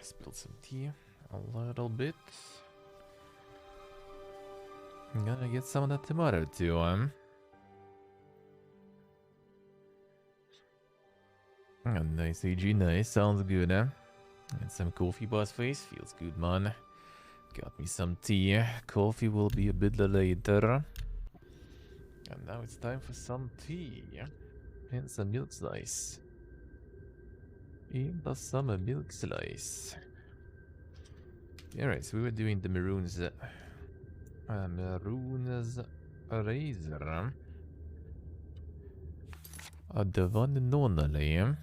Spilled some tea. A little bit. I'm gonna get some of that tomato too, Oh, nice, AG, nice. Sounds good, eh? And some coffee, boss face. Feels good, man. Got me some tea. Coffee will be a bit later. And now it's time for some tea. And some milk slice. And the summer milk slice. Alright, so we were doing the Maroon's razor. The one and only.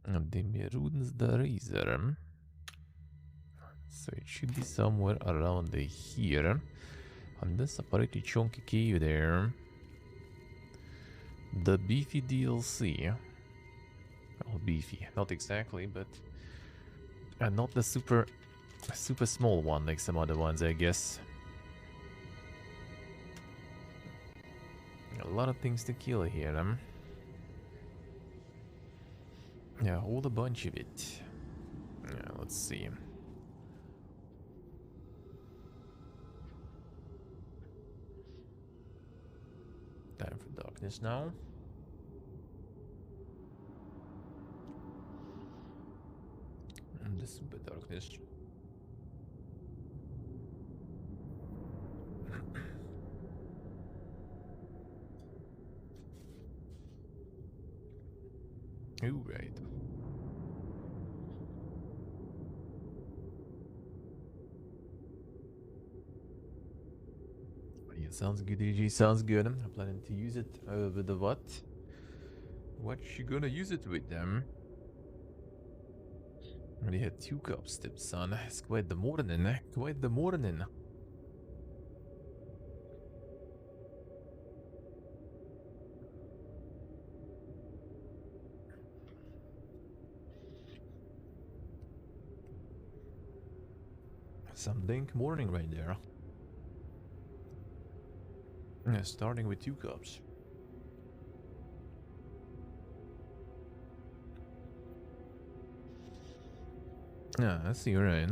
The Maroon's the razor. So it should be somewhere around here. And this a pretty chunky cave there. The beefy DLC. Well, beefy, not exactly, but not the super small one like some other ones, I guess. A lot of things to kill here. Yeah, all a bunch of it. Yeah, let's see. Time for darkness now. And the super darkness. Ooh, right. Yeah, sounds good, AG. Sounds good. I'm planning to use it with the what? What you gonna use it with them? Already had 2 cups, son. It's quite the morning, eh? Quite the morning. Some dank morning right there. Yeah, starting with 2 cups. Yeah, I see, right.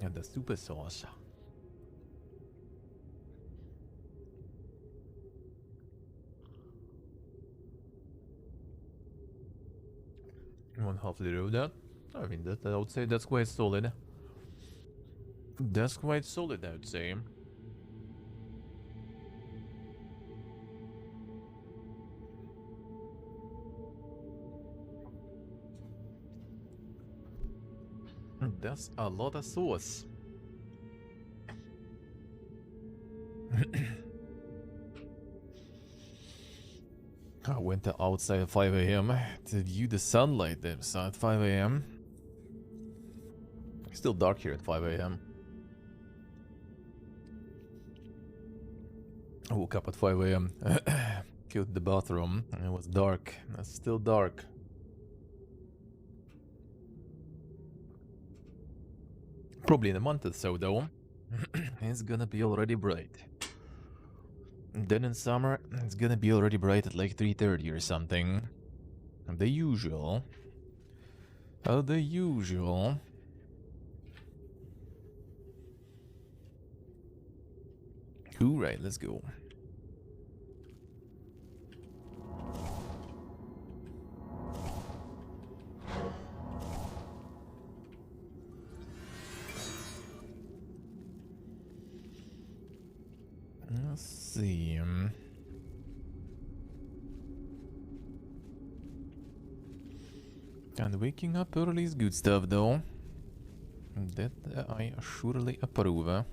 And the super sauce. One half liter of that. I mean, that I would say that's quite solid. That's quite solid, I would say. That's a lot of sauce. I went outside at 5 AM to view the sunlight there, so at 5 AM. It's still dark here at 5 AM. I woke up at 5 AM, killed the bathroom, and it was dark. It's still dark. Probably in a month or so, though, it's gonna be already bright. Then in summer, it's gonna be already bright at like 3:30 or something. The usual. The usual. Alright, let's go. Let's see. And waking up early is good stuff, though. That I surely approve.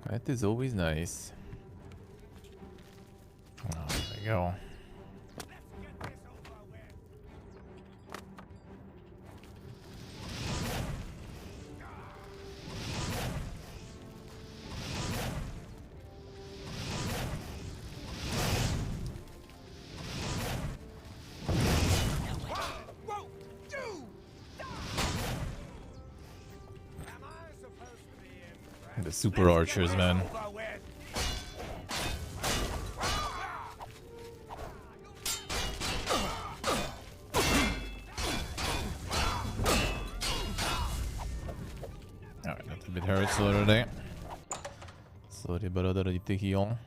That is always nice. Oh, there we go. The super archers, man. Alright, that a bit hurts already. Sorry, brother, I need to heal.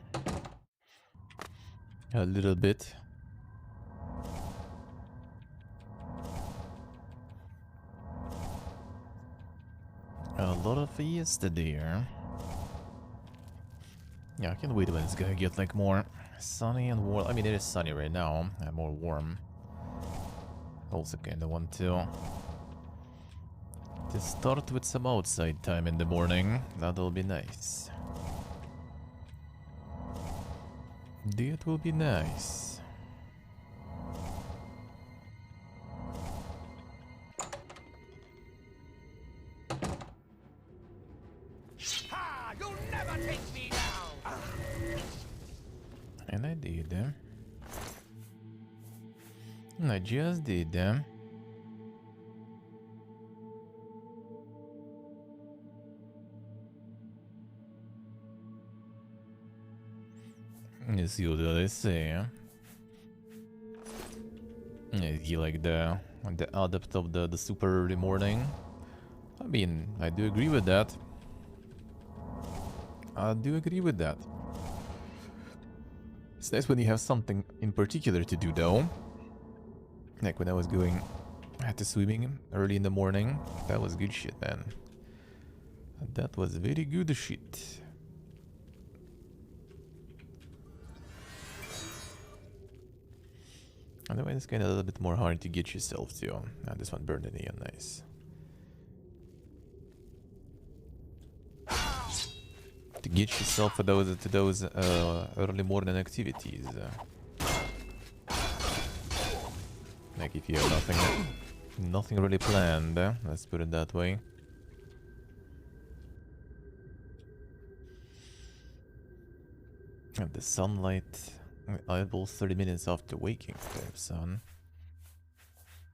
A little bit. A lot of yesterday. Yeah, I can't wait when it's gonna get like more sunny and warm. I mean, it is sunny right now and more warm. Also kinda want to start with some outside time in the morning. That'll be nice. That will be nice. Ha! You'll never take me down. And I did them. I just did them. You see what I say? Is he like the adept of the super early morning? I mean, I do agree with that. I do agree with that. It's nice when you have something in particular to do, though. Like when I was going to swimming early in the morning. That was good shit, man. That was very good shit. Otherwise, it's kind of a little bit more hard to get yourself to. This one burned in the end, nice. To get yourself to those early morning activities. Like if you have nothing really planned, let's put it that way. And the sunlight, eyeball 30 minutes after waking, son.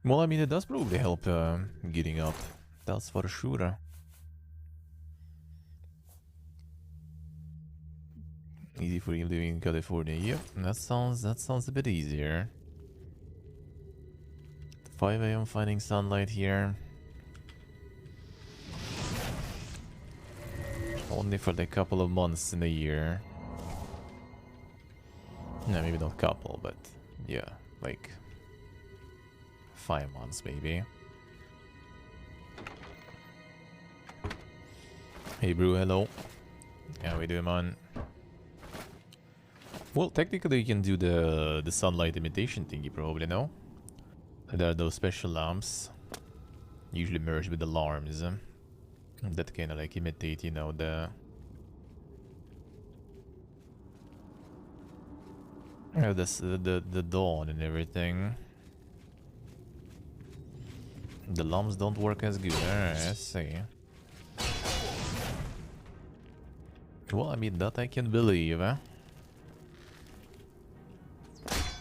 Well, I mean, it does probably help getting up. That's for sure. Easy for you living in California. Yep, that sounds a bit easier. 5 AM finding sunlight here. Only for the couple of months in a year. No, maybe not couple, but yeah, like 5 months maybe. Hey bro, hello. How we doing, man? Well, technically you can do the sunlight imitation thing, you probably know. There are those special lamps, usually merged with alarms, that kind of like imitate, you know, the dawn and everything. The lamps don't work as good. Alright, I see. Well, I mean, that I can believe, eh?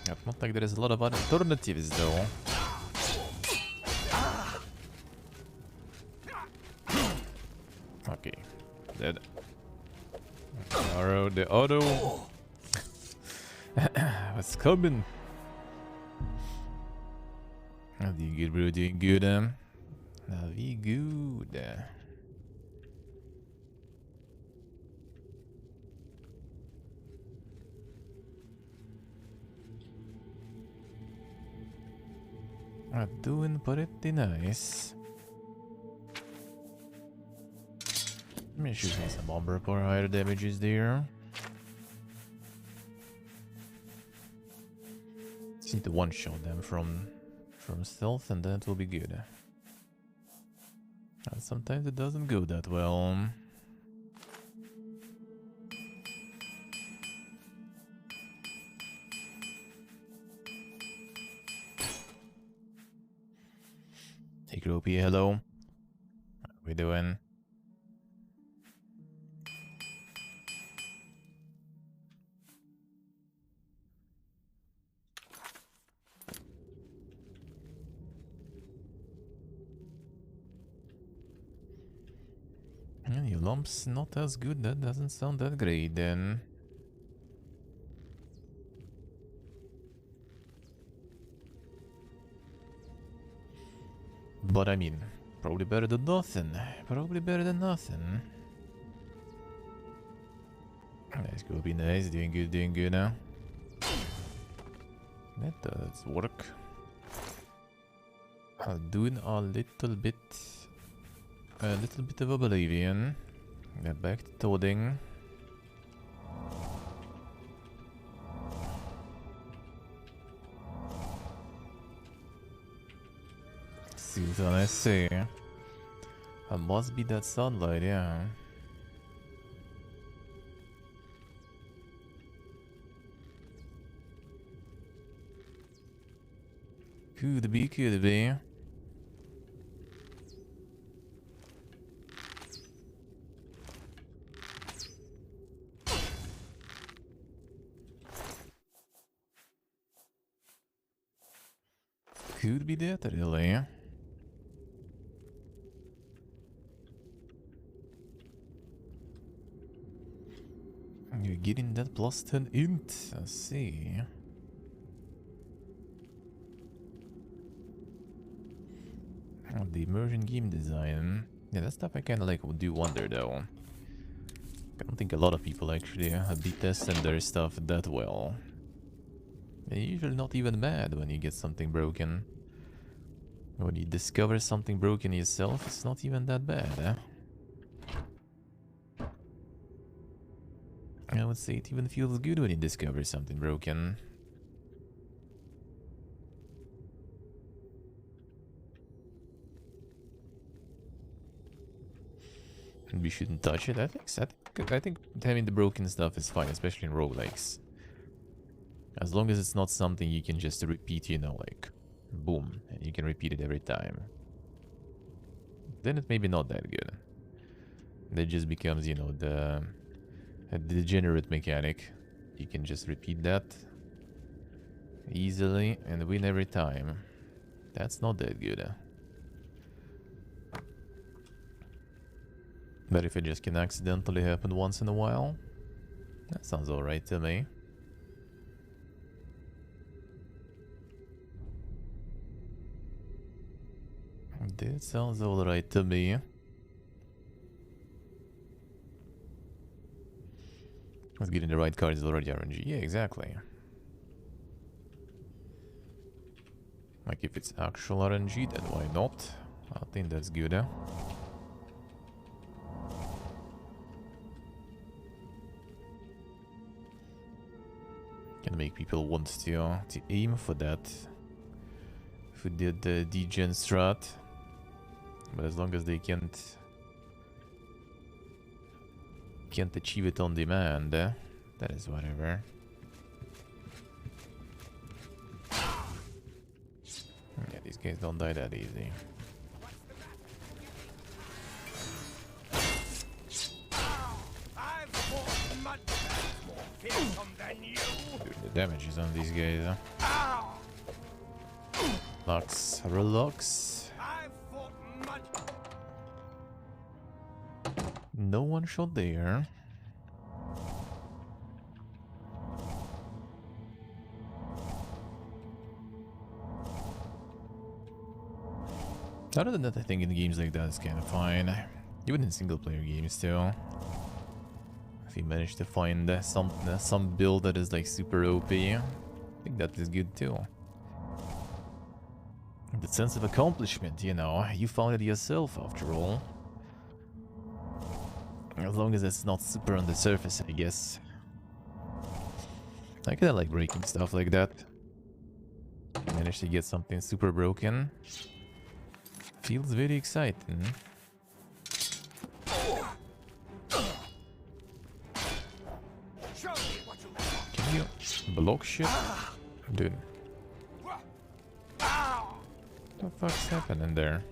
It's not like there is a lot of alternatives, though. Okay, dead. The auto. What's coming? Doing good, bro. Doing good. Very good. Doing pretty nice. Let me shoot me some bomber for higher damages there. Just need to one-shot them from stealth and then it will be good. And sometimes it doesn't go that well. Hey Gropey, hello. How we doing? Your lump's not as good. That doesn't sound that great then. But I mean, probably better than nothing. Probably better than nothing. That's gonna be nice. Doing good now. That does work. I'm doing a little bit of Oblivion. Get back to toading. See what I say. It must be that sunlight, yeah. Could be, could be. Could be that, really. You're getting that plus 10 int, I see. Oh, the immersion game design. Yeah, that stuff I kinda like do wonder though. I don't think a lot of people actually be testing their stuff that well. They're usually not even mad when you get something broken. When you discover something broken yourself, it's not even that bad, eh? I would say it even feels good when you discover something broken. And we shouldn't touch it, I think having the broken stuff is fine, especially in roguelikes. As long as it's not something you can just repeat, you know, like, boom, and you can repeat it every time. Then it may be not that good. That just becomes, you know, the degenerate mechanic. You can just repeat that easily and win every time. That's not that good. But if it just can accidentally happen once in a while, that sounds alright to me. That sounds alright to me. Let's get in the right card is already RNG. Yeah, exactly. Like if it's actual RNG, then why not? I think that's good, eh? Can make people want to aim for that. If we did the degen strat. But as long as they can't achieve it on demand, that is whatever. Yeah, these guys don't die that easy. Dude, the damage is on these guys. Relax, relax. No one shot there. Other than that, I think in games like that it's kind of fine. Even in single player games too. If you manage to find some build that is like super OP, I think that is good too. The sense of accomplishment, you know, you found it yourself after all. As long as it's not super on the surface, I guess. I kinda like breaking stuff like that. Manage to get something super broken. Feels very exciting. Can you block shit? Dude. What the fuck's happening there?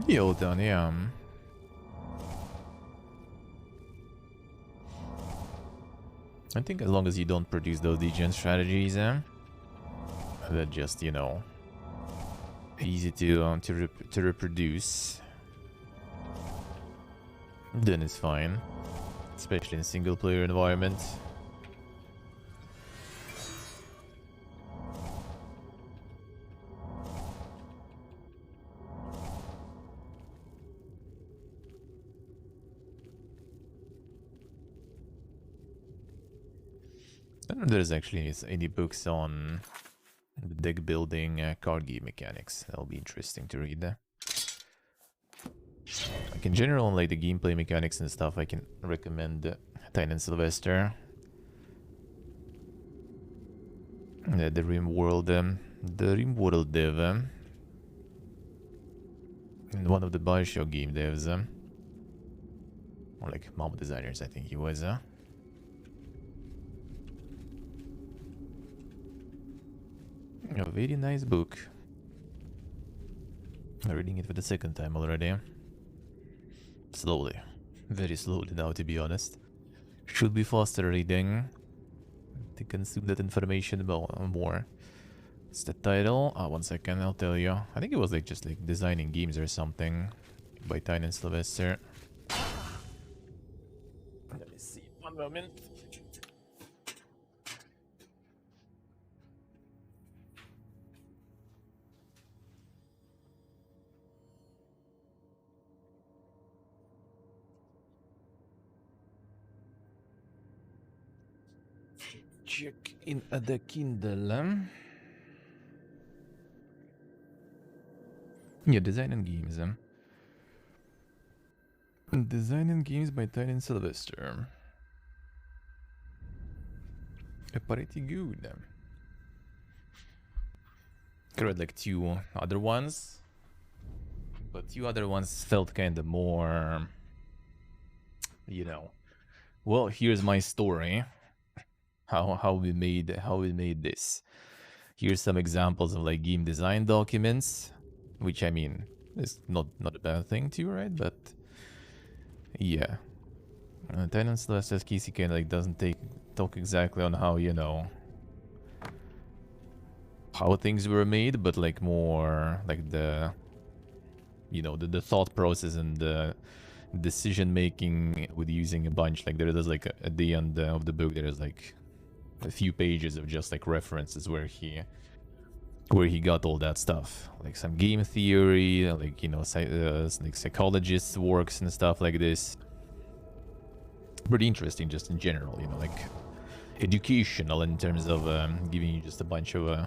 Yo, done, yeah. I think as long as you don't produce those degen strategies, that just, you know, easy to reproduce, then it's fine, especially in single player environment. I don't know if there's actually any books on the deck building card game mechanics. That'll be interesting to read. Like in general, on like the gameplay mechanics and stuff, I can recommend Tyne and Sylvester. The RimWorld dev, and one of the Bioshock game devs, or like mob designers, I think he was. A very nice book. I'm reading it for the second time already. Slowly. Very slowly now, to be honest. Should be faster reading to consume that information more. What's the title? Ah, 1 second, I'll tell you. I think it was like just like designing games or something by Tyne and Sylvester. Let me see. 1 moment. Check in the Kindle. Yeah, Design and Games. Design and Games by Tyne and Sylvester. Pretty good. I read like 2 other ones, but 2 other ones felt kind of more, you know, well, here's my story. How we made this. Here's some examples of like game design documents, which I mean is not a bad thing too, right? But yeah, Tyne and Sylvester's Casey kind of like doesn't talk exactly on how, you know, how things were made, but like more like the, you know, the thought process and the decision making with using a bunch. Like there is like at the end of the book there is like a few pages of just like references where he got all that stuff, like some game theory, like, you know, like psychologists' works and stuff like this. Pretty interesting, just in general, you know, like educational in terms of giving you just a bunch of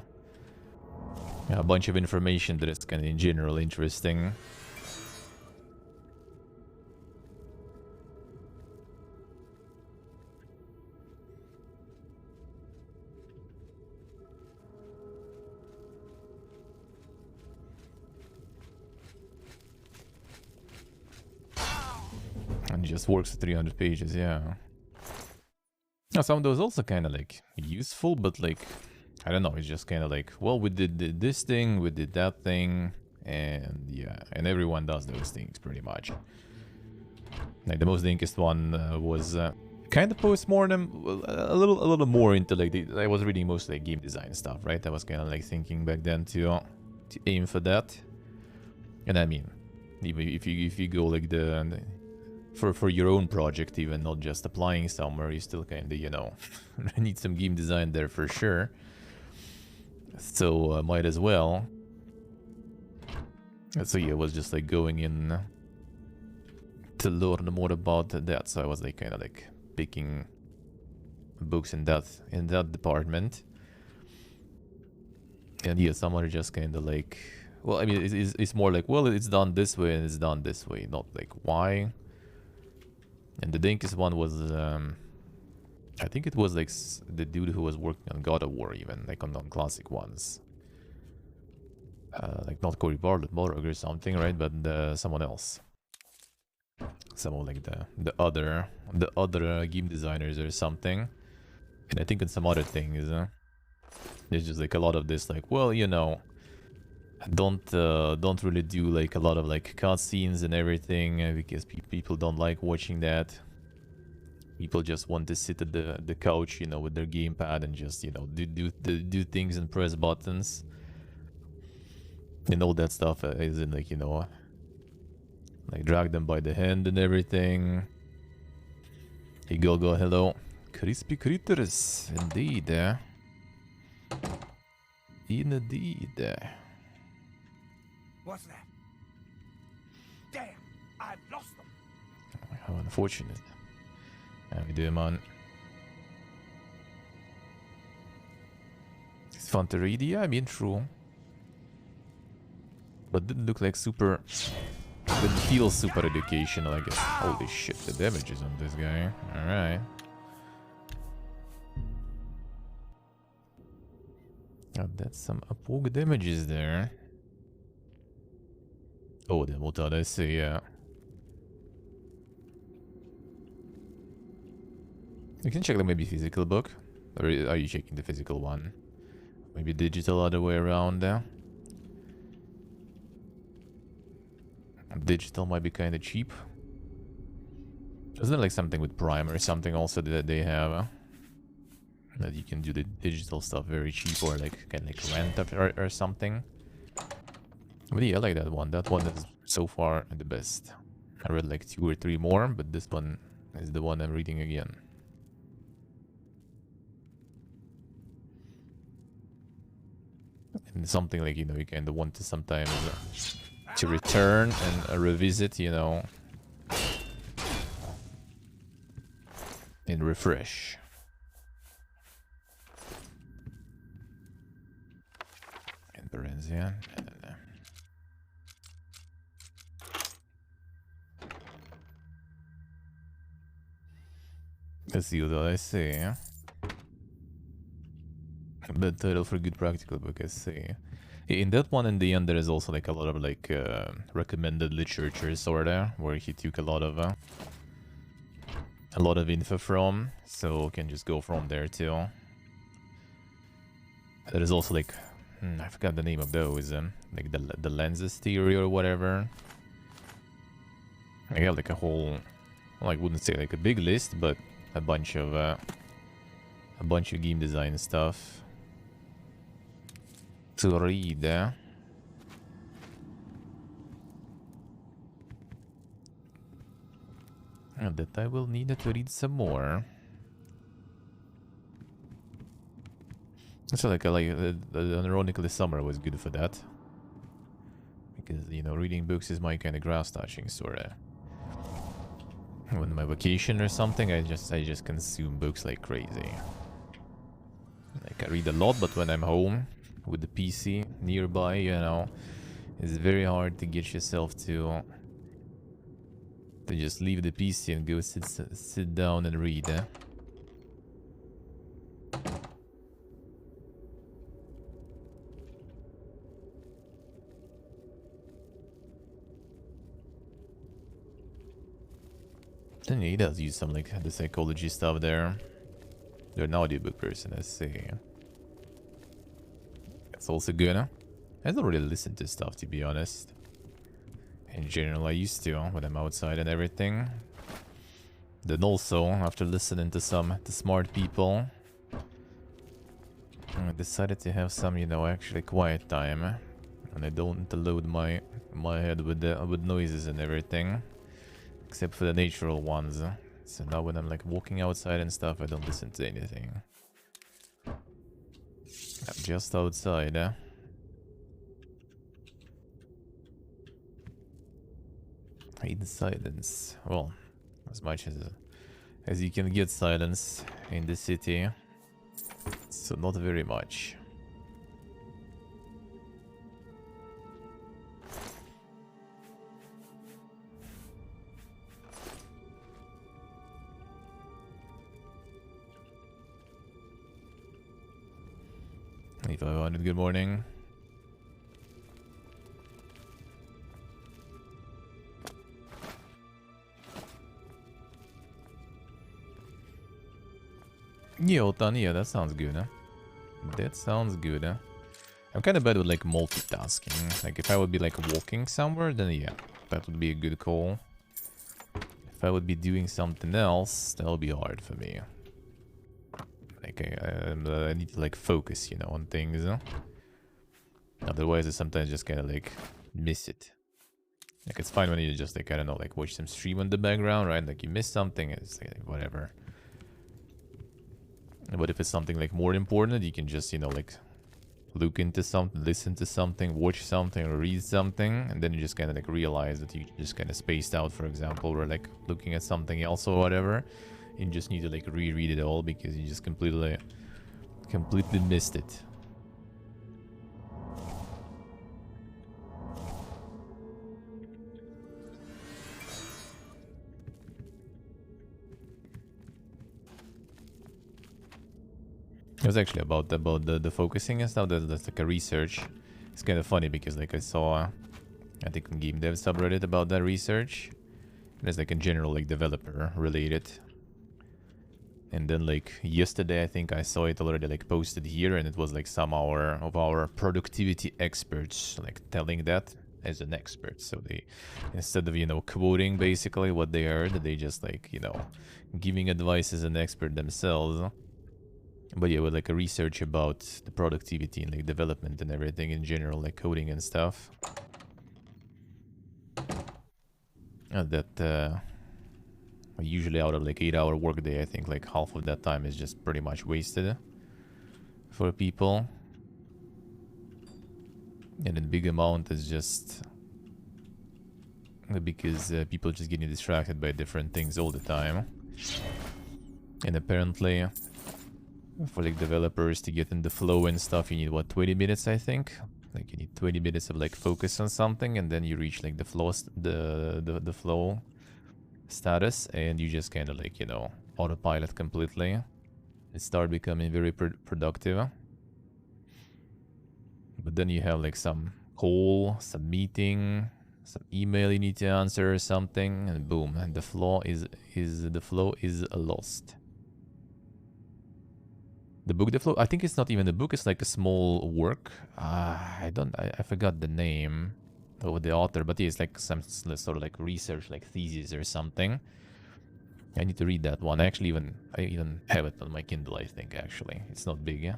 information that is kind of in general interesting. And it just works at 300 pages, yeah. Now, some of those also kind of like useful, but like, I don't know, it's just kind of like, well, we did this thing, we did that thing, and yeah, and everyone does those things pretty much. Like the most dinkest one was kind of post-mortem, a little more into like, I was reading mostly like game design stuff, right? I was kind of like thinking back then to aim for that. And I mean, even if you go like for your own project, even not just applying somewhere, you still kind of, you know, need some game design there for sure. So might as well. So yeah, it was just like going in to learn more about that. So I was like kind of like picking books in that department. And yeah, some are just kind of like, well, I mean, it's more like, well, it's done this way and it's done this way, not like why. And the dinkest one was, I think it was like the dude who was working on God of War, even like on classic ones. Like not Cory Barlog or something, right? But someone else. Someone like the other game designers or something. And I think in some other things, there's just like a lot of this, like, well, you know, don't really do like a lot of like cutscenes and everything because people don't like watching that. People just want to sit at the couch, you know, with their gamepad and just, you know, do things and press buttons. And all that stuff isn't like, you know, like drag them by the hand and everything. Hey, go, hello. Crispy critters, indeed. Indeed. What's that? Damn, I've lost them. How unfortunate. How we doing, man? It's fun to read, yeah, I mean, true. But didn't look like super... Didn't feel super educational, I guess. Holy shit, the damages on this guy. Alright. Oh, that's some upward damages there. Oh, the Mutad, I see, yeah. You can check like maybe physical book. Or are you checking the physical one? Maybe digital other way around there. Digital might be kind of cheap. Isn't there like something with Prime or something also that they have? That you can do the digital stuff very cheap or like kind of like rent or something. But yeah, I like that one. That one is so far the best. I read like 2 or 3 more, but this one is the one I'm reading again. And something like, you know, you kind of want to sometimes to return and revisit, you know, and refresh. And Berenzia. Let's see what I say. The title for good practical book, I see. In that one, in the end, there is also like a lot of like recommended literature sorta, where he took a lot of info from, so can just go from there too. There is also like I forgot the name of those, like the lenses theory or whatever. I got like a whole, well, I wouldn't say like a big list, but a bunch of game design stuff to read. And that I will need to read some more. So like ironically summer was good for that, because you know reading books is my kind of grass touching sorta. When my vacation or something, I just consume books like crazy. Like I read a lot, but when I'm home with the PC nearby, you know, it's very hard to get yourself to just leave the PC and go sit down and read. Then he does use some like the psychology stuff there. You're an audiobook person, I see. That's also good, huh? I don't really listen to stuff, to be honest. In general, I used to when I'm outside and everything. Then also, after listening to some smart people, I decided to have some, you know, actually quiet time, and I don't load my head with noises and everything, except for the natural ones. So now when I'm like walking outside and stuff, I don't listen to anything. I'm just outside. In silence. Well, as much as you can get silence in the city. So not very much. If I wanted, good morning. Yeah, that sounds good, huh? That sounds good, huh? I'm kind of bad with like multitasking. Like if I would be like walking somewhere, then yeah, that would be a good call. If I would be doing something else, that'll be hard for me. Like, I need to, like, focus, you know, on things, huh? Otherwise, I sometimes just kind of, like, miss it. Like, it's fine when you just, like, I don't know, like, watch some stream on the background, right? Like, you miss something, it's like, whatever. But if it's something, like, more important, you can just, you know, like, look into something, listen to something, watch something, or read something, and then you just kind of, like, realize that you just kind of spaced out, for example, or, like, looking at something else or whatever. You just need to, like, reread it all because you just completely missed it. It was actually about the focusing and stuff. That's like a research. It's kind of funny because like I saw, I think in game dev subreddit about that research. There's like in general like developer related. And then like yesterday I think I saw it already like posted here, and it was like some of our productivity experts like telling that as an expert. So they, instead of, you know, quoting basically what they heard, they just like, you know, giving advice as an expert themselves. But yeah, with like a research about the productivity and like development and everything in general, like coding and stuff. That usually out of like 8-hour workday, I think like half of that time is just pretty much wasted for people. And a big amount is just because people just getting distracted by different things all the time. And apparently for like developers to get in the flow and stuff, you need what, 20 minutes I think. Like you need 20 minutes of like focus on something, and then you reach like the flow the flow status, and you just kind of like, you know, autopilot completely and start becoming very productive. But then you have like some call, some meeting, some email you need to answer or something, and boom, and the flow is lost. The book, the flow, I think it's not even a book, it's like a small work. I forgot the name of the author, but it's like some sort of like research, like thesis or something. I need to read that one. I even have it on my Kindle, I think, actually. It's not big, yeah?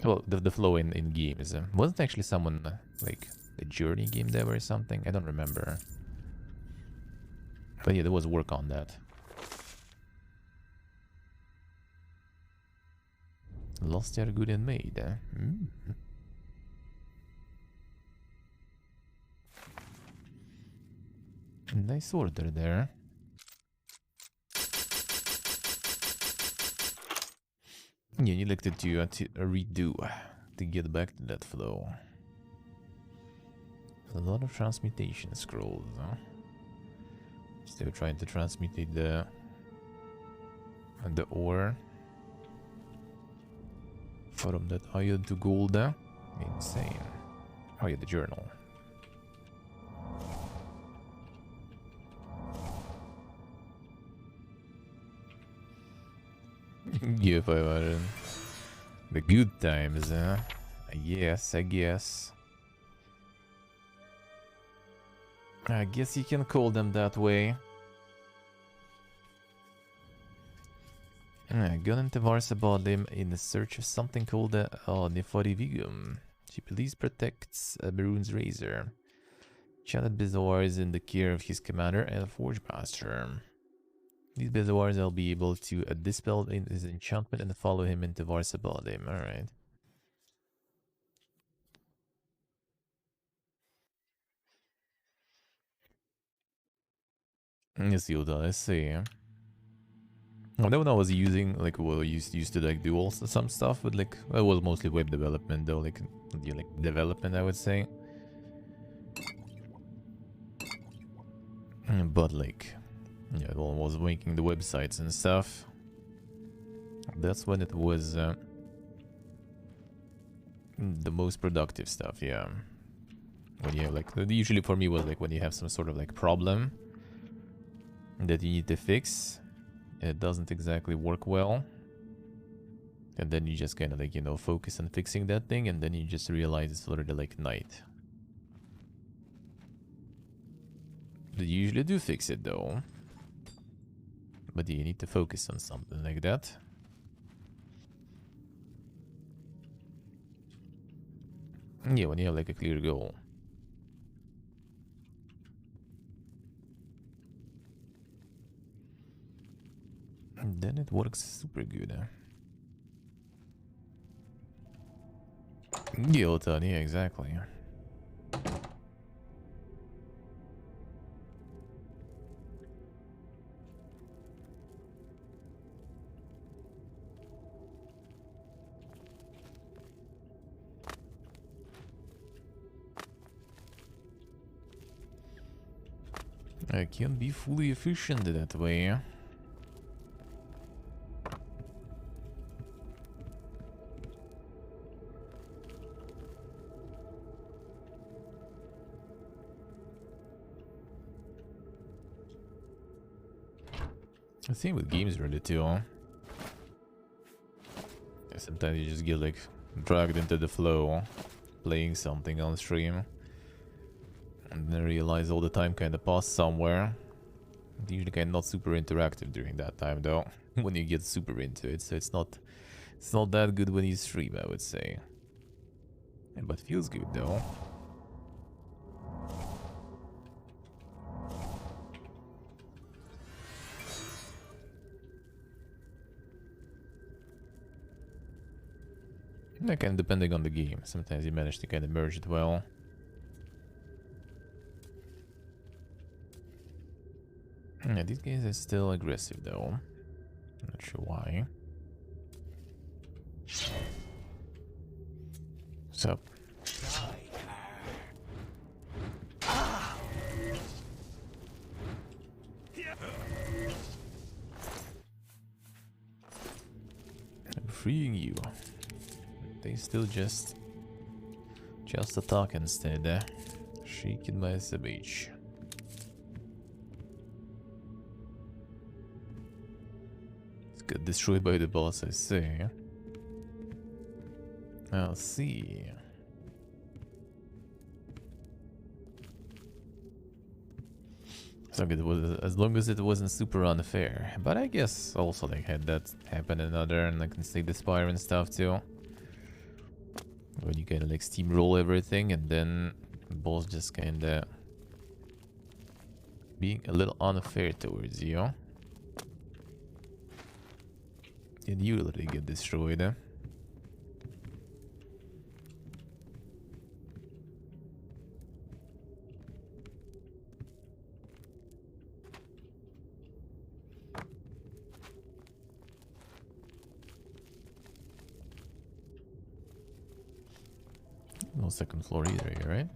Well, the flow in games. Wasn't actually someone, like, a Journey game dev or something? I don't remember. But yeah, there was work on that. Lost are good and made, eh? Nice order there. Yeah, you like to redo to get back to that flow. A lot of transmutation scrolls, huh? Still trying to transmute the ore from that iron to gold. Insane. Oh yeah, the journal. Yeah, 500. The good times, huh? I guess. I guess you can call them that way. Gone into Varsabadim in search of something called the Nefarivium. She believes protects Maroon's razor. Chatted Bizarres in the care of his commander and Forge Master. These Bizarres will be able to dispel his enchantment and follow him into Varsabadim. Alright. Let's see what I see. When I was using, like, well, used to like do also some stuff with like, well, it was mostly web development though, like development, I would say. But like, yeah, well, was making the websites and stuff. That's when it was the most productive stuff, yeah. When you have like, usually for me was like when you have some sort of like problem that you need to fix. It doesn't exactly work well. And then you just kind of like, you know, focus on fixing that thing, and then you just realize it's already like night. They usually do fix it though. But you need to focus on something like that. Yeah, when you have like a clear goal. And then it works super good. Guillotine, yeah, exactly. I can't be fully efficient that way. The same with games really too. Yeah, sometimes you just get like dragged into the flow playing something on stream. And then realize all the time kind of passed somewhere. Usually kind of not super interactive during that time though. When you get super into it, so it's not that good when you stream, I would say. Yeah, but feels good though. Yeah, kind of depending on the game. Sometimes you manage to kind of merge it well. Yeah, these guys are still aggressive though. Not sure why. What's up? I'm freeing you. They still just attack instead. Shaken by SMH. It's got destroyed by the boss, I say. I'll see. As long as it wasn't super unfair. But I guess also like had that happen another, and I can say the Spire and stuff too. When you kinda like steamroll everything and then the boss just kinda being a little unfair towards you. And you literally get destroyed. No second floor either here, right?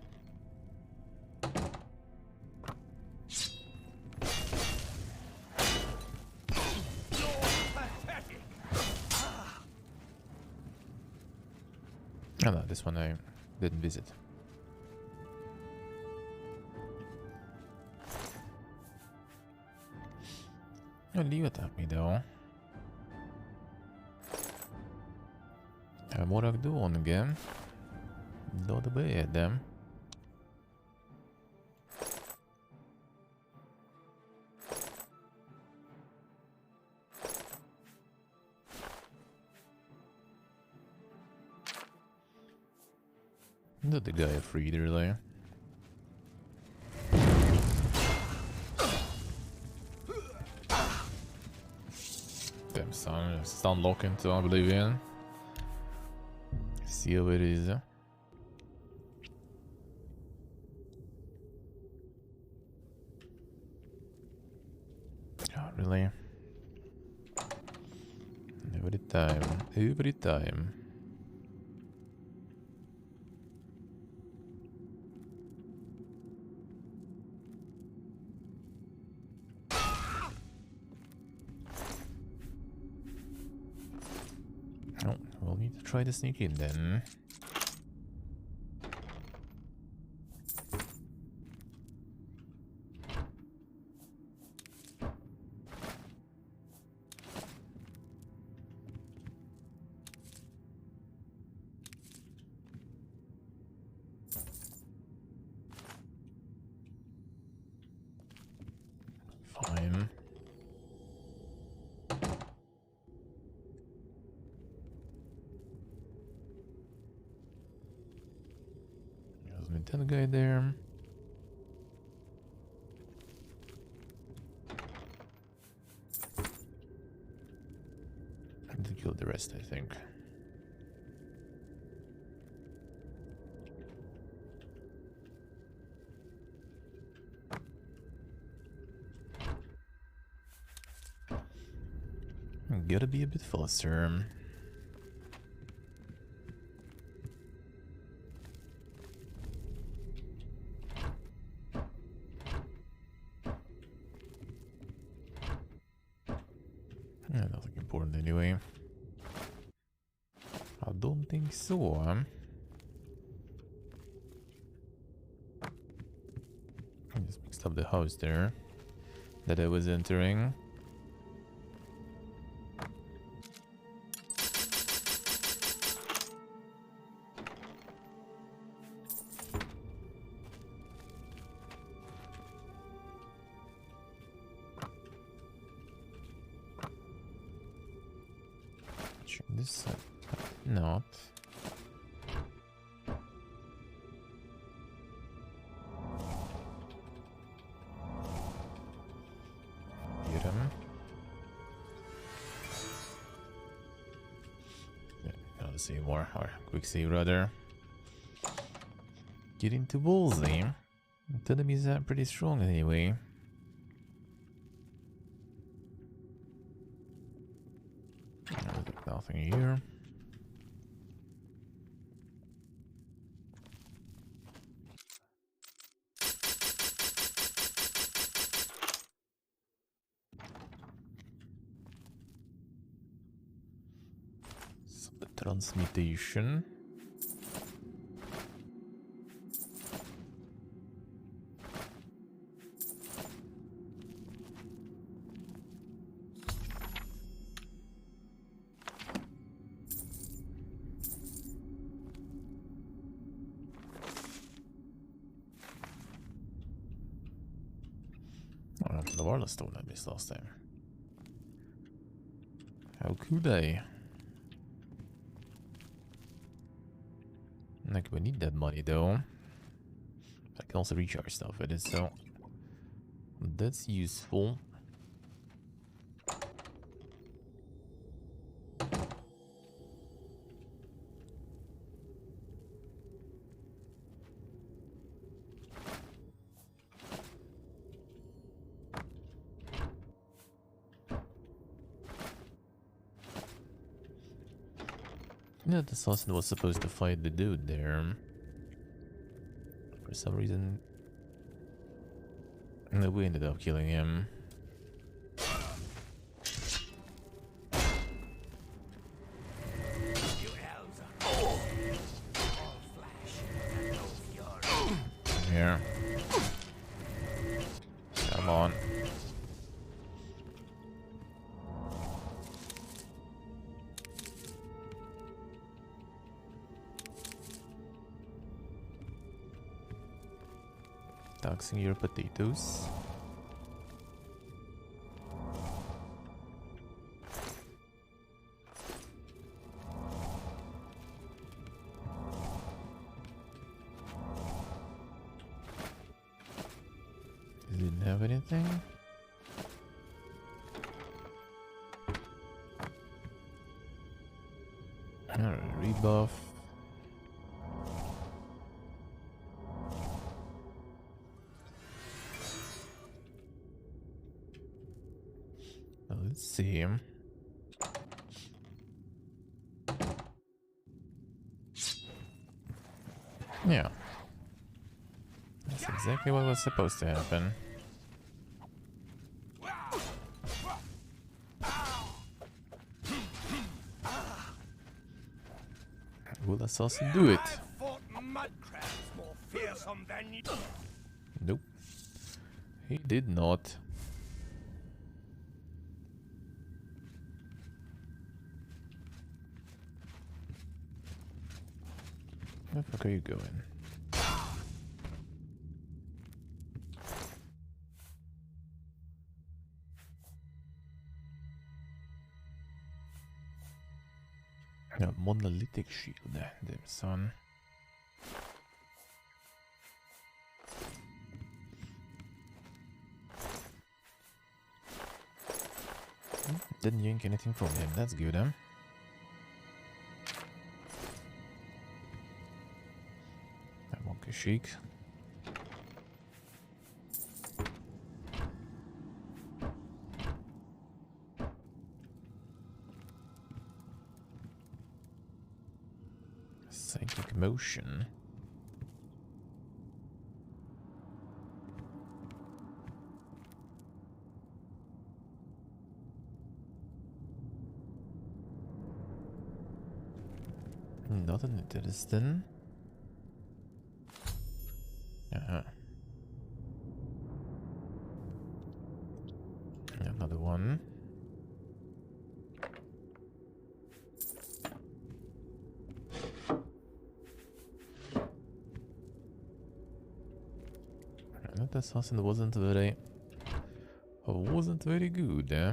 Oh no, this one I didn't visit. Oh, Leo attacked me though. Vad var det då igen? Då det började. Not the guy freed earlier. Damn son, stun lock into Oblivion. See how it is. Oh, really? Every time, every time. Oh, we'll need to try to sneak in then. That guy there. And to kill the rest, I think. Gotta be a bit faster. Nothing important anyway. I don't think so. I just mixed up the house there that I was entering. This not. Get him. Yeah, I'll see more, or quick save rather. Get into ballsy. The enemies are pretty strong anyway. Nothing here. So the transmutation. The wireless stone I missed last time. How could I? Like, we need that money though. I can also recharge stuff with it, so that's useful. Yeah, the assassin was supposed to fight the dude there. For some reason, no, we ended up killing him. Here. Come on. Taxing your potatoes. Didn't have anything. Alright, rebuff. Let's see. Yeah. That's exactly what was supposed to happen. Will assassin do it? Nope. He did not. Where the fuck are you going? Yeah, monolithic shield, damn son. Didn't yank anything from him. That's good, huh? That monkey chic. Psychic motion. Not an interesting. Another one. That assassin wasn't very good, eh?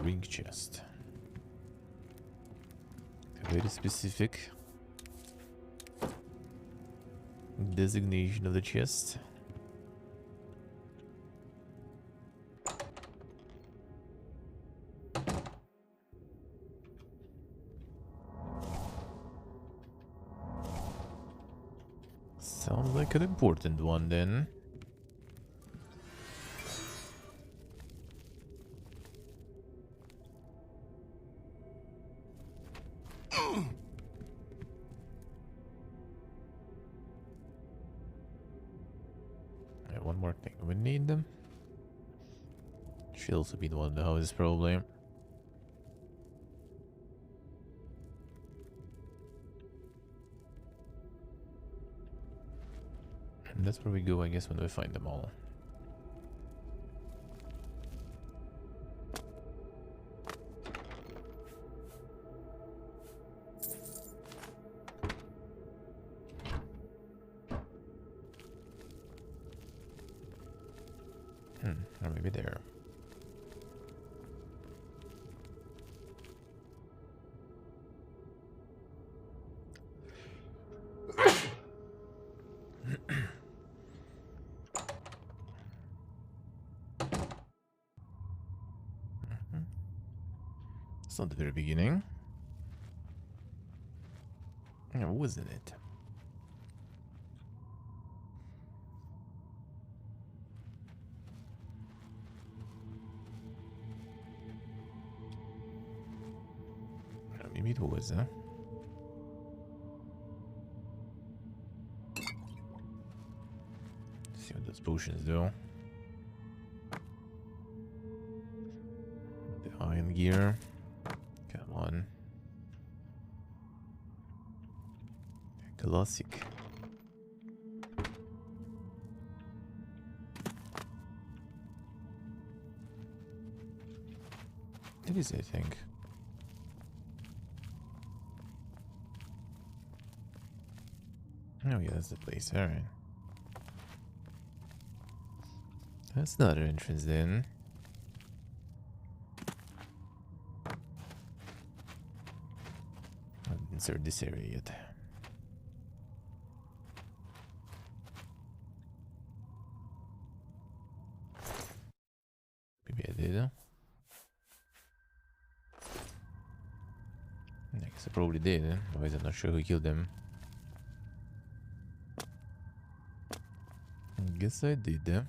Ring chest. Very specific designation of the chest. Sounds like an important one then. One more thing. We need them. Should also be the one in the house, probably. And that's where we go, I guess, when we find them all. Or maybe there. It's not the very beginning. Yeah, wasn't it? Maybe it was, huh? Let's see what those potions do. The iron gear. Come on. Classic. It is, I think. Oh yeah, that's the place, alright. That's not an entrance then. I haven't entered this area yet. Maybe I did, huh? I guess I probably did, huh? Otherwise I'm not sure who killed them. Guess I did, huh?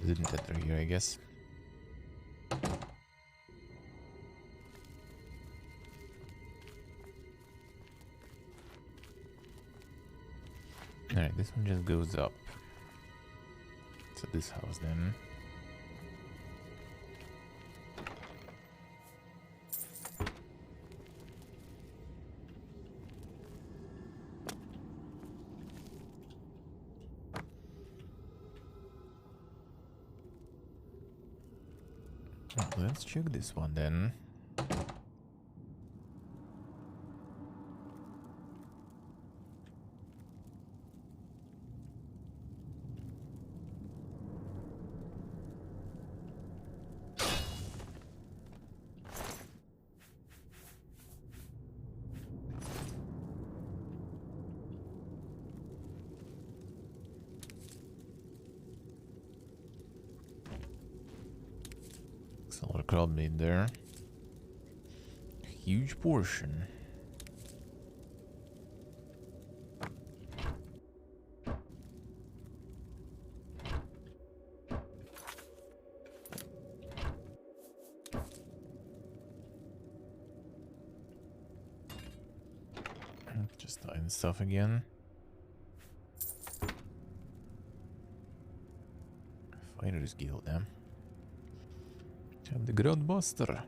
Didn't enter here, I guess. Alright, this one just goes up. So this house then. Let's check this one then. Solar crowd made there. Huge portion. Just hiding stuff again. Fighters Guild, yeah. And the Groundbuster.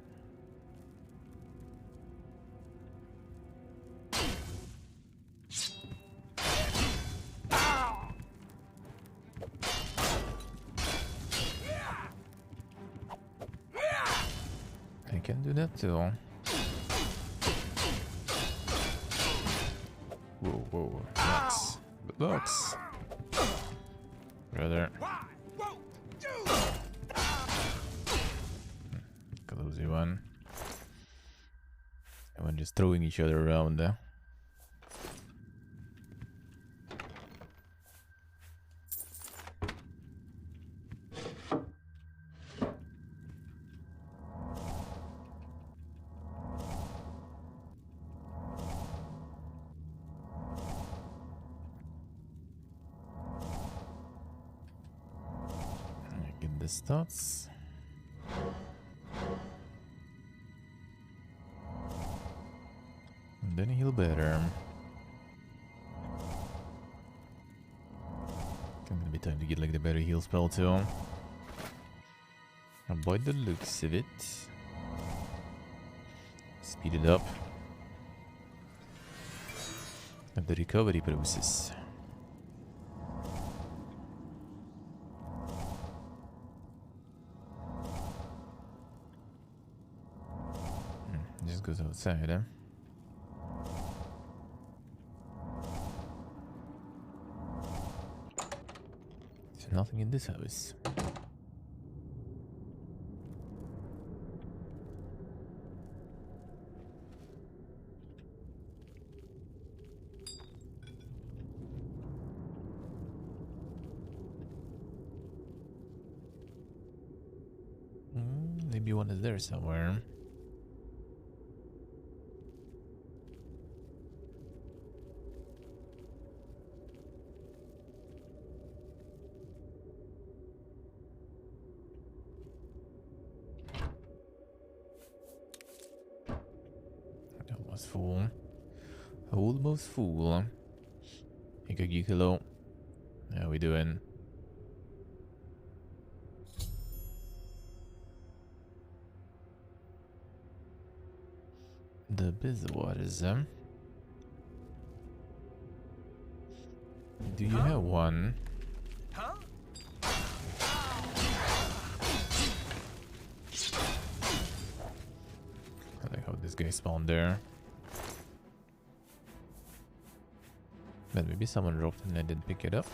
I can do that too. Whoa, whoa, relax. Relax. Brother. Cozy one. Everyone just throwing each other around. Get the stats. And then heal better. Gonna be time to get like the better heal spell too. And by the looks of it, speed it up. And the recovery process. Just goes outside, eh? There's nothing in this house. Maybe one is there somewhere. Almost full. Almost full. Ikagi, hello. How we doing? The Bizwaters, do you have one? Huh? I like how this guy spawned there. But maybe someone dropped and I didn't pick it up.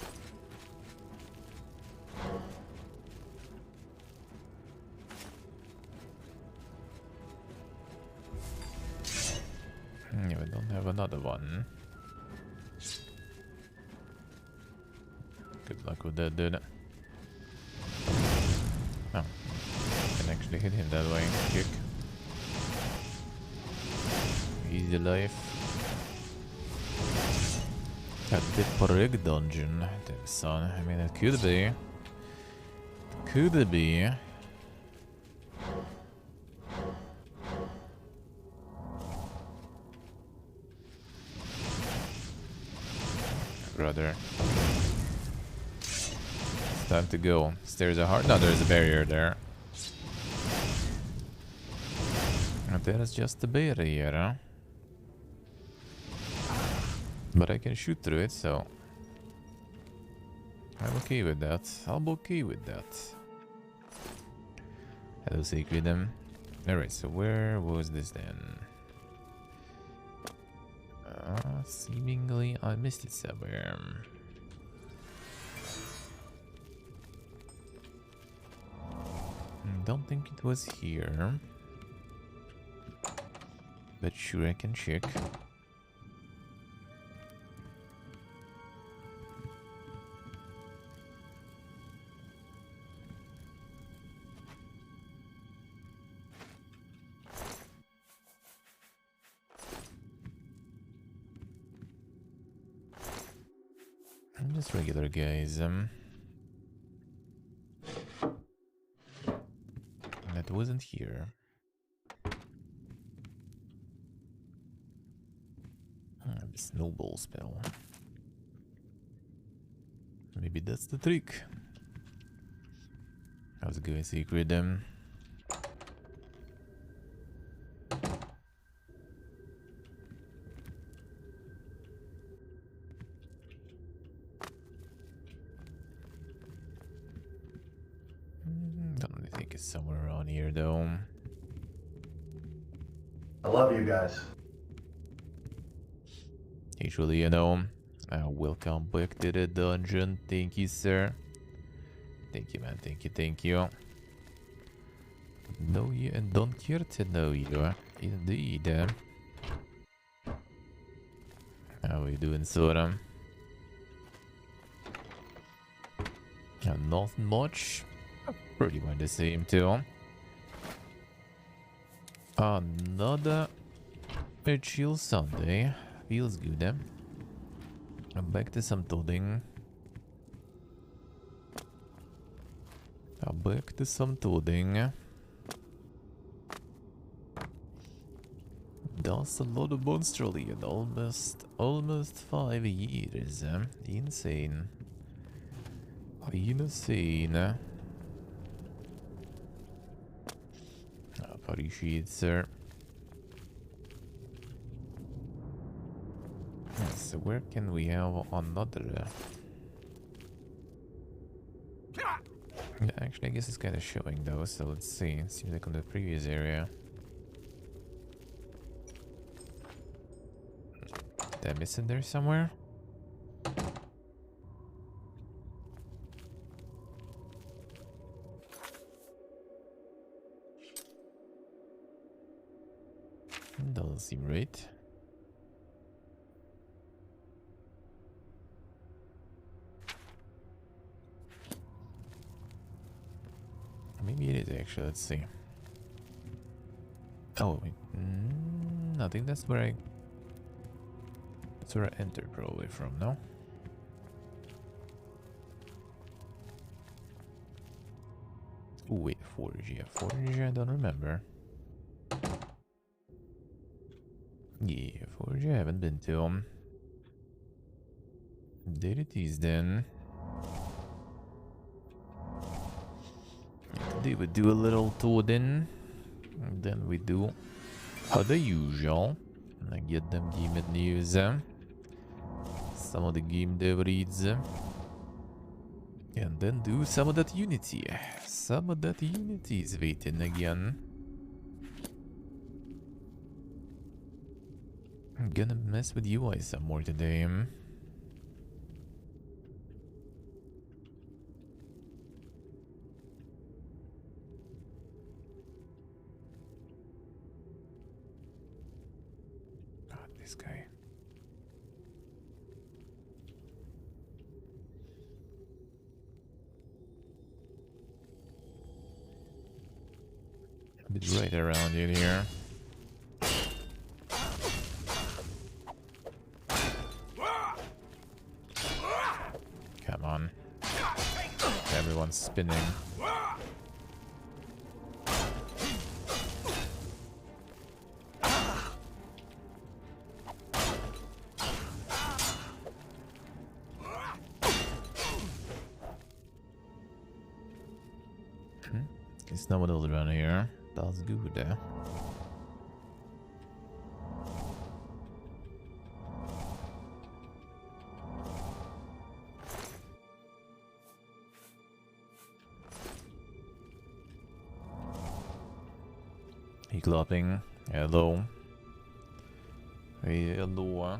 Yeah, we don't have another one. Good luck with that, dude. Oh, I can actually hit him that way. Kick. Easy life. A Pepega dungeon. Damn son. I mean, it could be. Could be. Brother. It's time to go. Stairs are hard. No, there's a barrier there. And there is just a barrier, huh? But I can shoot through it, so I'm okay with that. I'm okay with that. Hello, Sacred. Alright, so where was this then? Seemingly I missed it somewhere. Don't think it was here. But sure, I can check. I'm just regular guys. That wasn't here. The snowball spell. Maybe that's the trick. How's it going, Secret? Don't really think it's somewhere around here, though. I love you guys. Usually, you know. Welcome back to the dungeon. Thank you, sir. Thank you, man. Thank you, thank you. Know you and don't care to know you. Indeed. How are you doing, Sora? Nothing much. Pretty much the same, too. Another a chill Sunday. Feels good, eh? I'm back to some toading. Back to some toading. That's a lot of monstrally in almost 5 years. Insane. Insane. Appreciate, sir. So where can we have another? Yeah, actually, I guess it's kind of showing though. So let's see. It seems like on the previous area. Did I miss it there somewhere? Doesn't seem right. Maybe it is actually. Let's see. Oh, wait. I think that's where I entered probably from. No. Oh wait, Forge. Yeah, Forge. I don't remember. Yeah, Forge. I haven't been to. There it is then. Today we do a little toading, and then we do the usual. And I get them game news, some of the game dev reads, and then do some of that Unity. Some of that Unity is waiting again. I'm gonna mess with UI some more today. This guy. A bit right around in here. Come on. Everyone's spinning. It's no one else around here. That's good. He clapping. Hello. Hello.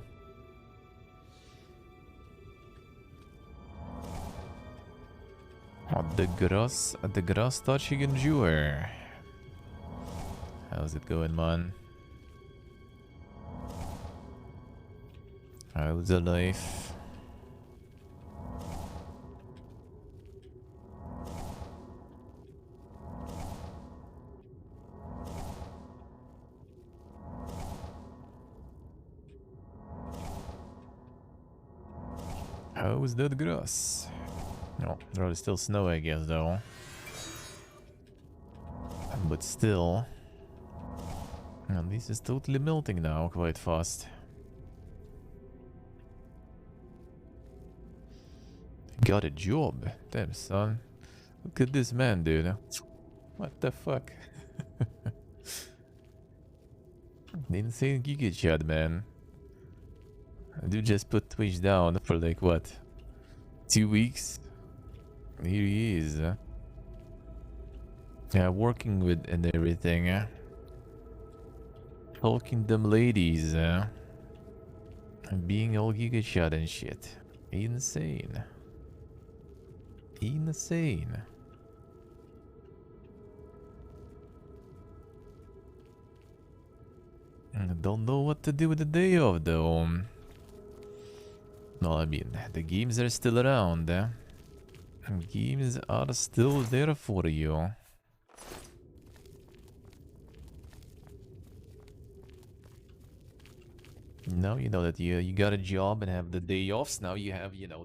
The grass touching endure. How's it going, man? How's the life? How's that grass? No, there is still snow, I guess, though. But still, and this is totally melting now, quite fast. Got a job. Damn, son. Look at this man, dude. What the fuck? The insane Giga Chad, man. Dude just put Twitch down for like, what? 2 weeks? Here he is. Yeah, working with and everything. Talking them ladies. And being all Giga Chad and shit. Insane. Insane. I don't know what to do with the day off, though. No, I mean, the games are still around. Games are still there for you. Now you know that you got a job and have the day offs. Now you have, you know,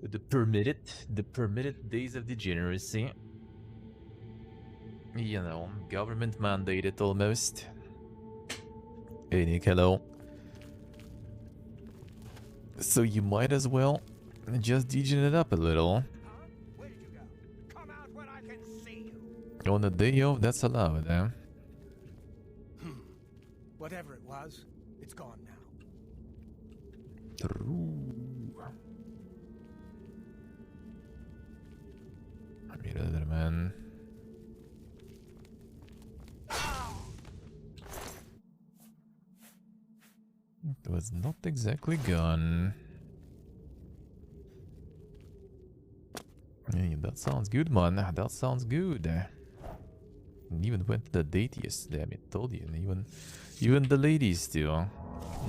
the permitted days of degeneracy. You know, government mandated almost. Hey Nick, hello. So you might as well just degen it up a little. Where did you go? Come out where I can see you. On a day off, that's allowed, eh? Whatever it was, it's gone now. True. I mean, other man. It was not exactly gone. Hey, that sounds good, man. That sounds good. Even went to the date yesterday. I mean, told you, and even the ladies too.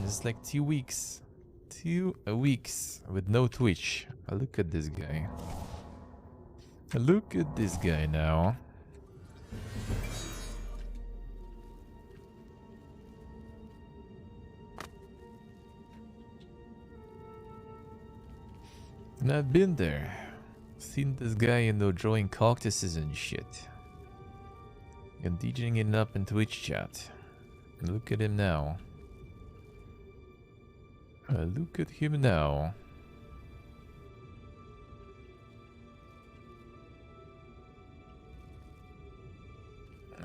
It's like 2 weeks. 2 weeks with no Twitch. Look at this guy. Look at this guy now. And I've been there. Seen this guy, you know, drawing cactuses and shit. And DJing it up in Twitch chat. And look at him now. Look at him now.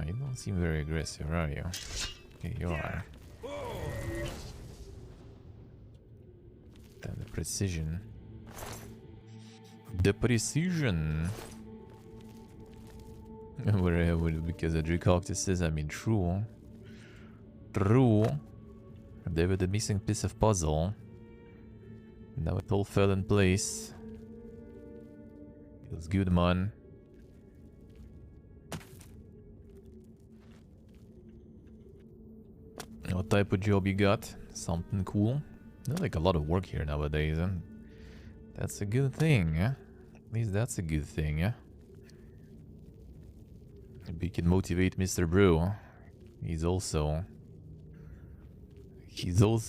You don't seem very aggressive, are you? Okay, you are. Then the precision. The precision. Because I drew cactuses, I mean true. True. They were the missing piece of puzzle. Now it all fell in place. Feels good, man. What type of job you got? Something cool? Not like a lot of work here nowadays, and that's a good thing, eh? At least that's a good thing, eh? We can motivate Mr. Brew. He's also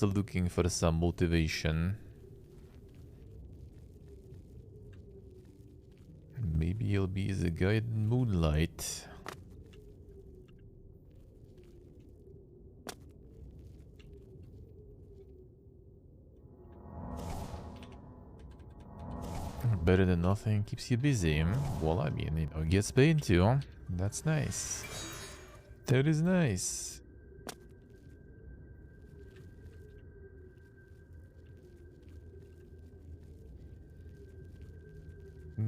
looking for some motivation. Maybe he'll be the guide in Moonlight. Better than nothing, keeps you busy. Well, I mean, you know, gets paid too. That's nice. That is nice.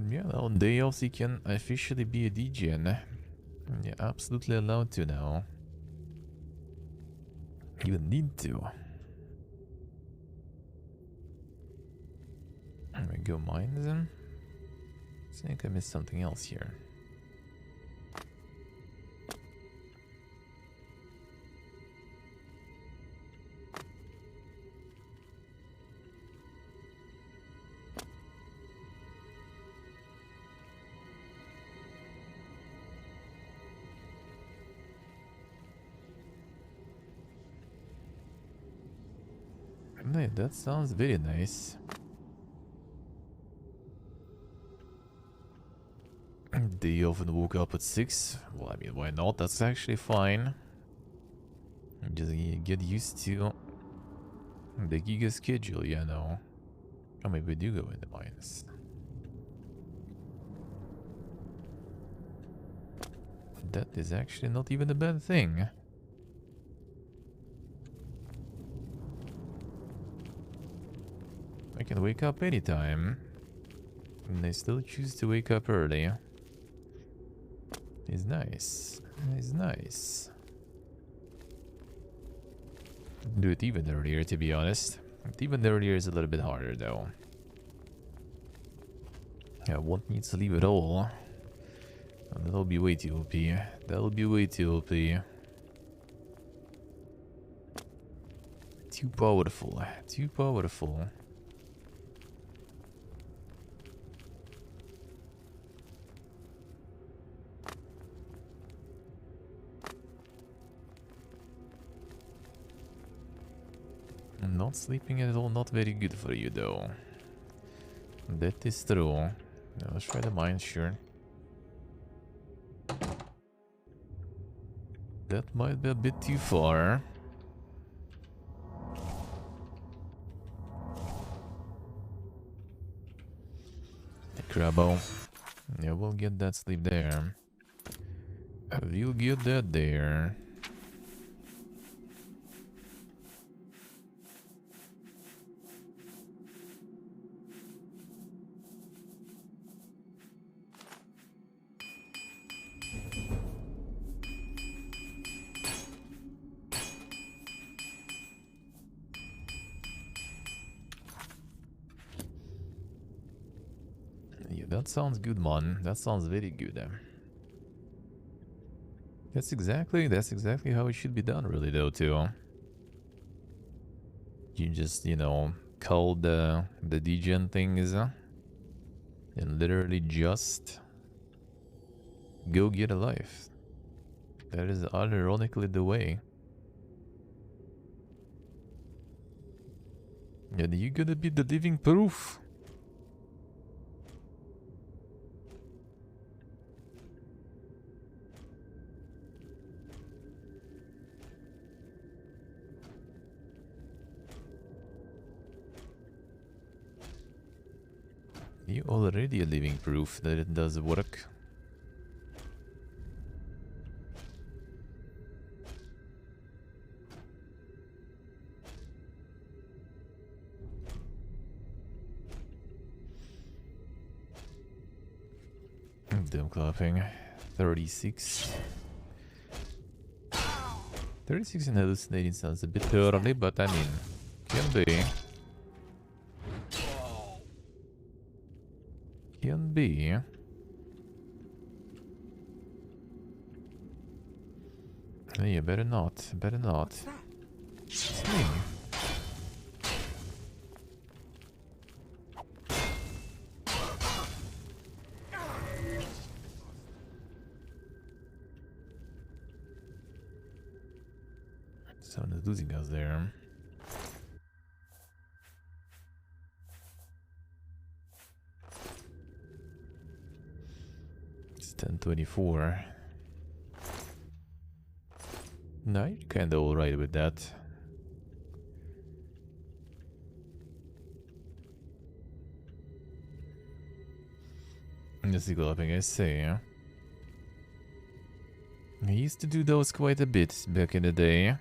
Yeah, on day off you can officially be a DJ. You're absolutely allowed to now. You need to. There we go, mines then. I think I missed something else here. No, that sounds very nice. They often woke up at 6. Well, I mean, why not? That's actually fine. Just get used to the giga schedule, you know. Or maybe we do go in the mines. That is actually not even a bad thing. I can wake up anytime. And I still choose to wake up early. It's nice. It's nice. Do it even earlier, to be honest. Even earlier is a little bit harder, though. I won't need sleep at all. And that'll be way too OP. That'll be way too OP. Too powerful. Too powerful. Not sleeping at all, not very good for you though. That is true. Now let's try the mine, sure. That might be a bit too far. Crabbo. Yeah, we'll get that sleep there. We'll get that there. That sounds good, man. That sounds very good. That's exactly how it should be done, really, though, too. You just, you know, call the degen things and literally just go get a life. That is ironically the way. And you're gonna be the living proof. You're already a living proof that it does work. Damn clapping. 36. 36 and hallucinating sounds a bit early, but I mean, can be. Can be. Hey, better not. Better not. It's me. Someone is losing us there. It's 10:24. No, you're kinda alright with that. Just developing, I say. I used to do those quite a bit back in the day.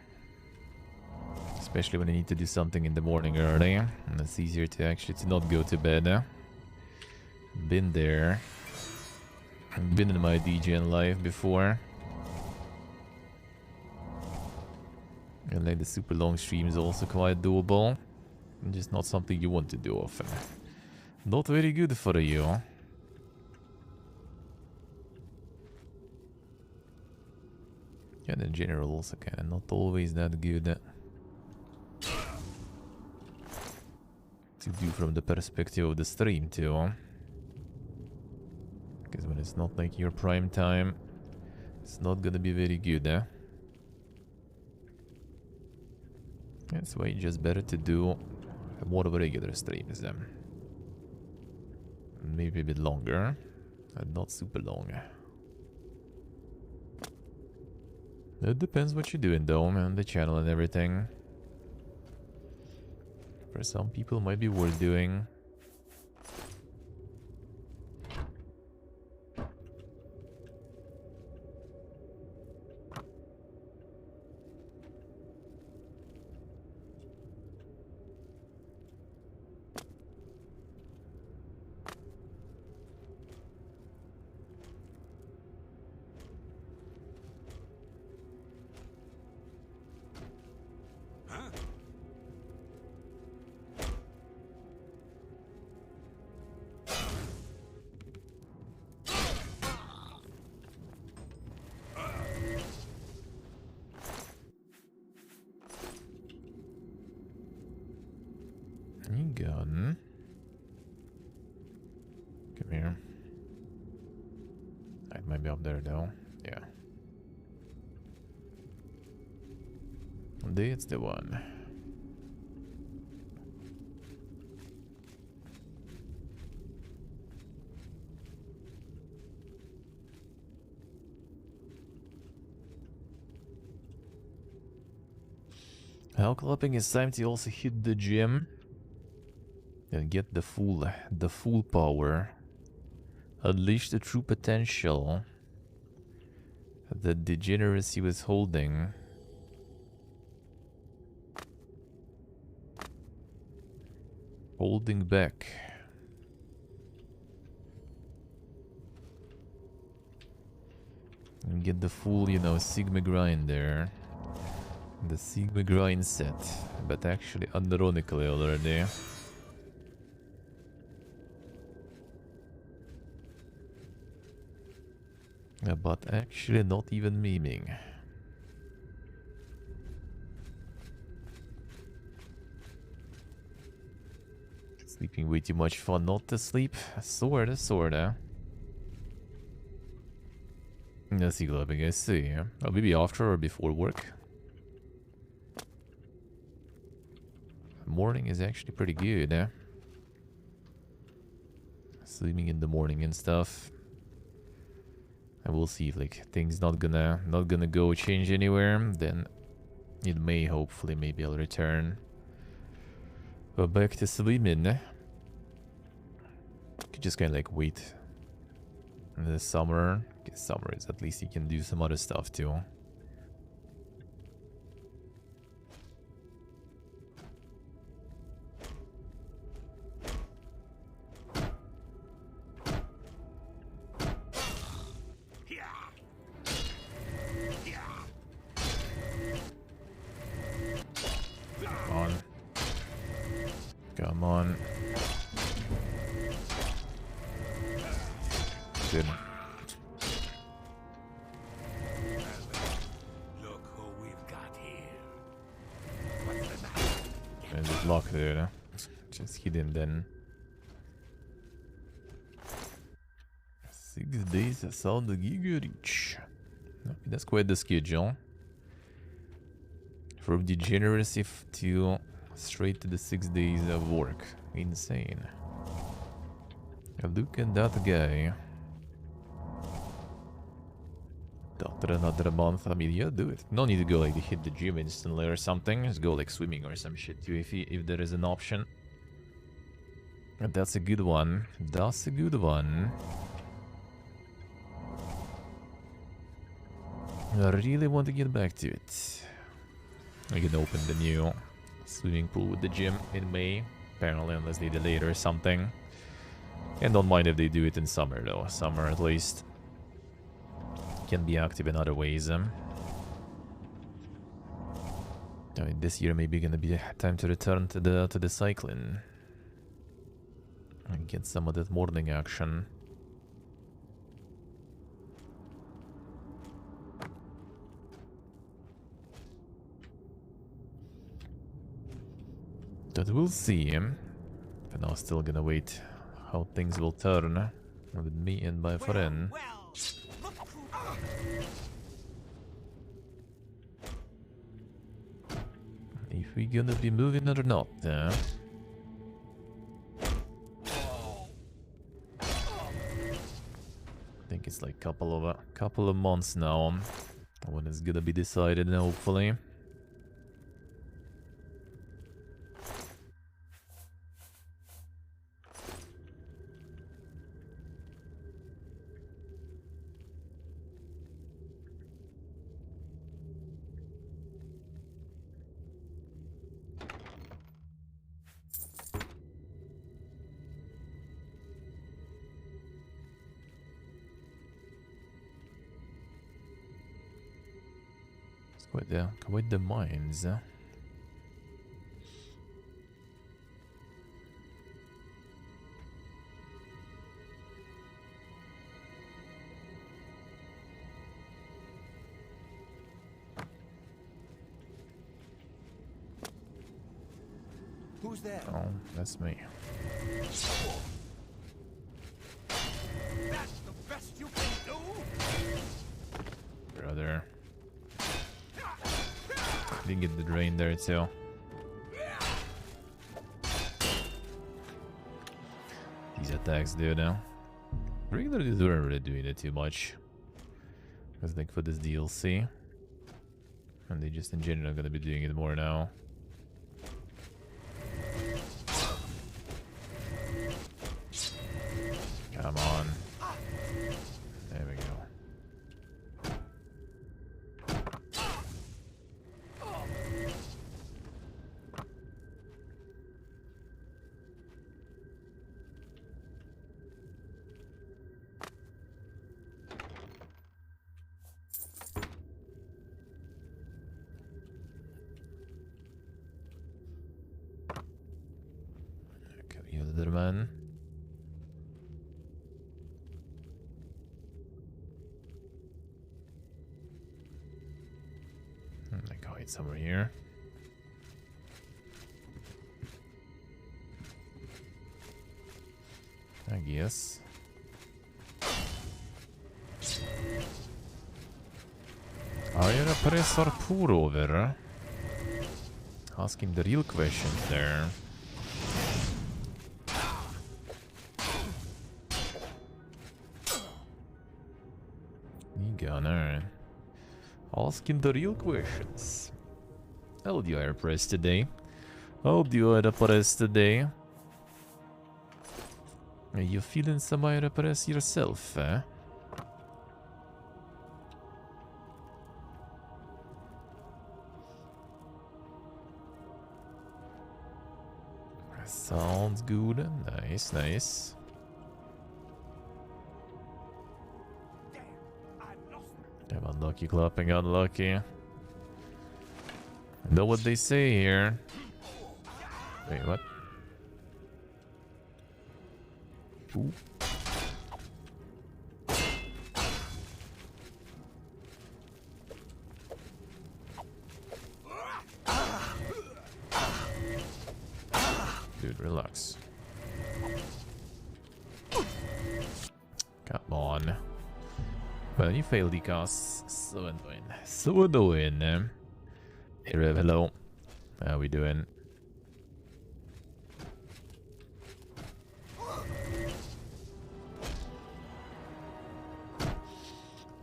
Especially when I need to do something in the morning early. And it's easier to actually not go to bed. Been there. Been in my DJing life before. And like the super long stream is also quite doable. Just not something you want to do often. Not very good for you. And in general also kind of not always that good to do from the perspective of the stream too. Because when it's not like your prime time, it's not gonna be very good, eh? That's why it's just better to do more of a regular streams then. Maybe a bit longer, but not super long. It depends what you're doing though, man, the channel and everything. For some people it might be worth doing. Gun. Come here. It might be up there though. Yeah. That's the one. How clapping is time to also hit the gym and get the full power. Unleash the true potential that degeneracy was holding. Holding back. And get the full, you know, Sigma grind there. The Sigma grind set. But actually unironically already. But actually not even memeing. Sleeping way too much fun not to sleep. Sorta. Let's see, clubbing, I see. Oh, maybe after or before work. Morning is actually pretty good, eh? Sleeping in the morning and stuff. And we'll see if like things not gonna go change anywhere, then it may hopefully maybe I'll return. But back to sleeping. Could just kinda like wait in the summer. Because summer is at least you can do some other stuff too. Come on. Good. Look who we've got here. There's a block there. Just hit him then. 6 days sound giga reach. That's quite the schedule. From degeneracy to straight to the 6 days of work. Insane. Look at that guy. After another month, I mean, yeah, do it. No need to go like hit the gym instantly or something. Just go like swimming or some shit too if there is an option. And that's a good one. That's a good one. I really want to get back to it. I can open the new swimming pool with the gym in May. Apparently, unless they delay it or something. And don't mind if they do it in summer though. Summer at least can be active in other ways. This year maybe gonna be time to return to the cycling and get some of that morning action. But we'll see. For now, still gonna wait how things will turn with me and my friend. If we gonna be moving or not. I think it's like couple of months now when it's gonna be decided, hopefully. Quite the mines. Who's there? Oh, that's me. That's the best you can do? Brother. Didn't get the drain there too. These attacks, dude. Regularly, they weren't really doing it too much. Because like for this DLC, and they just in general are gonna be doing it more now. Come on. There we go. Okay, other man. Like hide somewhere here. I guess. Are you a press or pour over? Asking the real question there. Gunner. Asking the real questions. How do you air press today? How do you air press today? Are you feeling some air press yourself, eh? Sounds good. Nice, nice. I'm unlucky, clapping unlucky. Know what they say here. Wait, what? Ooh. Dude, relax. Come on. Well, you failed the cast. So annoying. So annoying. Hey, Rev, hello. How we doing?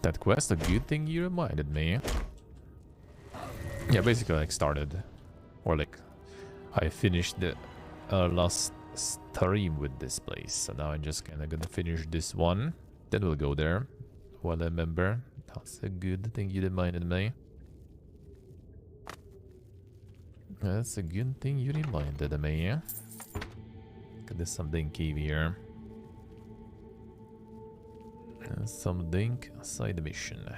That quest, a good thing you reminded me. Yeah, basically like started. Or like, I finished the last stream with this place. So now I'm just kinda gonna finish this one. Then we'll go there. Well, I remember. That's a good thing you reminded me. That's a good thing you reminded me. There's something key here. Something side mission.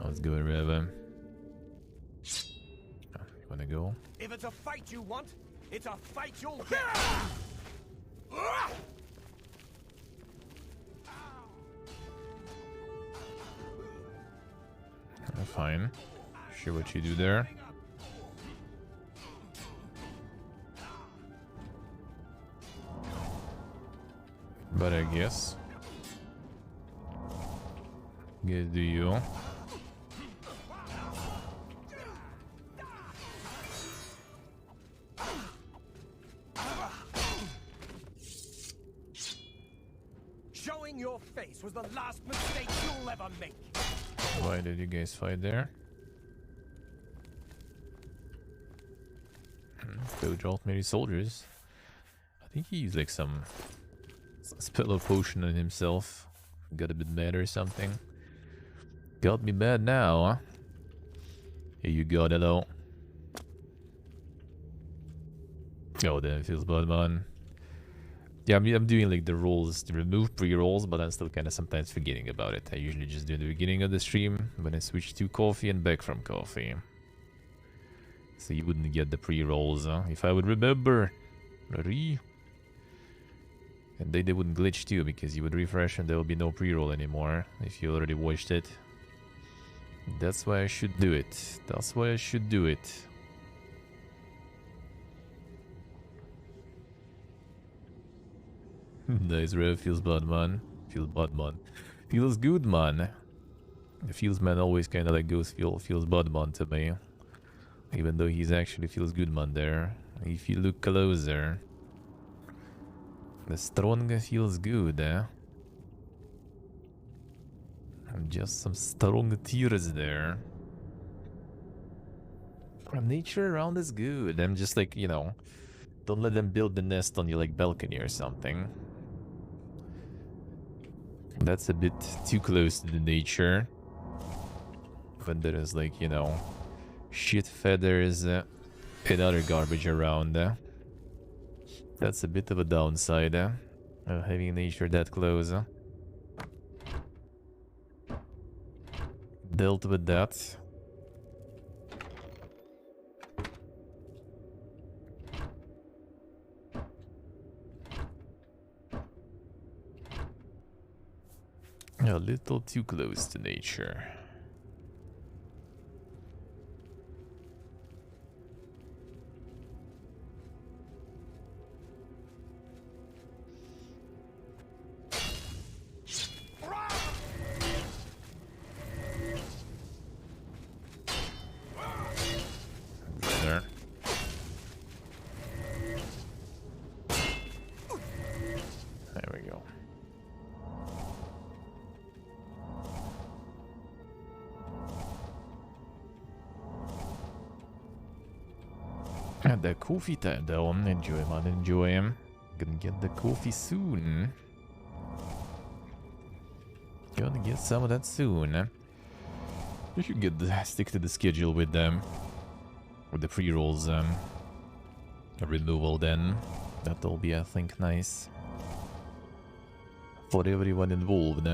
Let's go, Rev. You wanna go? If it's a fight you want, it's a fight you'll get. Fine. Sure what you do there. But I guess. Guess do you? Showing your face was the last mistake you'll ever make. Why did you guys fight there? Doge ultimately soldiers. I think he used like some spell or potion on himself. Got a bit mad or something. Got me bad now, huh? Here you go, hello. Oh, then it feels bad, man. Yeah, I'm doing like the rolls to remove pre-rolls, but I'm still kind of sometimes forgetting about it. I usually just do the beginning of the stream when I switch to coffee and back from coffee. So you wouldn't get the pre-rolls, huh? If I would remember. And they wouldn't glitch too, because you would refresh and there will be no pre-roll anymore if you already watched it. That's why I should do it. That's why I should do it. Nice, Rev. Feels bad, man. Feels bad, man. Feels good, man. The feels man always kind of like goes feels bad, man to me. Even though he's actually feels good, man there. If you look closer. The strong feels good, eh? And just some strong tears there. From nature around is good. I'm just like, you know, don't let them build the nest on your like balcony or something. That's a bit too close to the nature. When there is like, you know, shit feathers and other garbage around. That's a bit of a downside, having nature that close. Dealt with that. A little too close to nature. The coffee time though, enjoy man, enjoy him. Gonna get the coffee soon. Gonna get some of that soon. You should get stick to the schedule with them. With the pre-rolls removal then. That'll be I think nice. For everyone involved.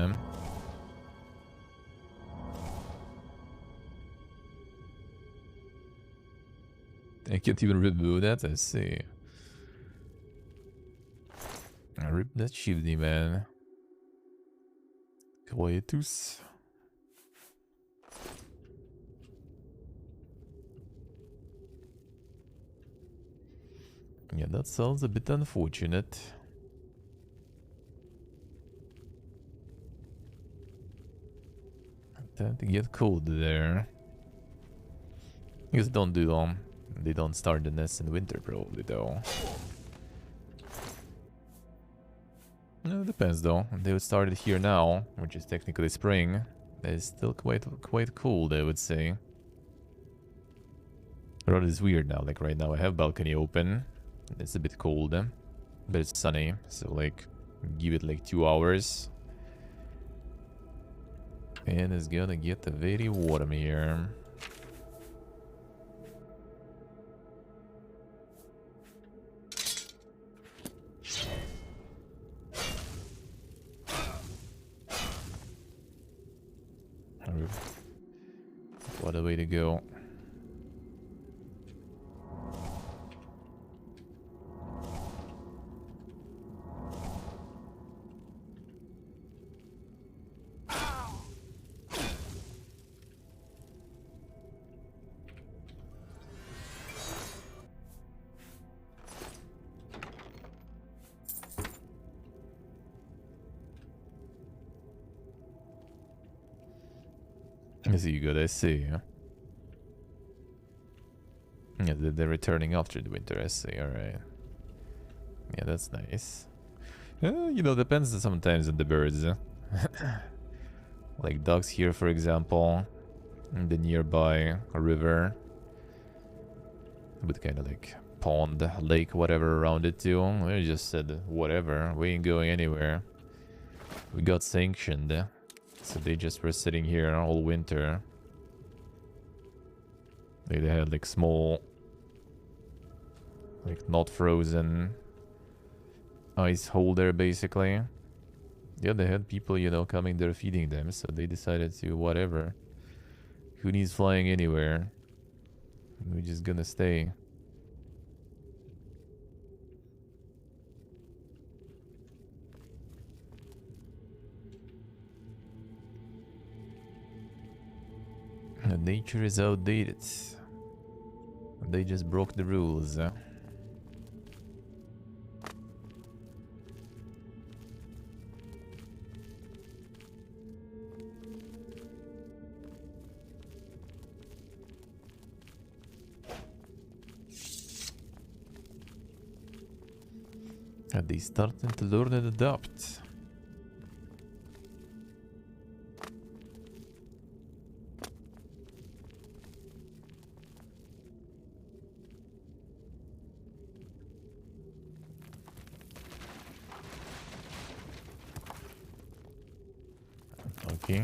I can't even remove that, I see. I ripped that shieldy, man. Quietus. Yeah, that sounds a bit unfortunate. Time to get cold there. Just don't do them. They don't start the nest in winter, probably, though. No, it depends, though. They would start it here now, which is technically spring. It's still quite cold, I would say. The road is weird now. Like, right now I have balcony open. It's a bit cold, but it's sunny. So, like, give it, like, 2 hours. And it's gonna get very warm here. What a way to go. I see you got SC, huh? Yeah, they're returning after the winter SC, alright. Yeah, that's nice. You know, depends sometimes on the birds. Like ducks here, for example, in the nearby river. With kind of like pond, lake, whatever around it too. I just said, whatever, we ain't going anywhere. We got sanctioned. So they just were sitting here all winter. They had like small, like not frozen ice holder basically. Yeah, they had people, you know, coming there feeding them, so they decided to whatever. Who needs flying anywhere? We're just gonna stay. Nature is outdated. They just broke the rules. Are they starting to learn and adapt? Okay.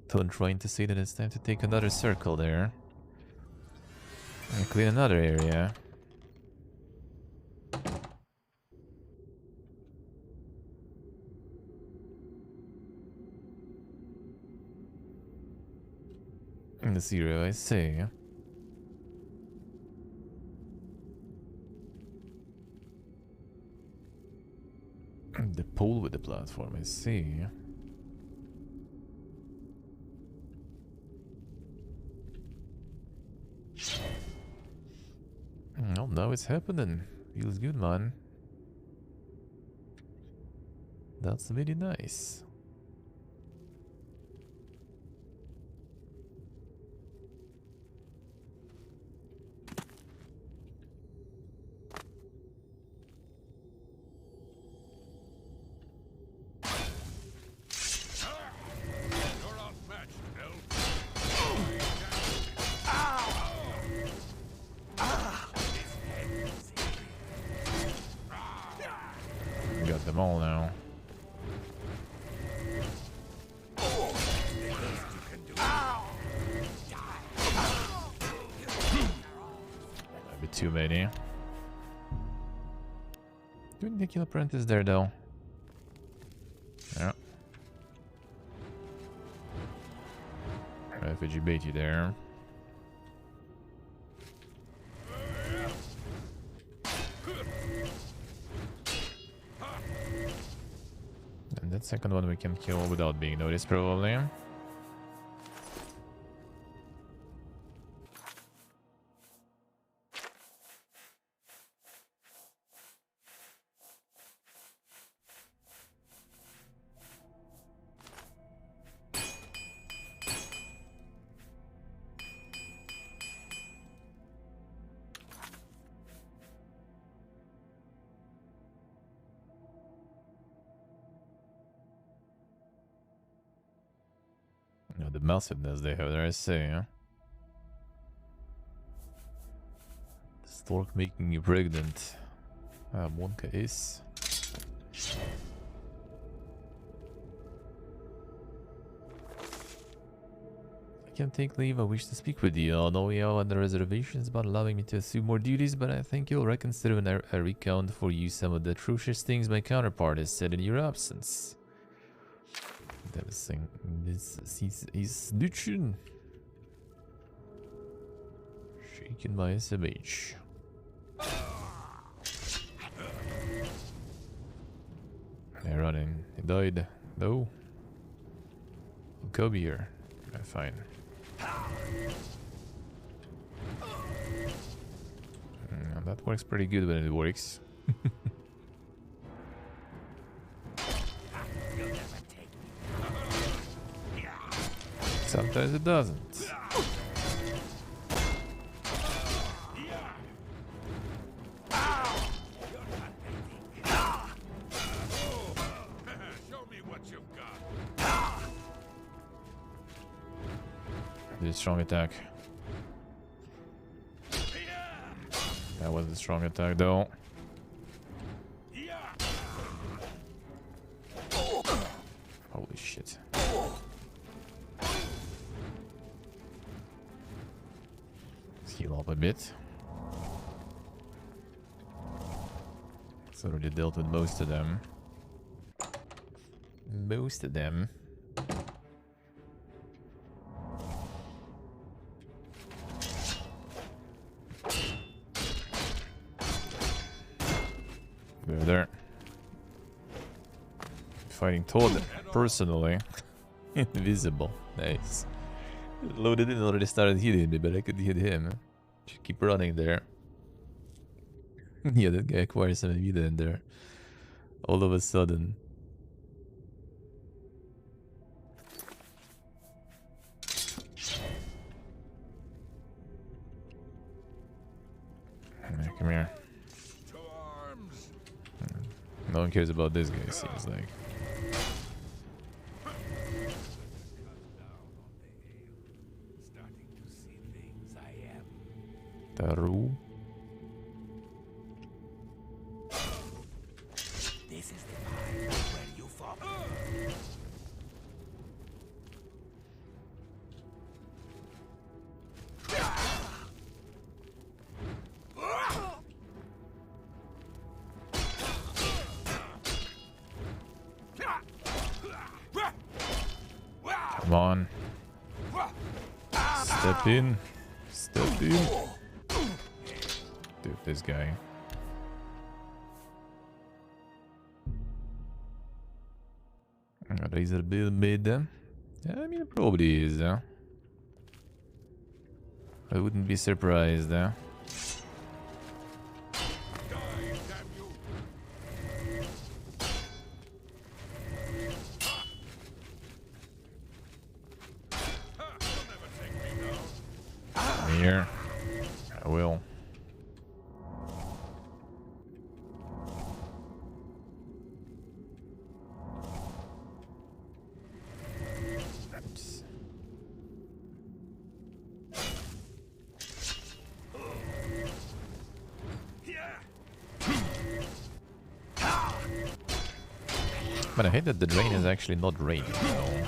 Thought trying to say that it's time to take another circle there. And clean another area. In the zero, I see. The pole with the platform, I see. Oh, now it's happening. Feels good, man. That's very nice. Got them all now. A bit too many. Do we need to kill Apprentice there though? Yeah. Refugee bait you there. And that second one we can kill without being noticed probably. No, the massiveness they have there, I say, huh? The stork making you pregnant. Monka is. Can't take leave. I wish to speak with you. I know you all under reservations about allowing me to assume more duties, but I think you'll reconsider when I recount for you some of the atrocious things my counterpart has said in your absence. Devastating. This is Duchin. Shaken by SMH. They're running. He died. No. Come here. Fine. That works pretty good when it works. Sometimes it doesn't. Did a strong attack. That was a strong attack though. Holy shit. Let's heal up a bit. It's already dealt with most of them. Most of them. There. Fighting Todd personally. Invisible. Nice. Loaded in already started hitting me, but I could hit him. Should keep running there. Yeah, that guy acquires some vida in there. All of a sudden. Yeah, come here. No one cares about this guy, it seems like. Taru. This is the part where you fall. Come on. Step in. Step in. Dude, this guy. Razor Bill mid. Yeah, I mean, it probably is. I wouldn't be surprised. Here. I will. But I hate that the drain is actually not raining, so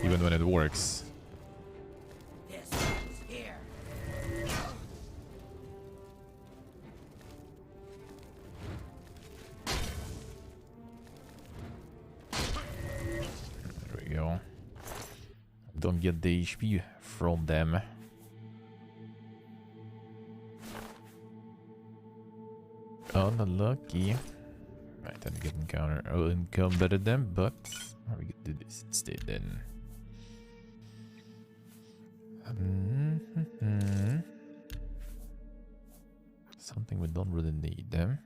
even when it works. There we go. Don't get the HP from them. Unlucky. Right, then get encounter. I will encounter them, but we could do this instead then. Something we don't really need them.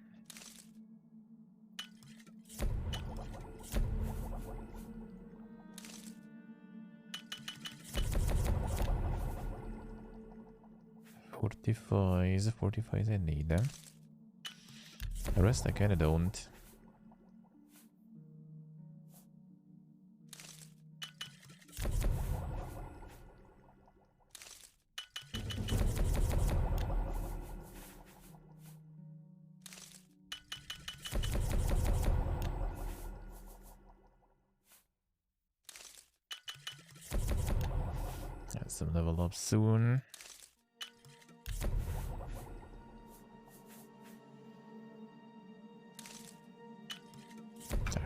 Fortifies I need them. The rest I kinda don't. some level up soon.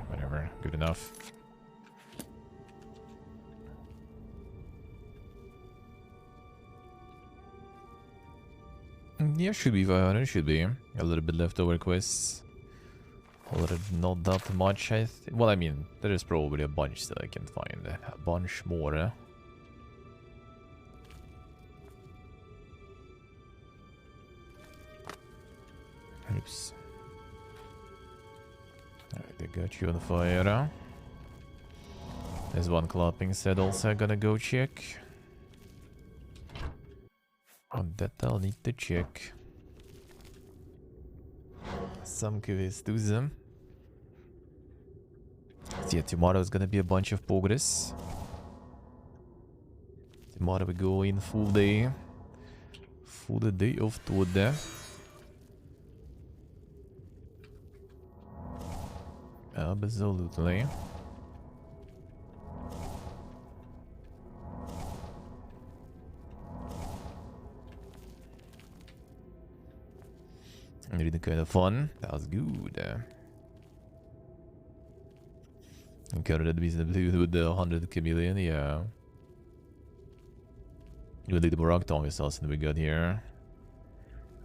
Whatever, good enough. Yeah, should be 500, should be. A little bit leftover quests. Although not that much, well, I mean, there is probably a bunch that I can find. A bunch more. Oops. Alright, they got you on fire. There's one clapping set also gonna go check. On that I'll need to check. Some quests do them. So yeah, tomorrow is gonna be a bunch of progress. Tomorrow we go in full day. Full day of Todd. Absolutely. Really kind of fun. That was good. Encountered with the 100 chameleon, yeah. Really the Morrowind missiles we got here.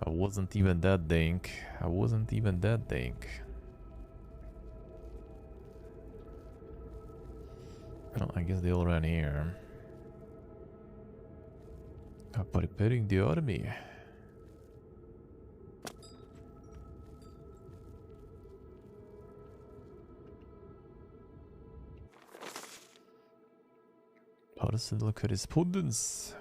I wasn't even that dank. I wasn't even that dank. Well, I guess they all ran here. Preparing the army. Personal correspondence.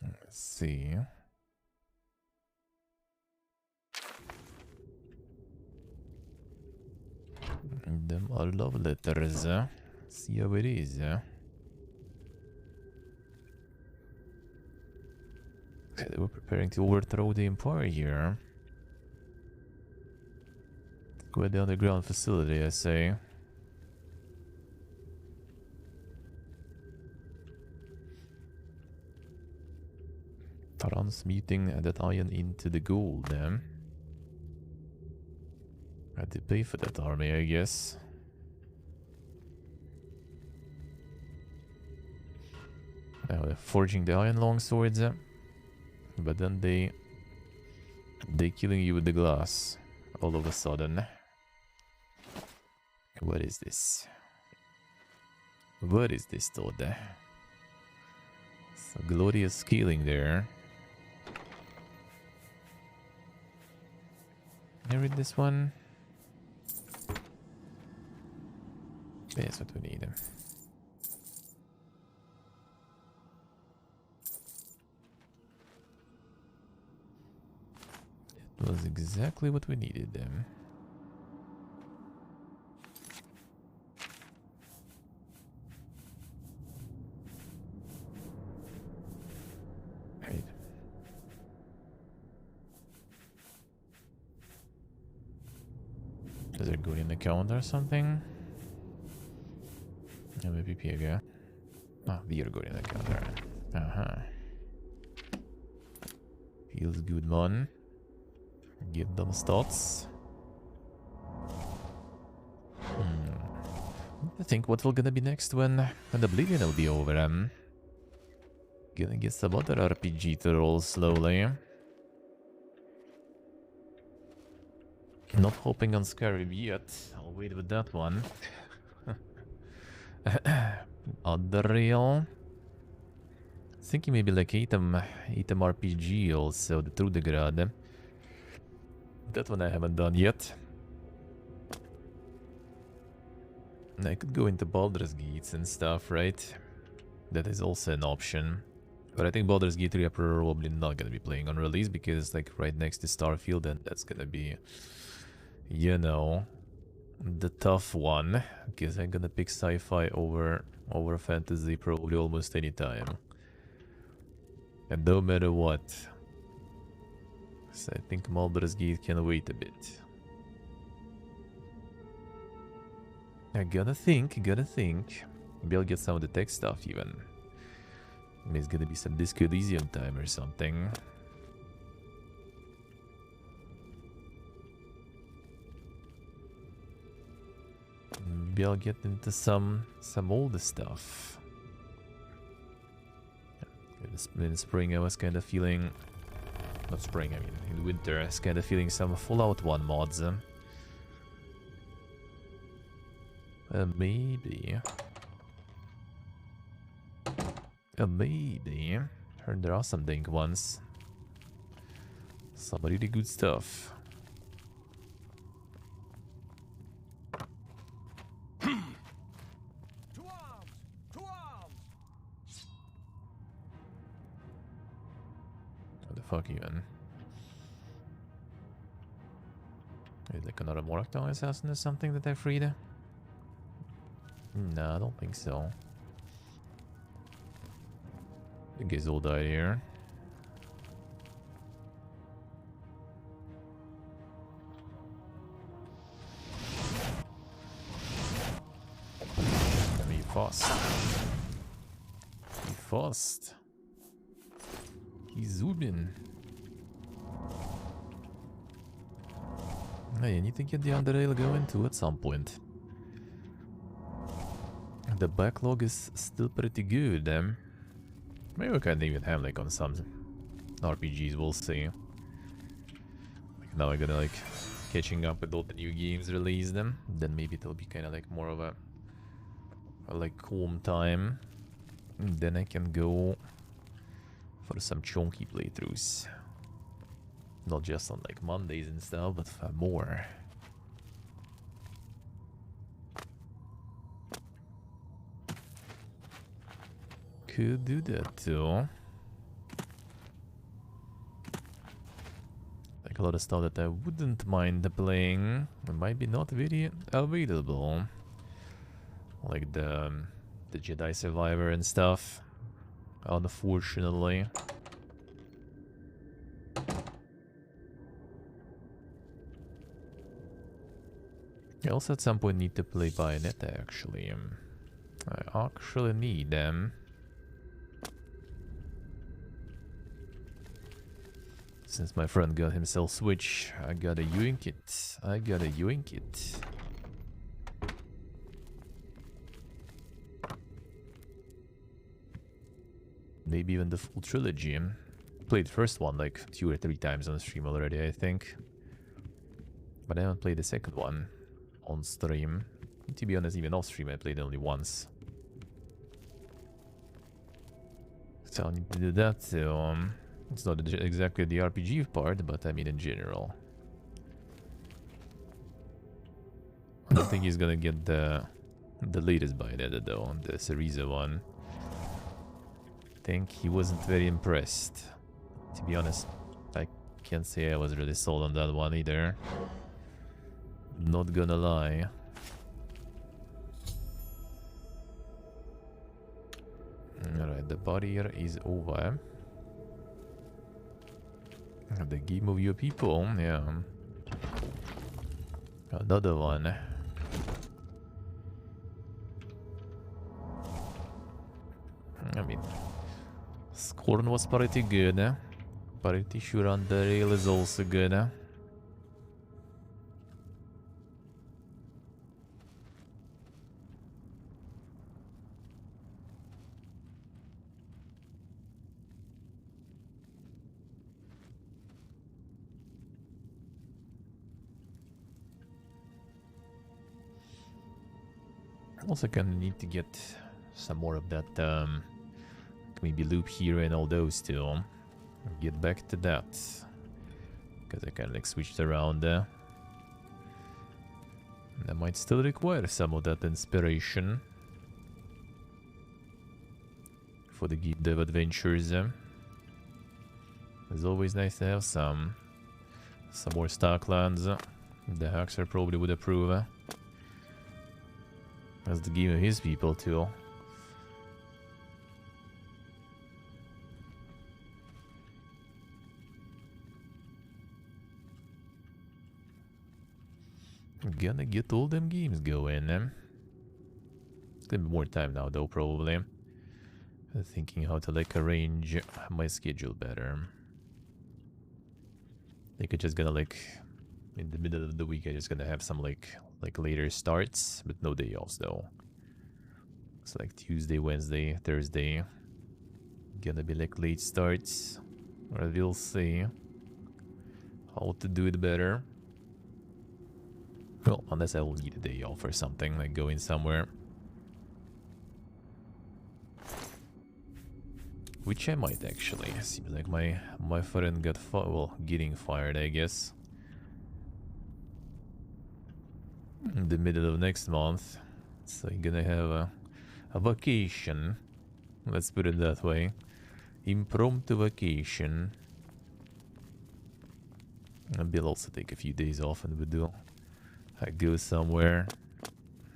Let's see. Them are love letters. See how it is. Okay, they were preparing to overthrow the Empire here. Go at the underground facility, I say. Transmuting that iron into the gold, then. I had to pay for that army, I guess. Now they're forging the iron longswords, but then they killing you with the glass all of a sudden. What is this? What is this, Todd? Some glorious scaling there. Can I read this one? That's what we need. It was exactly what we needed then. Right. Does it go in the calendar or something? Maybe Pepega. Ah, we are going in the calendar. Feels good, man. Give them stats. I think what will gonna be next when Oblivion will be over. Gonna get some other RPG to roll slowly. Not hoping on Scarab yet. I'll wait with that one. Other real. Thinking maybe like item RPG also, the Through the Grad. That one I haven't done yet. I could go into Baldur's Gates and stuff, right? That is also an option. But I think Baldur's Gate 3 are probably not gonna be playing on release because it's like right next to Starfield, and that's gonna be, you know, the tough one. Because I'm gonna pick sci-fi over fantasy probably almost any time. And no matter what. So I think Baldur's Gate can wait a bit. I gotta think. Maybe I'll get some of the tech stuff even. Maybe it's gonna be some Disco Elysium time or something. Maybe I'll get into some older stuff. In spring I was kind of feeling... Not spring, I mean in winter I was kind of feeling some Fallout 1 mods. Maybe. Maybe. Heard there are some dank ones. Some really good stuff. What the fuck even? Is like another Morrowind assassin or something that I freed? No, I don't think so. The guys all died here. Be fast. Be fast. He's zooming. Hey, you need to get the underrail going too at some point. The backlog is still pretty good. Maybe we can even have like on some RPGs, we'll see. Like now I'm gonna like catching up with all the new games released then maybe it'll be kind of like more of a like calm time. And then I can go for some chunky playthroughs. Not just on like Mondays and stuff, but for more. Could do that too. Like a lot of stuff that I wouldn't mind playing. It might be not very available. Like the Jedi Survivor and stuff. Unfortunately. I also at some point need to play Bayonetta actually. I actually need them. Since my friend got himself Switch, I gotta yoink it. I gotta yoink it. Maybe even the full trilogy. Played the first one like 2 or 3 times on stream already, I think. But I haven't played the second one on stream. To be honest, even off stream I played only once. So I need to do that too. It's not exactly the RPG part, but I mean in general. I don't think he's gonna get the latest Bayonetta though, the Cereza one. I think he wasn't very impressed. To be honest, I can't say I was really sold on that one either. Not gonna lie. Alright, the barrier is over. The game of your people, yeah. Another one. I mean, Scorn was pretty good. Pretty sure Underrail is also good. Also gonna need to get some more of that maybe loop here and all those too. Get back to that. Because I kind of like switched around there. I might still require some of that inspiration for the game dev adventures. It's always nice to have some more Starklands. The Haxer probably would approve. That's the game of his people too. I'm gonna get all them games going. gonna be more time now though, probably. Thinking how to like arrange my schedule better. I think I'm just gonna like in the middle of the week I'm just gonna have some like later starts, but no day offs though. It's like Tuesday, Wednesday, Thursday. Gonna be like late starts. Or we'll see how to do it better. Well, unless I will need a day off or something, like going somewhere. Which I might actually. Seems like my friend got getting fired, I guess. In the middle of next month. So you're gonna have a vacation. Let's put it that way. Impromptu vacation. And Bill also take a few days off and we do. I go somewhere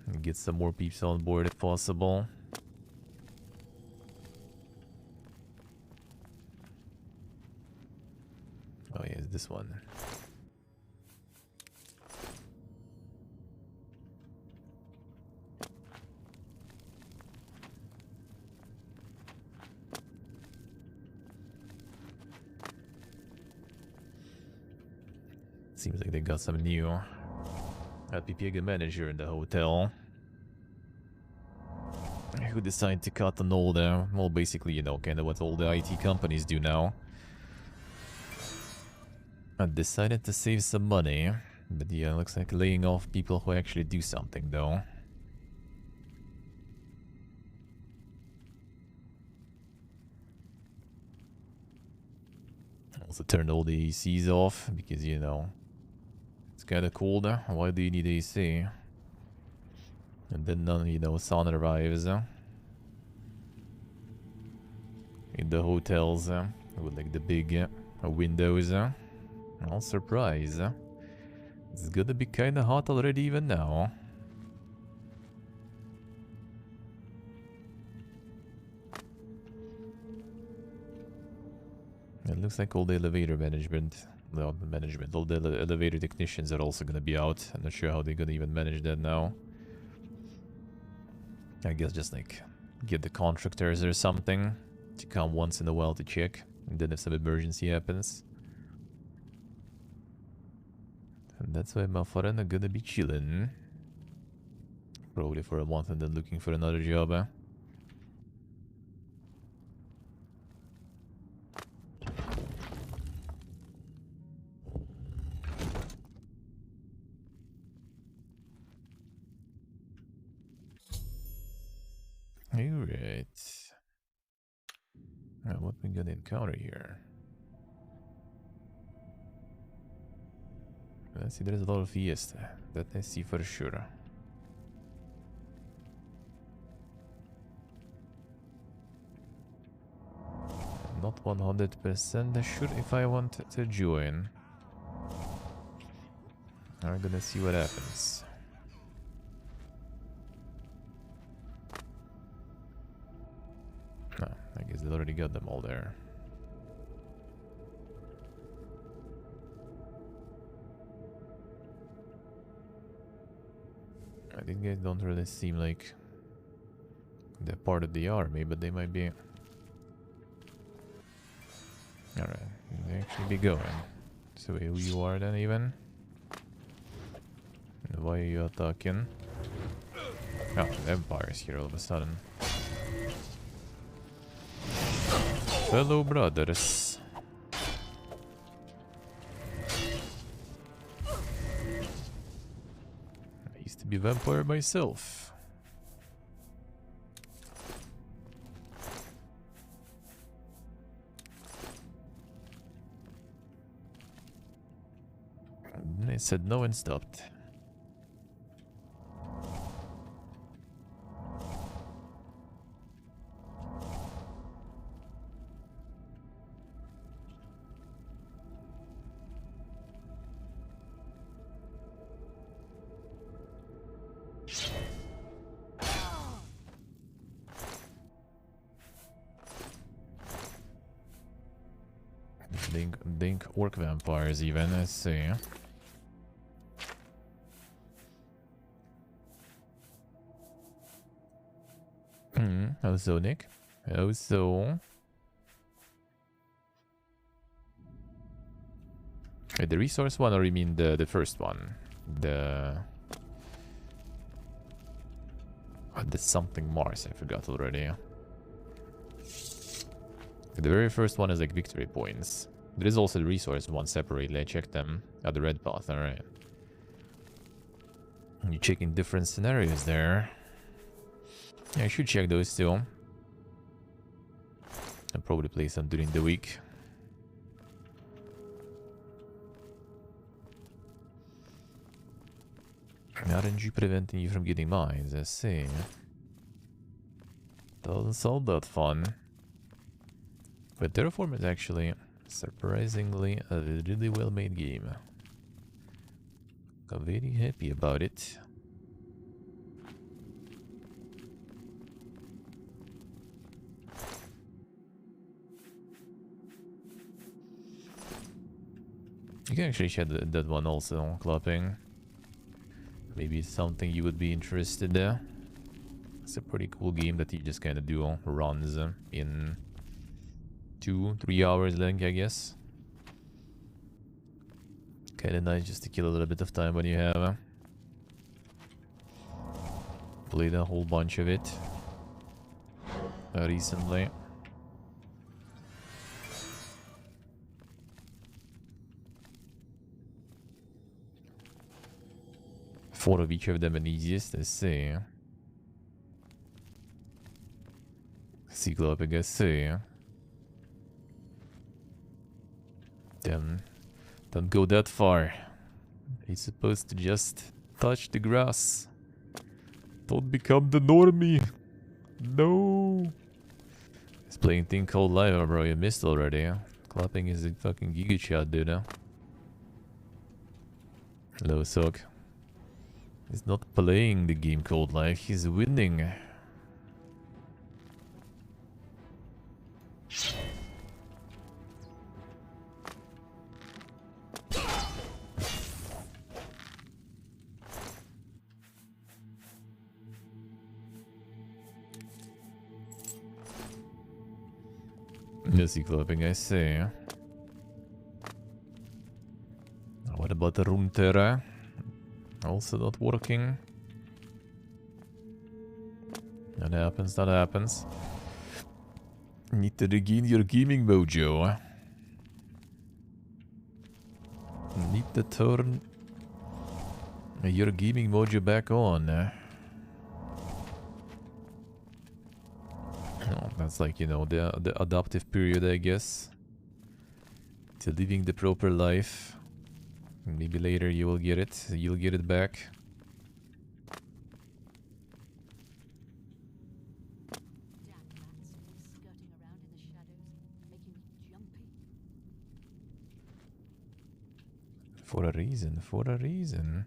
and get some more peeps on board if possible. Oh yeah, it's this one. Seems like they got some new Pepega manager in the hotel who decided to cut on all the, well, basically, you know, kind of what all the IT companies do now. I decided to save some money, but yeah, looks like laying off people who actually do something though. Also turned all the ACs off because, you know, it's kind of cold. Why do you need AC? And then none, you know, sun arrives in the hotels with like the big windows. All surprise. It's gonna be kind of hot already even now. It looks like all the elevator management, all the elevator technicians are also gonna be out. I'm not sure how they're gonna even manage that now. I guess just like get the contractors or something to come once in a while to check, and then if some emergency happens. And that's why my foreign are gonna be chilling. Probably for a month and then looking for another job. Alright. Now what we gonna encounter here? Let's see, there's a lot of Fiesta. That I see for sure. Not 100% sure if I want to join. I'm gonna see what happens. No, I guess they already got them all there. These guys don't really seem like they're part of the army, but they might be. Alright, they actually be going. So who you are then even? And why are you attacking? Oh, the Empire's here all of a sudden. Fellow brothers. I used to be a vampire myself. And they said no and stopped. Dink orc vampires even, let's see. How so, Nick? How so? The resource one, or you mean the first one? The something Mars, I forgot already. The very first one is like victory points. There is also the resource one separately. I checked them at the red path, alright. You're checking different scenarios there. Yeah, I should check those too. I'll probably play some during the week. RNG preventing you from getting mines, I see. Doesn't sound that fun. But Terraform is actually surprisingly a really well made game. I'm very happy about it. You can actually check that one also, clapping. Maybe it's something you would be interested in. It's a pretty cool game that you just kind of do runs in 2-3 hours length, I guess. Kind of nice just to kill a little bit of time when you have. Played a whole bunch of it recently. Four of each of them and easiest, let's see. Cyclopic, I see. Damn. Don't go that far. He's supposed to just touch the grass. Don't become the normie. No. He's playing thing called live, bro. You missed already. Clapping is a fucking giga shot, dude. Low sock. He's not playing the game called live. He's winning. Yes, clapping, I see. What about the Runeterra? Also not working. That happens, that happens. Need to regain your gaming mojo. Need to turn your gaming mojo back on. Oh, that's like, you know, the adaptive period, I guess. To living the proper life. Maybe later you will get it. You'll get it back. For a reason, for a reason.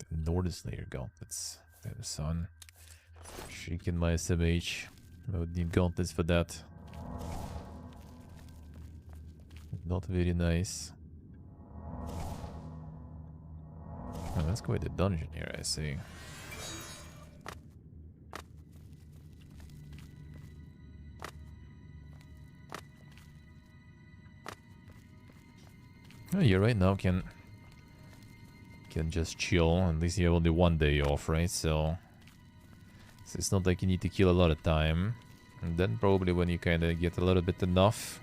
Northern Slayer gauntlets. Damn son. Shaking my SMH. I would need gauntlets for that. Not very nice. Oh, that's quite a dungeon here, I see. Oh, you're right now, can just chill. At least you have only one day off, right? So it's not like you need to kill a lot of time. And then probably when you kind of get a little bit enough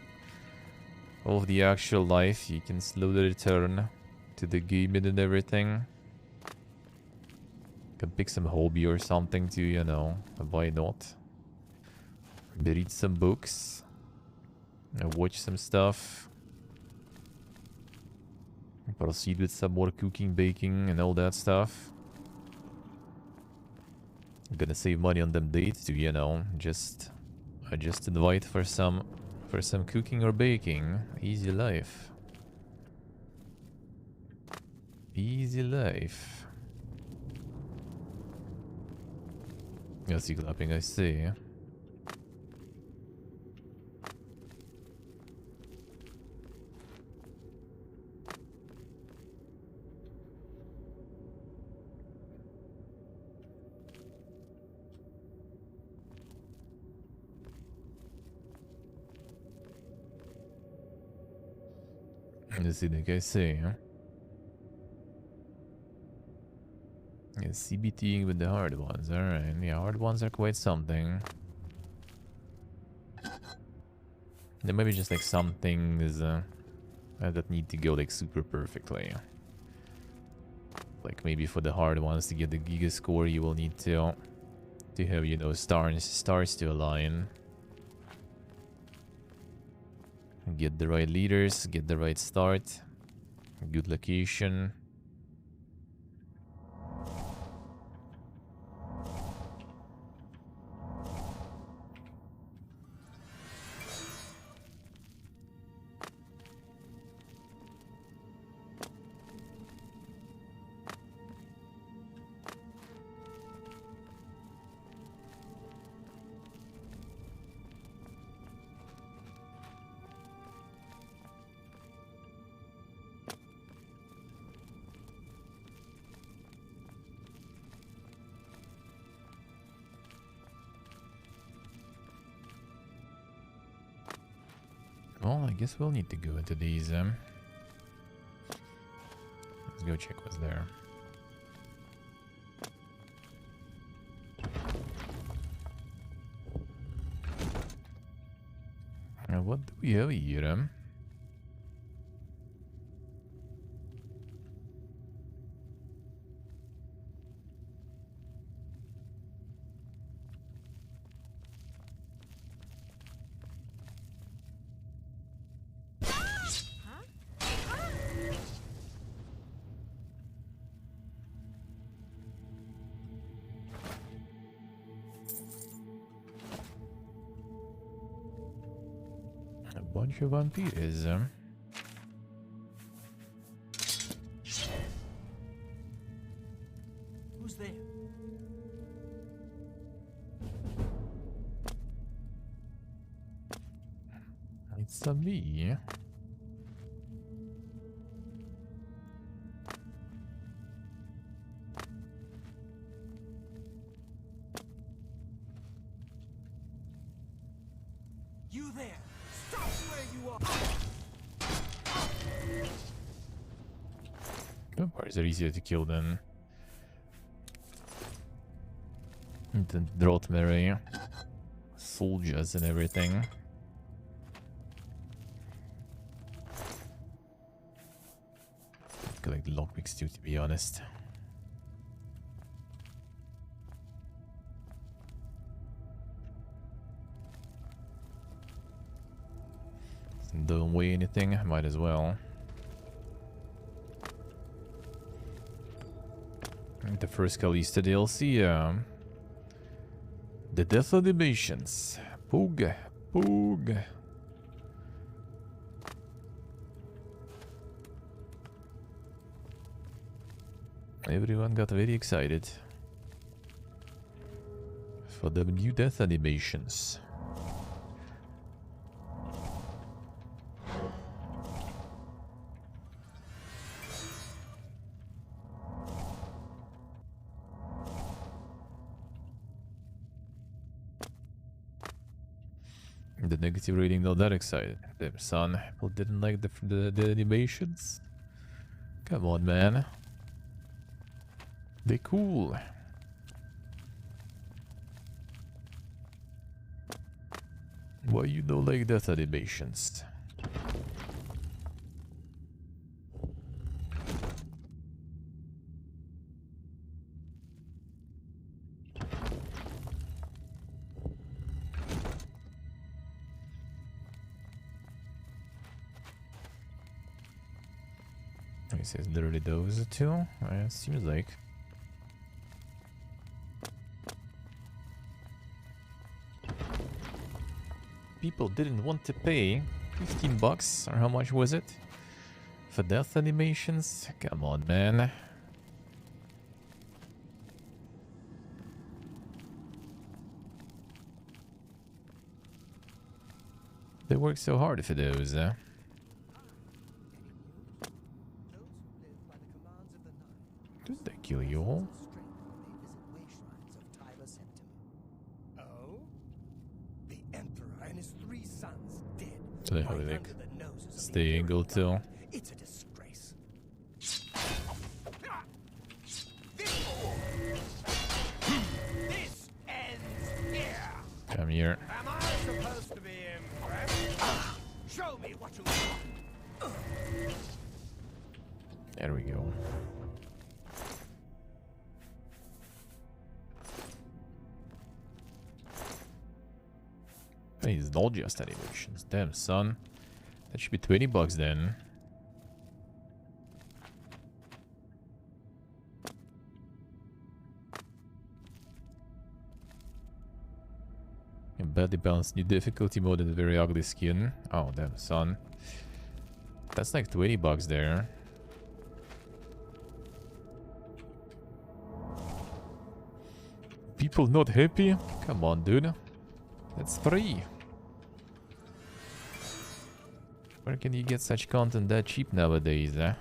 of the actual life, you can slowly return to the gaming and everything. Can pick some hobby or something too, you know. Why not? Read some books. Watch some stuff. Proceed with some more cooking, baking, and all that stuff. I'm gonna save money on them dates too, you know. Just invite for some cooking or baking. Easy life. Easy life. Yes, you clapping, I see. Let's see, like I say, huh? Yeah, CBTing with the hard ones, alright. The hard ones are quite something. There might be just like some things that need to go like super perfectly. Like maybe for the hard ones to get the Giga score, you will need to have, you know, stars to align. Get the right leaders, get the right start, good location. Well, I guess we'll need to go into these. Let's go check what's there. Now, what do we have here? A bunch of vampires. Who's there? It's a me. You there! Stop where you are! Vampires are easier to kill than Drothmere soldiers and everything. Collect lockpicks too, to be honest. Don't weigh anything, might as well. The first Calista DLC, the Death of the Nations. Poog. Poog. Everyone got very excited for the new death animations. The negative rating not that excited. Damn son, people didn't like the animations. Come on, man. They cool. Why you don't like death animations? He says literally those two. It seems like. People didn't want to pay 15 bucks, or how much was it? For death animations? Come on, man. They work so hard for those, Those who live by the commands of the night. Did they kill you all? Oh? The Emperor and his 3 sons dead. So they right have like under the noses of the stay Imperial angle till. Guard. It's here. Am I supposed to be impressed? Show me what you got. There we go. These not just animations. Damn, son. That should be 20 bucks then. Badly balanced new difficulty mode and a very ugly skin. Oh, damn, son. That's like 20 bucks there. People not happy? Come on, dude. That's free. Where can you get such content that cheap nowadays, eh?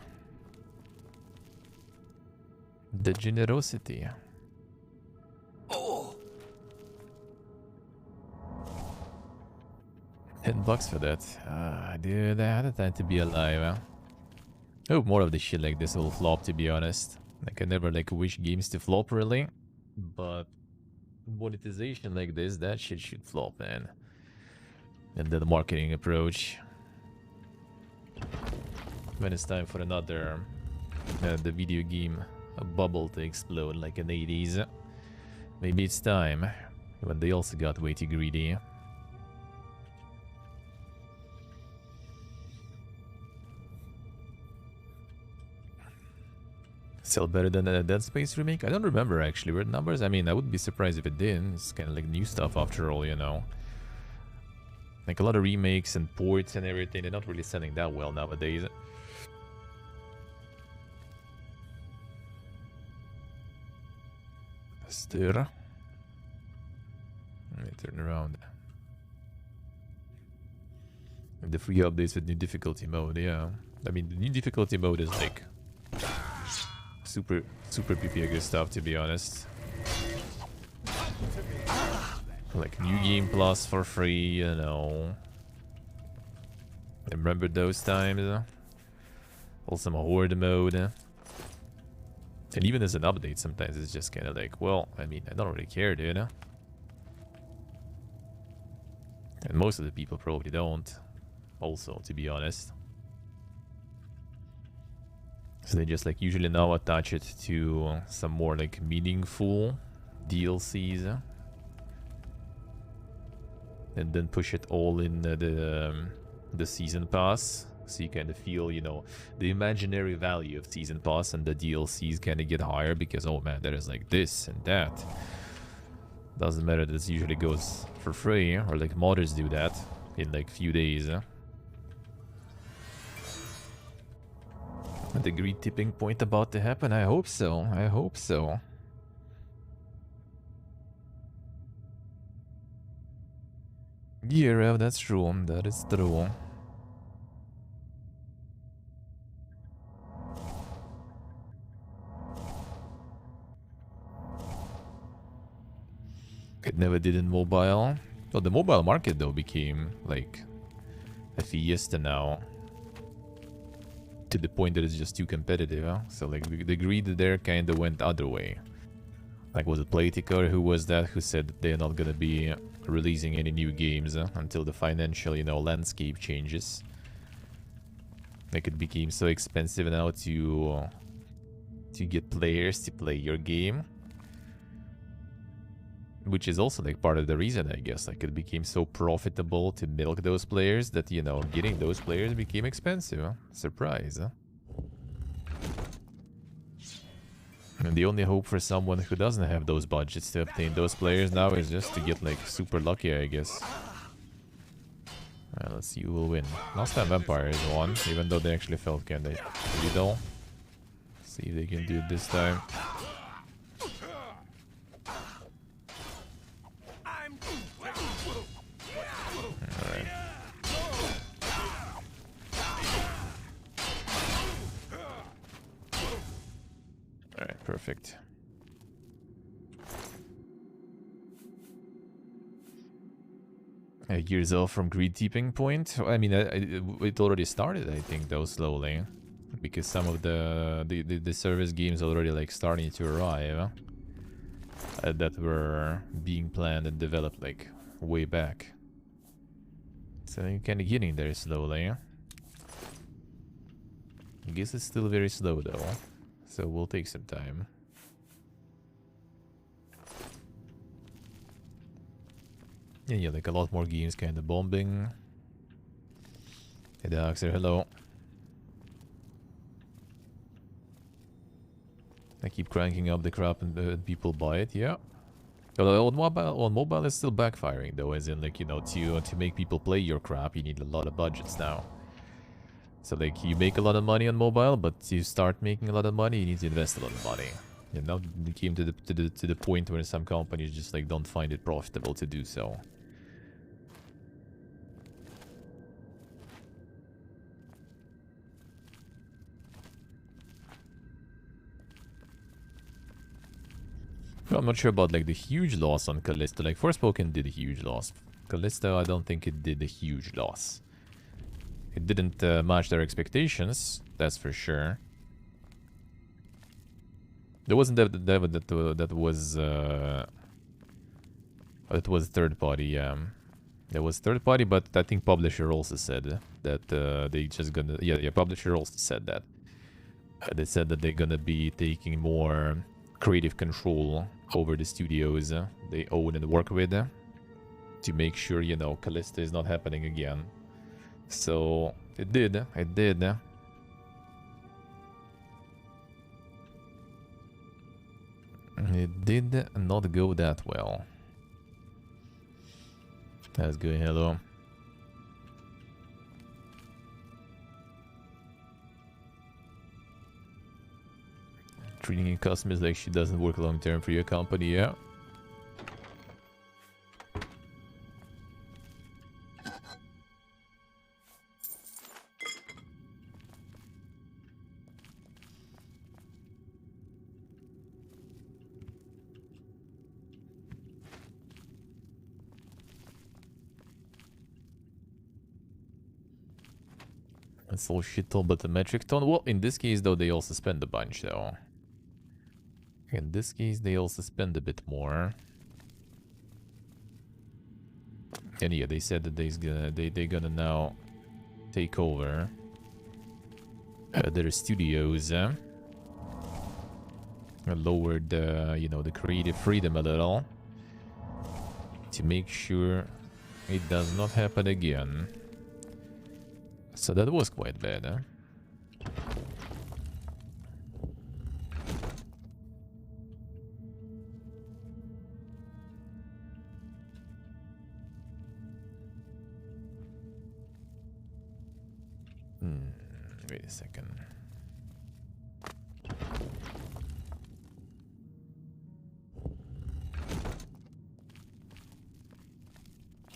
The generosity. Oh. 10 bucks for that. Dude, I had a time to be alive, huh? I hope more of the shit like this will flop, to be honest. Like, I never, like, wish games to flop, really. But monetization like this, that shit should flop, man. And then the marketing approach. When it's time for another, the video game bubble to explode like in the 80s. Maybe it's time, when they also got way too greedy. Sell better than a Dead Space remake? I don't remember actually. Weird numbers? I mean, I wouldn't be surprised if it did. It's kind of like new stuff after all, you know. Like a lot of remakes and ports and everything, they're not really selling that well nowadays. Stir. Let me turn around. And the free updates with new difficulty mode, yeah. I mean, the new difficulty mode is like super Pepega stuff, to be honest. Like new game plus for free, you know. Remember those times? Also horde mode. And even as an update, sometimes it's just kind of like, well, I mean, I don't really care, dude. And most of the people probably don't. Also, to be honest. So they just like usually now attach it to some more like meaningful DLCs. And then push it all in the season pass. So you kind of feel, you know, the imaginary value of season pass, and the DLCs kind of get higher because, oh man, there is like this and that. Doesn't matter, this usually goes for free, or like modders do that in like few days. The greed tipping point about to happen? I hope so. I hope so. Yeah, Rev, that's true. That is true. It never did in mobile. Well, the mobile market though became like a fiesta now. To the point that it's just too competitive, huh? So like the greed there kind of went other way. Like, was it Playticker? Who was that? Who said that they're not gonna be releasing any new games until the financial, you know, landscape changes. Like, it became so expensive now to get players to play your game. Which is also like part of the reason, I guess. Like, it became so profitable to milk those players that, you know, getting those players became expensive. Huh? Surprise, huh? And the only hope for someone who doesn't have those budgets to obtain those players now is just to get like super lucky, I guess. Alright, let's see who will win. Last time Vampires won, even though they actually felt kinda pretty dull. See if they can do it this time. Alright. Alright, perfect. Years off from greed tipping point. I mean, it already started, I think, though, slowly, because some of the service games already like starting to arrive that were being planned and developed like way back. So you're kind of getting there slowly. I guess it's still very slow though, so we'll take some time. And yeah, like a lot more games kind of bombing. Hey Daxer, hello. I keep cranking up the crap and people buy it, yeah. Although on mobile it's still backfiring though, as in like, you know, to make people play your crap you need a lot of budgets now. So like you make a lot of money on mobile, but to start making a lot of money you need to invest a lot of money. And now it came to the point where some companies just like don't find it profitable to do so. I'm not sure about like the huge loss on Callisto. Like Forspoken did a huge loss. Callisto, I don't think it did a huge loss. It didn't match their expectations, that's for sure. There wasn't that was third party. There was third party, but I think publisher also said that they just gonna publisher also said that. They said that they're gonna be taking more creative control over the studios they own and work with to make sure, you know, Callisto is not happening again. So it did. It did not go that well. That's good. Hello. Treating your customers like she doesn't work long term for your company, yeah. It's all shit ton, but the metric ton. Well, in this case though, they also spend a bunch though. In this case, they also spend a bit more. And yeah, they said that they're gonna now take over their studios. Lowered the, you know, the creative freedom a little to make sure it does not happen again. So that was quite bad, huh? Wait a second.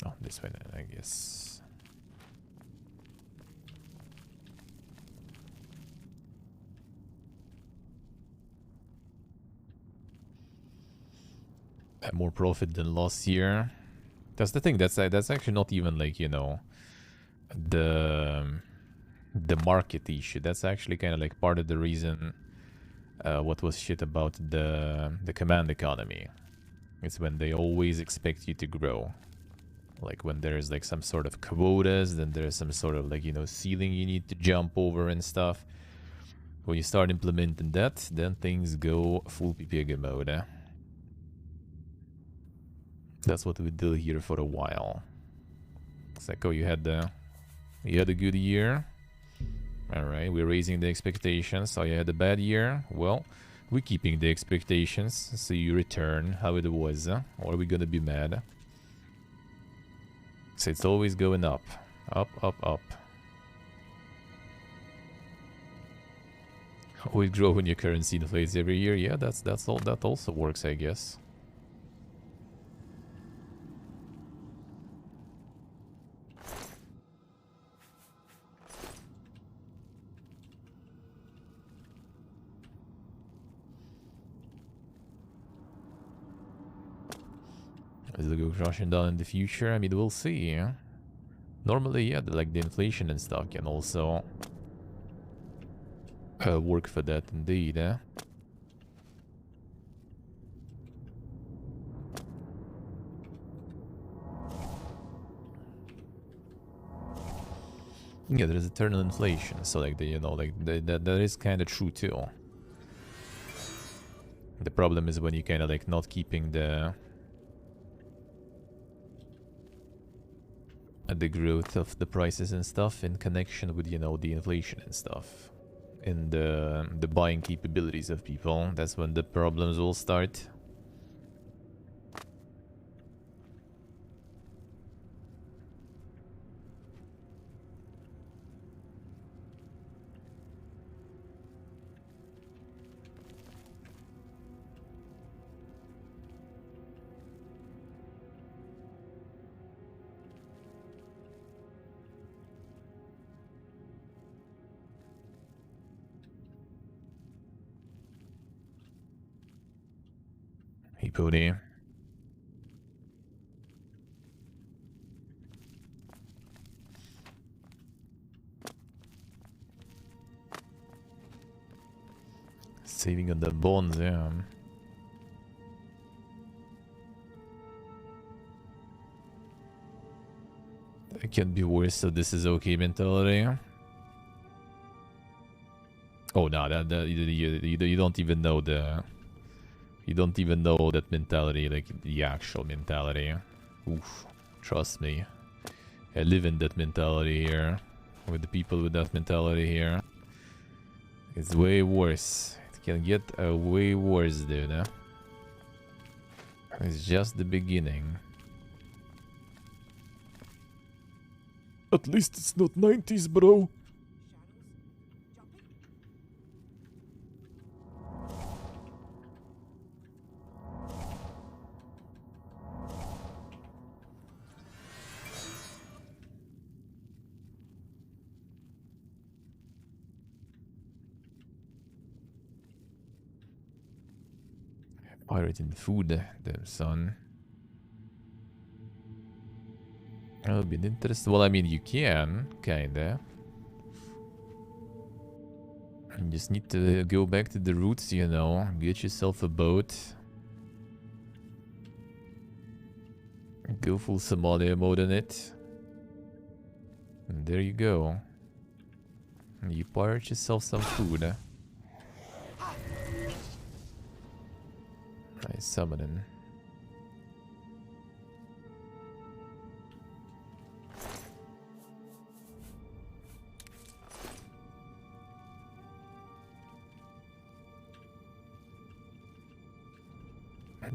Oh, this way then, I guess. More profit than last year. That's the thing. That's actually not even like, you know, the market issue. That's actually kind of like part of the reason what was shit about the command economy. It's when they always expect you to grow. Like when there's like some sort of quotas, then there's some sort of like, you know, ceiling you need to jump over and stuff. When you start implementing that, then things go full Pepega mode. That's what we did here for a while. It's like, oh, you had a good year. Alright, we're raising the expectations. So you had a bad year. Well, we're keeping the expectations. So you return how it was. Or are we gonna be mad? So it's always going up. Up, up, up. Always grow when your currency inflates every year. Yeah, that's all. That also works, I guess. Is it go crashing down in the future? I mean, we'll see. Yeah? Normally, yeah, like the inflation and stuff can also work for that, indeed. Yeah, there's eternal inflation, so like that is kind of true too. The problem is when you kind of like not keeping the growth of the prices and stuff in connection with, you know, the inflation and stuff, and the buying capabilities of people. That's when the problems will start. Hey, Pony. Saving on the bonds, yeah. It can be worse, so this is okay mentality. Oh no, you don't even know the... You don't even know that mentality, like the actual mentality. Oof, trust me. I live in that mentality here. With the people with that mentality here. It's way worse. It can get way worse, dude. Huh? It's just the beginning. At least it's not 90s, bro. Pirating food, damn son. That'll be interesting. Well, I mean, you can, kinda. You just need to go back to the roots, you know. Get yourself a boat. Go full Somalia mode on it. And there you go. You pirate yourself some food. Nice summoning.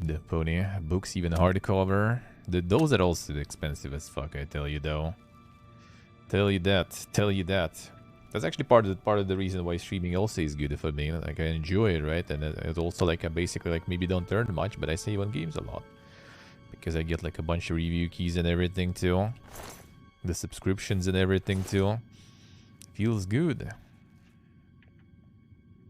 The pony books, even hardcover. Those are also expensive as fuck, I tell you though. Tell you that. That's actually part of the reason why streaming also is good for me. Like, I enjoy it, right? And it's also like I basically like maybe don't earn much, but I save on games a lot because I get like a bunch of review keys and everything too. The subscriptions and everything too. Feels good.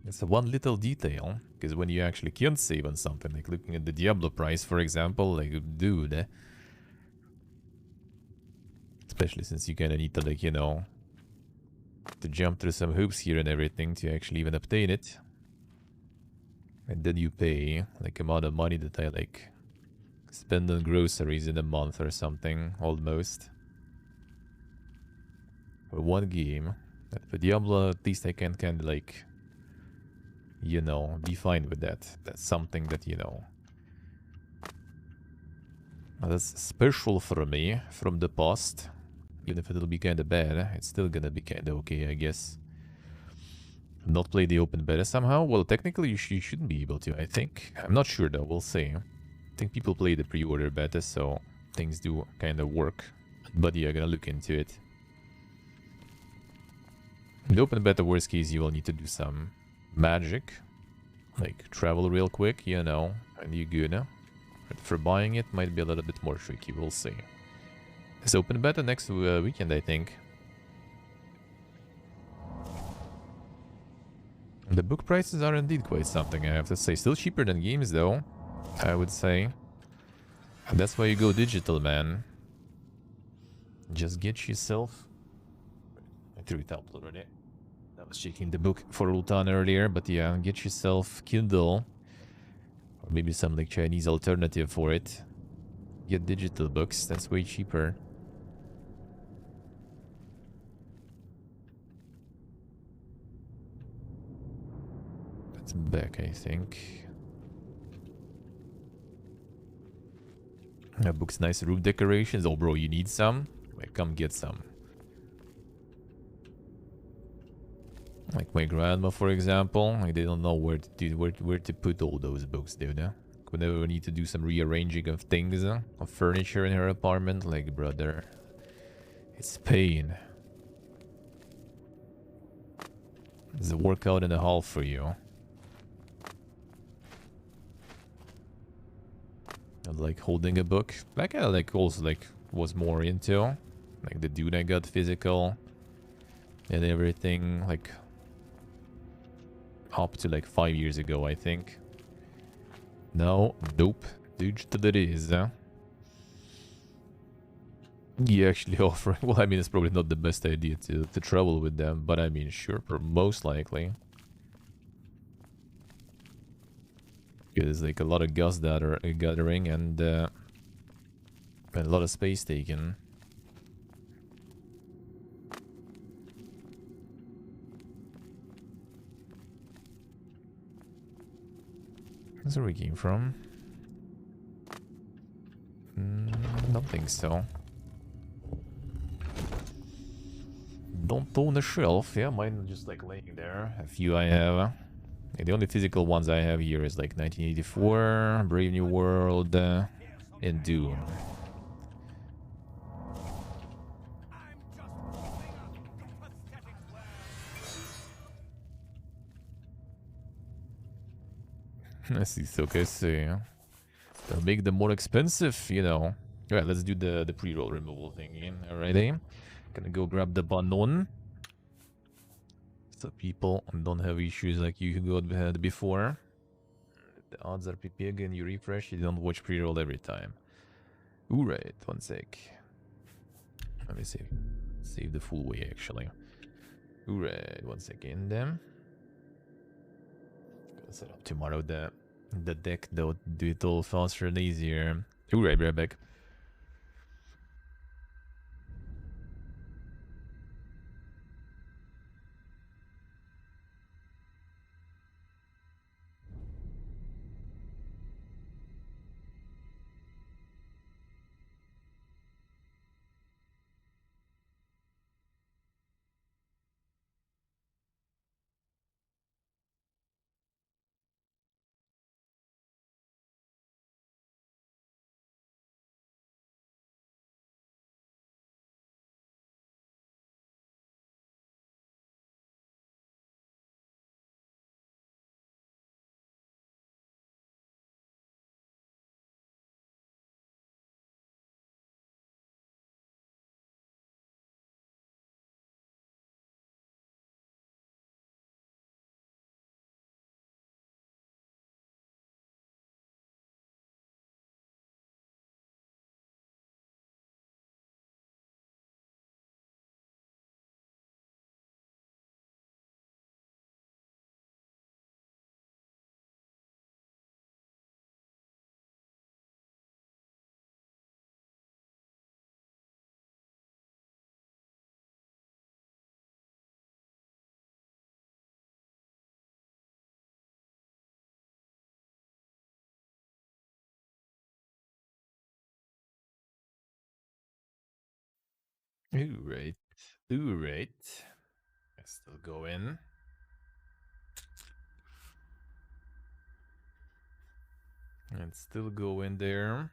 It's a one little detail, because when you actually can't save on something, like looking at the Diablo price, for example, like, dude. Especially since you kind of need to, like, you know, to jump through some hoops here and everything to actually even obtain it. And then you pay, like, amount of money that I, like, spend on groceries in a month or something, almost. For one game. But for Diablo, at least I can kind of, like, you know, be fine with that. That's something that, you know, that's special for me from the past. Even if it'll be kind of bad, it's still gonna be kind of okay, I guess. Not play the open beta somehow? Well, technically you shouldn't be able to, I think. I'm not sure though, we'll see. I think people play the pre-order beta, so things do kind of work. But yeah, I'm gonna look into it. In the open beta, worst case, you will need to do some magic. Like, travel real quick, you know, and you're good. But for buying it, might be a little bit more tricky, we'll see. It's open beta next weekend, I think. The book prices are indeed quite something, I have to say. Still cheaper than games, though, I would say. And that's why you go digital, man. Just get yourself... I threw it out already. I was checking the book for Ultan earlier, but yeah, get yourself Kindle. Or maybe some like Chinese alternative for it. Get digital books, that's way cheaper. back, I think. That book's nice room decorations. Oh, bro, you need some? Like, come get some. Like my grandma, for example. Like, they don't know where to do, where to put all those books, dude. Whenever we need to do some rearranging of things, of furniture in her apartment, like, brother, it's pain. It's a workout and a half for you. And, like, holding a book. Like, I like also like was more into. Like the dude I got physical and everything, like up to like 5 years ago, I think. No, nope. Digital it is, huh? Yeah, actually offering. Well, I mean, it's probably not the best idea to travel with them, but I mean, sure, most likely. Because there's like a lot of gas that are gathering and a lot of space taken. That's where we came from. Don't think so. Don't own a shelf. Yeah, mine are just like laying there. A few I have. Yeah, the only physical ones I have here is like 1984, Brave New World, and Doom. I see, so okay, see. They'll make them more expensive, you know. Alright, let's do the pre-roll removal thingy. Alrighty. Gonna go grab the banon. So people don't have issues like you had before. The odds are Pepega and you refresh, you don't watch pre-roll every time. Alright, one sec. Let me save. Save the full way actually. Alright, one second then. Gonna set up tomorrow the deck though, do it all faster and easier. Alright, be right back. Alright. Alright. I still go in. And still go in there.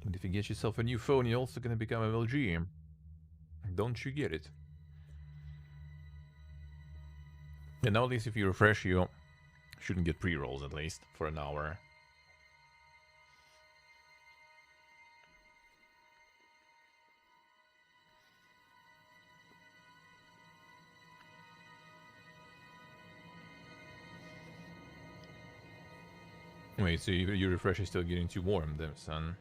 And if you get yourself a new phone, you're also gonna become MLG. Don't you get it? And now at least if you refresh, you shouldn't get pre-rolls at least for an hour. Wait, so your refresh is still getting too warm there, son.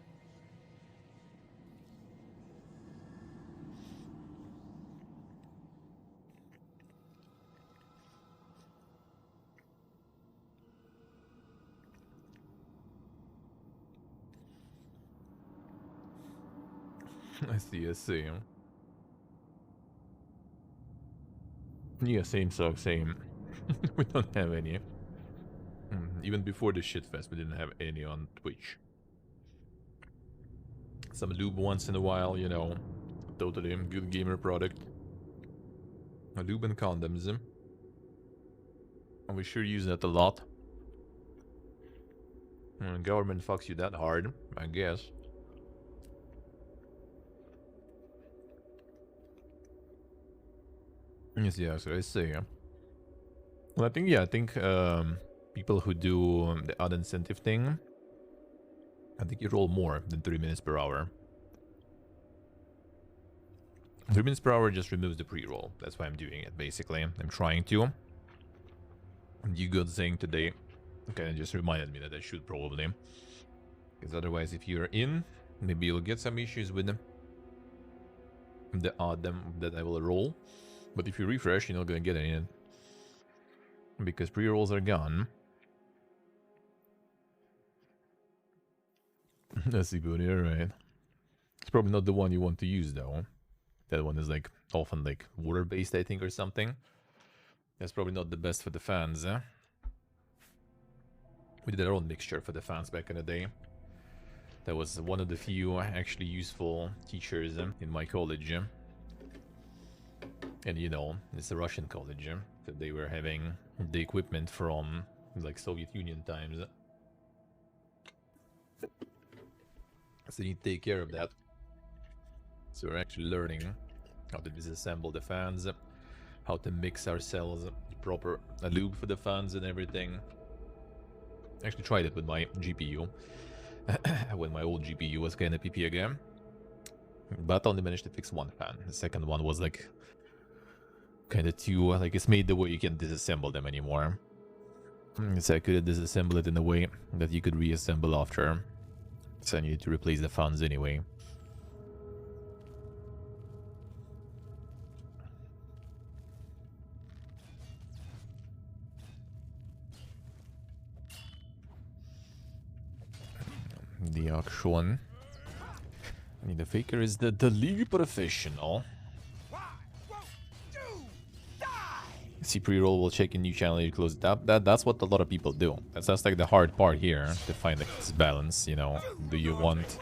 I see, I see. Yeah, same sucks, same. We don't have any. Even before the shitfest, we didn't have any on Twitch. Some lube once in a while, you know. Totally good gamer product. Lube and condoms. And we sure use that a lot. Government fucks you that hard, I guess. Yes, yeah, so I say. Well, I think people who do the odd incentive thing, I think you roll more than 3 minutes per hour. 3 minutes per hour just removes the pre-roll. That's why I'm doing it, basically. I'm trying to. And you good saying today kind of just reminded me that I should probably. Because otherwise, if you're in, maybe you'll get some issues with the odd that I will roll. But if you refresh, you're not going to get any. Because pre-rolls are gone. That's the good, right? It's probably not the one you want to use, though. That one is like often like water-based, I think, or something. That's probably not the best for the fans, eh? We did our own mixture for the fans back in the day. That was one of the few actually useful teachers in my college. And you know, it's a Russian college, so they were having the equipment from like Soviet Union times. So you need to take care of that. So we're actually learning how to disassemble the fans, how to mix ourselves proper lube for the fans and everything. I actually tried it with my GPU when my old GPU was kind of PP again, but only managed to fix one fan. The second one was like kind of too like it's made the way you can't disassemble them anymore. So I could disassemble it in a way that you could reassemble after. So I needed to replace the fans anyway. The auction. I mean, the faker is the league professional. See pre-roll will check a new channel you close it up. That's what a lot of people do. That's like the hard part here to find like this balance, you know. Do you want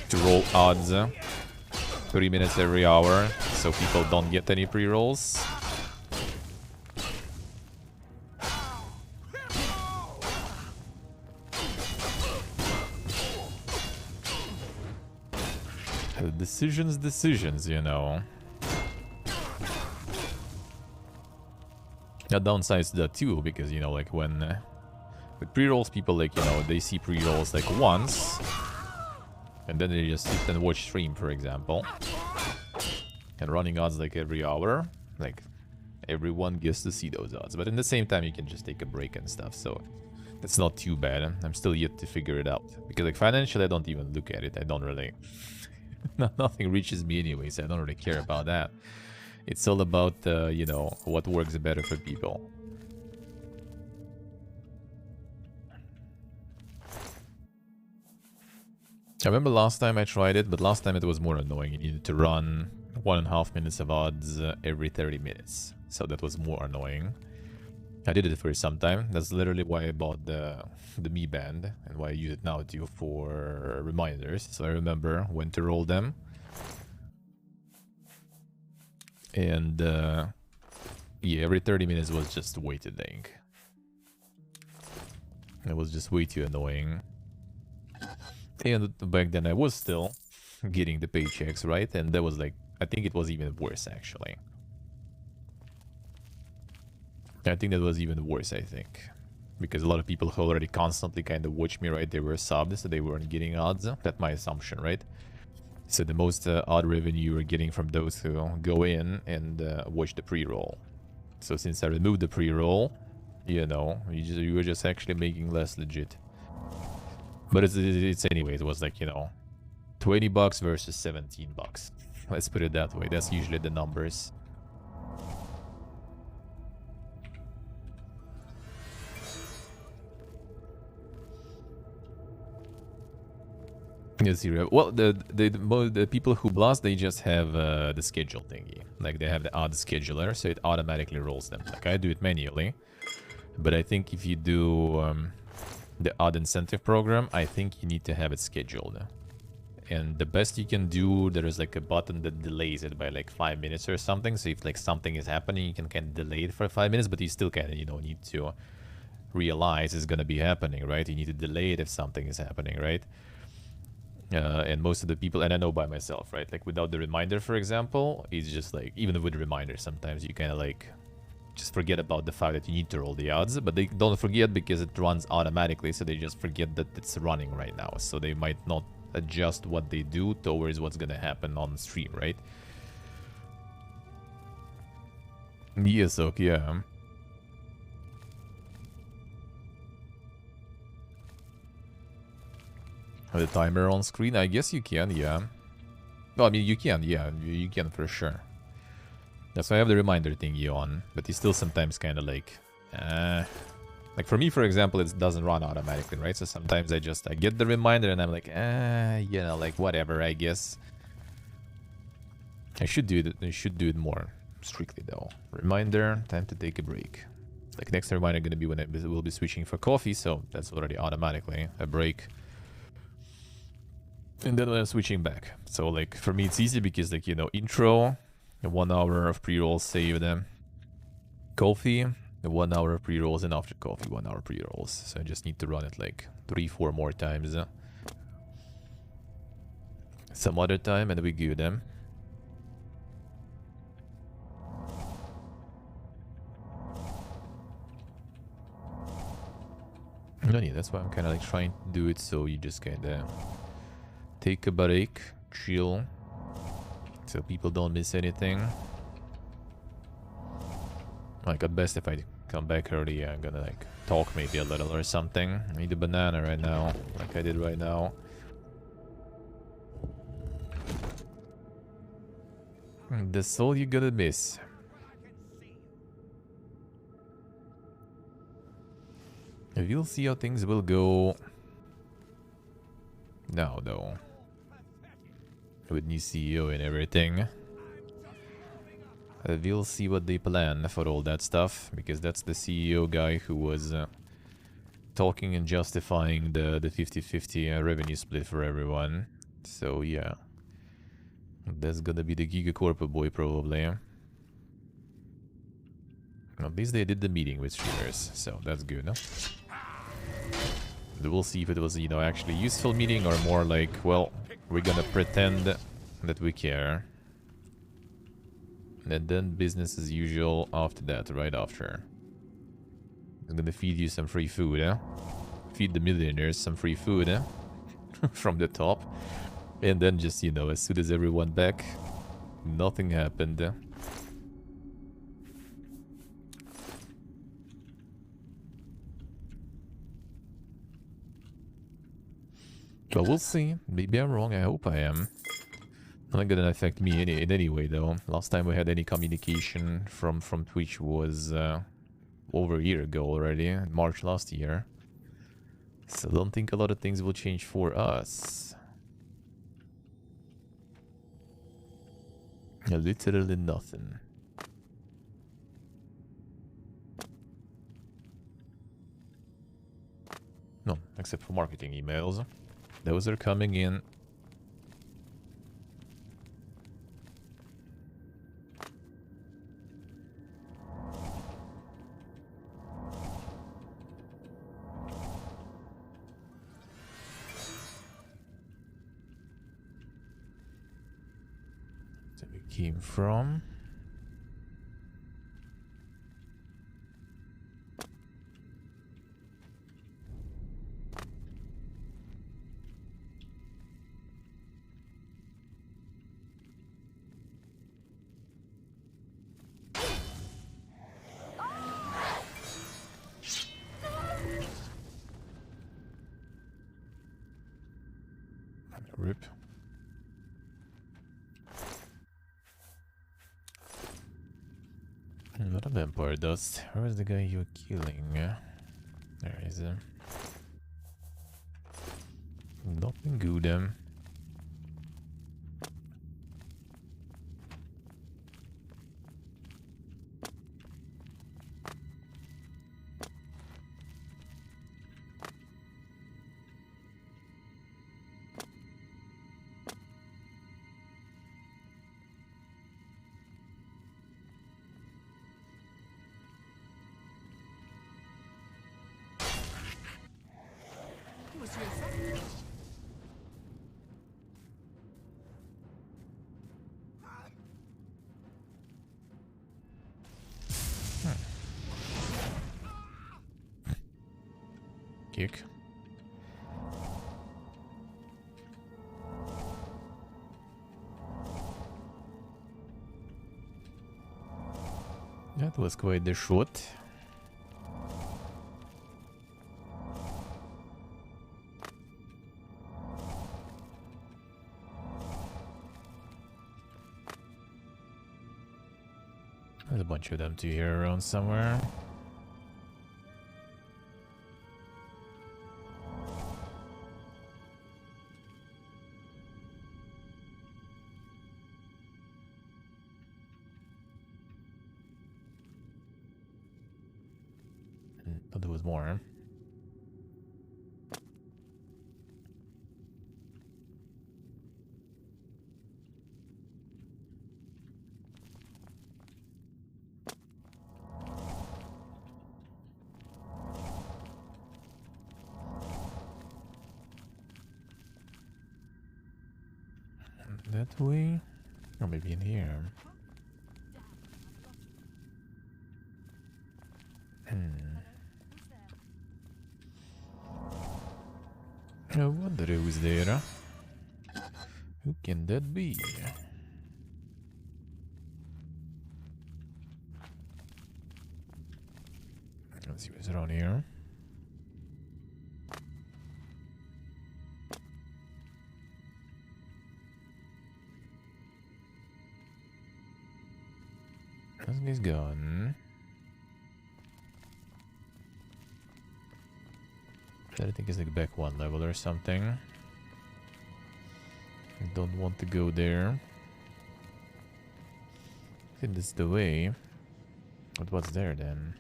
to roll odds 3 minutes every hour so people don't get any pre-rolls? Decisions, you know. That downsides to that too, because, you know, like when with pre-rolls, people like, you know, they see pre-rolls like once, and then they just sit and watch stream, for example. And running odds like every hour, like everyone gets to see those odds. But in the same time, you can just take a break and stuff, so it's not too bad. I'm still yet to figure it out, because like financially, I don't even look at it. I don't really... Nothing reaches me anyway, so I don't really care about that. It's all about, you know, what works better for people. I remember last time I tried it, but last time it was more annoying. You needed to run 1.5 minutes of odds every 30 minutes. So that was more annoying. I did it for some time. That's literally why I bought the Mi Band and why I use it now too for reminders. So I remember when to roll them. And yeah, every 30 minutes was just way too dang. It was just way too annoying. And back then I was still getting the paychecks, right? And that was like, I think it was even worse actually. I think that was even worse, I think. Because a lot of people who already constantly kind of watch me, right? They were subbed, so they weren't getting odds. That's my assumption, right? So the most odd revenue you were getting from those who go in and watch the pre-roll. So since I removed the pre-roll, you know, you were just actually making less legit. But it's anyway, it was like, you know, $20 versus $17. Let's put it that way. That's usually the numbers. Yes, well, the people who blast, they just have the schedule thingy. Like, they have the odd scheduler, so it automatically rolls them. Like, I do it manually. But I think if you do the odd incentive program, I think you need to have it scheduled. And the best you can do, there is like a button that delays it by like 5 minutes or something. So if like something is happening, you can kind of delay it for 5 minutes, but you still kind of, you know, need to realize it's going to be happening, right? You need to delay it if something is happening, right? And most of the people, and I know by myself, right? Like without the reminder, for example, it's just like, even with reminders, sometimes you kind of like just forget about the fact that you need to roll the odds, but they don't forget because it runs automatically, so they just forget that it's running right now. So they might not adjust what they do towards what's gonna happen on stream, right? Yes, okay, yeah. The timer on screen, I guess you can, yeah. Well, I mean, you can, yeah, you can for sure. That's why I have the reminder thingy on, but you still sometimes kind of like for me, for example, it doesn't run automatically, right? So sometimes I get the reminder and I'm like, you know, like whatever, I guess. I should do it more strictly though. Reminder, time to take a break. Like next reminder gonna be when I will be switching for coffee, so that's already automatically a break. And then when I'm switching back. So like for me it's easy because like, you know, intro, 1 hour of pre-rolls saved, coffee, 1 hour of pre-rolls, and after coffee 1 hour pre-rolls. So I just need to run it like 3-4 more times. Some other time and we good. No, yeah, that's why I'm kind of like trying to do it, so you just kind of take a break, chill, so people don't miss anything. Like at best if I come back early, I'm gonna like talk maybe a little or something. I need a banana right now, like I did right now. That's all you gotta miss. We'll see how things will go now, though. With new CEO and everything. We'll see what they plan for all that stuff, because that's the CEO guy who was talking and justifying the 50-50 revenue split for everyone. So, yeah. That's gonna be the Gigacorp boy, probably. At least they did the meeting with streamers, so that's good, no? We'll see if it was, you know, actually useful meeting or more like, well, we're gonna pretend that we care. And then business as usual after that, right after. I'm gonna feed you some free food, eh? Feed the millionaires some free food, eh? From the top. And then just, you know, as soon as everyone back, nothing happened. But we'll see. Maybe I'm wrong. I hope I am. Not gonna affect me in any way, though. Last time we had any communication from Twitch was over a year ago already, March last year. So I don't think a lot of things will change for us. Literally nothing. No, except for marketing emails. Those are coming in. So we came from. Rip. Not a vampire dust. Where is the guy you're killing? There he is. Nothing good. Kick. That was quite the shot. There's a bunch of them too here around somewhere. Thought there was more. That way? Or maybe in here. I wonder who's there. Who can that be? Let's see what's around here. This guy's gone. I think it's like back one level or something. I don't want to go there. I think this is the way. But what's there then?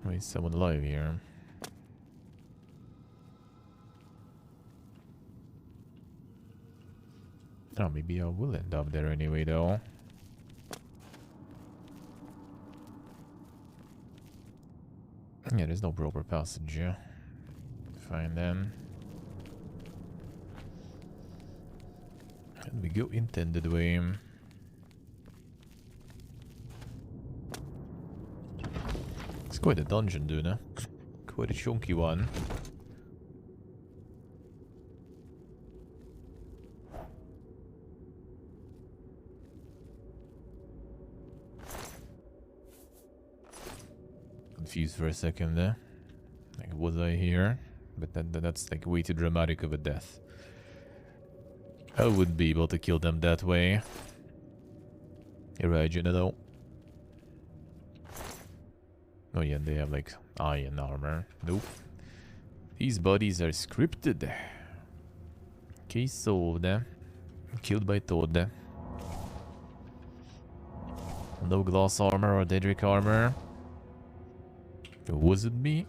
Oh, is someone alive here? Oh, maybe I will end up there anyway though. Yeah, there's no proper passage. Yeah. Fine then. And we go intended way. It's quite a dungeon, dude. Huh? Quite a chunky one. Confused for a second there. Like, was I here? But that's like way too dramatic of a death. I wouldn't be able to kill them that way. Imagine though. Oh yeah, they have like iron armor. Nope. These bodies are scripted. Case solved. Killed by Toad. No glass armor or Daedric armor. Was it me?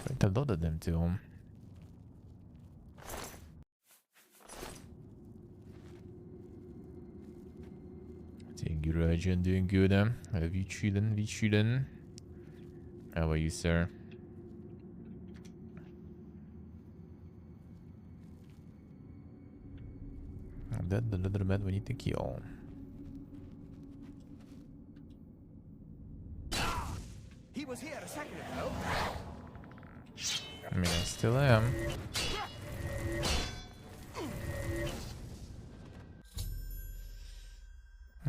Quite a lot of them too. Doing good, Rajan, doing good. We chillin'. How are you, sir? That's another man we need to kill. He was here a second ago. I mean, I still am.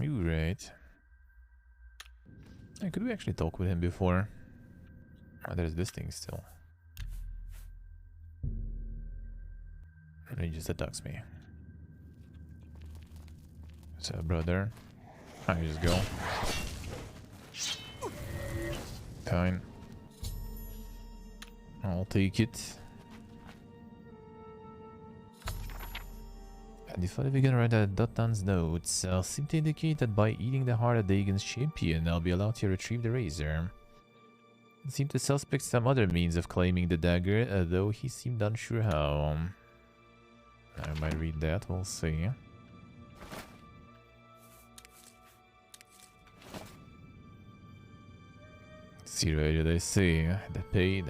You right. Hey, could we actually talk with him before? Oh, there's this thing still. And he just attacks me. So, brother, I just go. Fine. I'll take it. And if I begin right at Dottan's notes, I'll simply indicate that by eating the heart of Dagon's champion, I'll be allowed to retrieve the razor. Seemed to suspect some other means of claiming the dagger, though he seemed unsure how. I might read that, we'll see. See right here, they say the paid.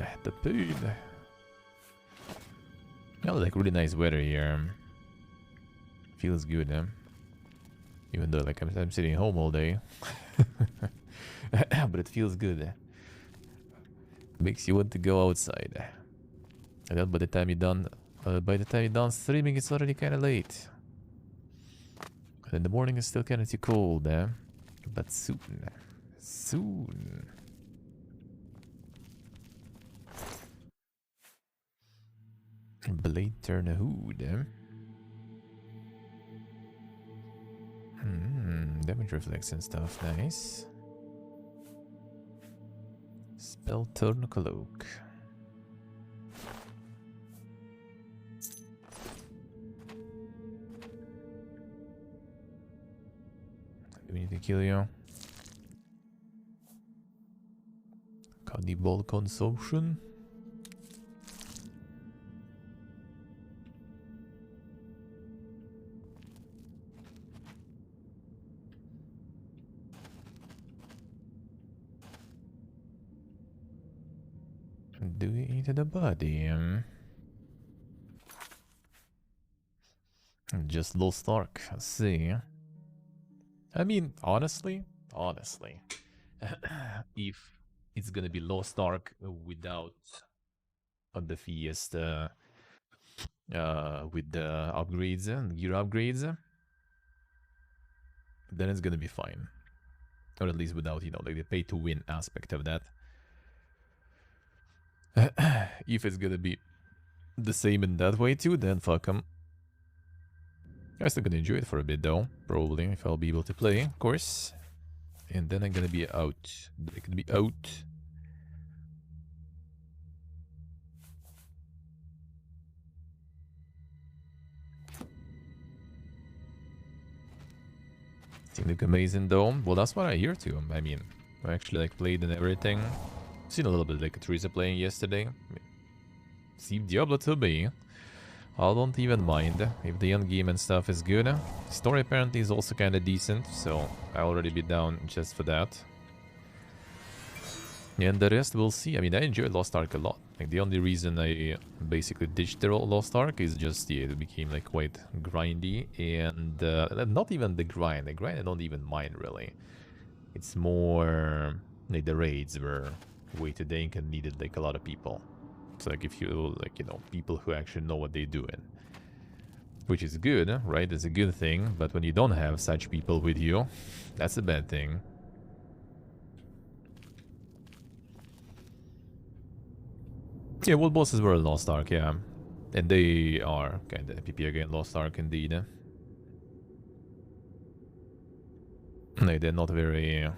Yeah, like really nice weather here. Feels good, huh? Even though like I'm sitting home all day. But it feels good. Makes you want to go outside. And then by the time you're done streaming, it's already kind of late. And in the morning it's still kind of too cold, eh? But soon. Blade turn a hood, eh? Damage reflex and stuff, nice. Spell turn cloak. Do we need to kill you? Cannibal consumption. Do we eat the body? Just Lost Ark, let's see. I mean, honestly, if it's gonna be Lost Ark without the Fiesta, with the upgrades and gear upgrades, then it's gonna be fine. Or at least without, you know, like the pay to win aspect of that. If it's gonna be the same in that way too, then fuck 'em. I'm still gonna enjoy it for a bit though, probably, if I'll be able to play, of course. And then I'm gonna be out. I can be out. Seemed look amazing though. Well, that's what I hear too. I mean, I actually like played and everything. Seen a little bit like Teresa playing yesterday. Seemed Diablo to me. I don't even mind if the end game and stuff is good. Story apparently is also kind of decent, so I'll already be down just for that. And the rest we'll see. I mean, I enjoyed Lost Ark a lot. Like, the only reason I basically ditched the Lost Ark is just, yeah, it became like quite grindy. And not even the grind. The grind I don't even mind really. It's more like the raids were way too dank and needed like a lot of people. So like if you like, you know, people who actually know what they're doing. Which is good, right? It's a good thing. But when you don't have such people with you, that's a bad thing. Yeah, world bosses were Lost Ark, yeah. And they are kind of Pepega and Lost Ark indeed. No, they're not very...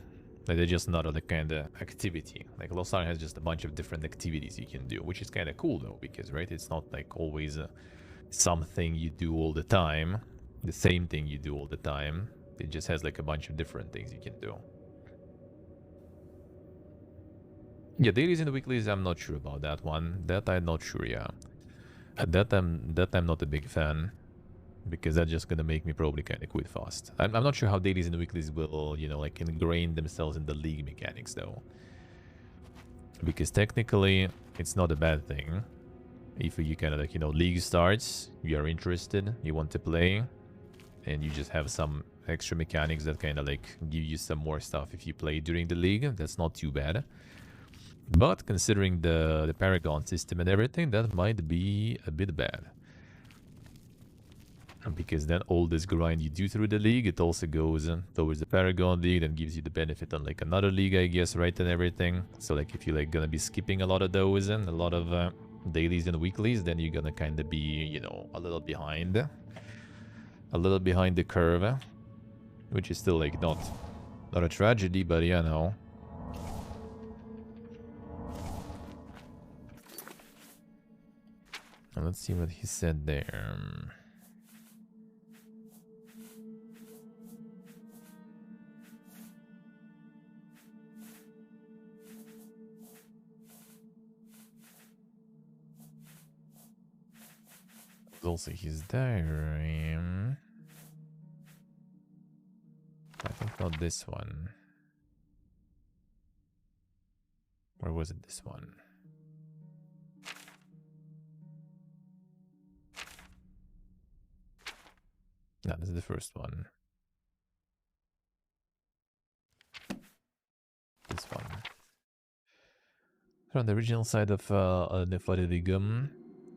like, they're just not a kind of activity. Like, Lost Ark has just a bunch of different activities you can do, which is kind of cool though, because, right, it's not like always something you do all the time. The same thing you do all the time. It just has like a bunch of different things you can do. Yeah, dailies and weeklies, I'm not sure about that one. That I'm not sure, yeah. That I'm not a big fan. Because that's just gonna make me probably kind of quit fast. I'm not sure how dailies and weeklies will, you know, like ingrain themselves in the league mechanics though. Because technically, it's not a bad thing. If you kind of like, you know, league starts, you are interested, you want to play, and you just have some extra mechanics that kind of like give you some more stuff if you play during the league, that's not too bad. But considering the Paragon system and everything, that might be a bit bad. Because then all this grind you do through the league, it also goes towards the Paragon League and gives you the benefit on like another league, I guess, right, and everything. So like if you're like gonna be skipping a lot of those and a lot of dailies and weeklies, then you're gonna kind of be, you know, a little behind. A little behind the curve. Which is still like not a tragedy, but yeah, no. Let's see what he said there. Also his diary. I think not this one. Or was it this one? No, this is the first one. This one. On the original side of Nefaredigum,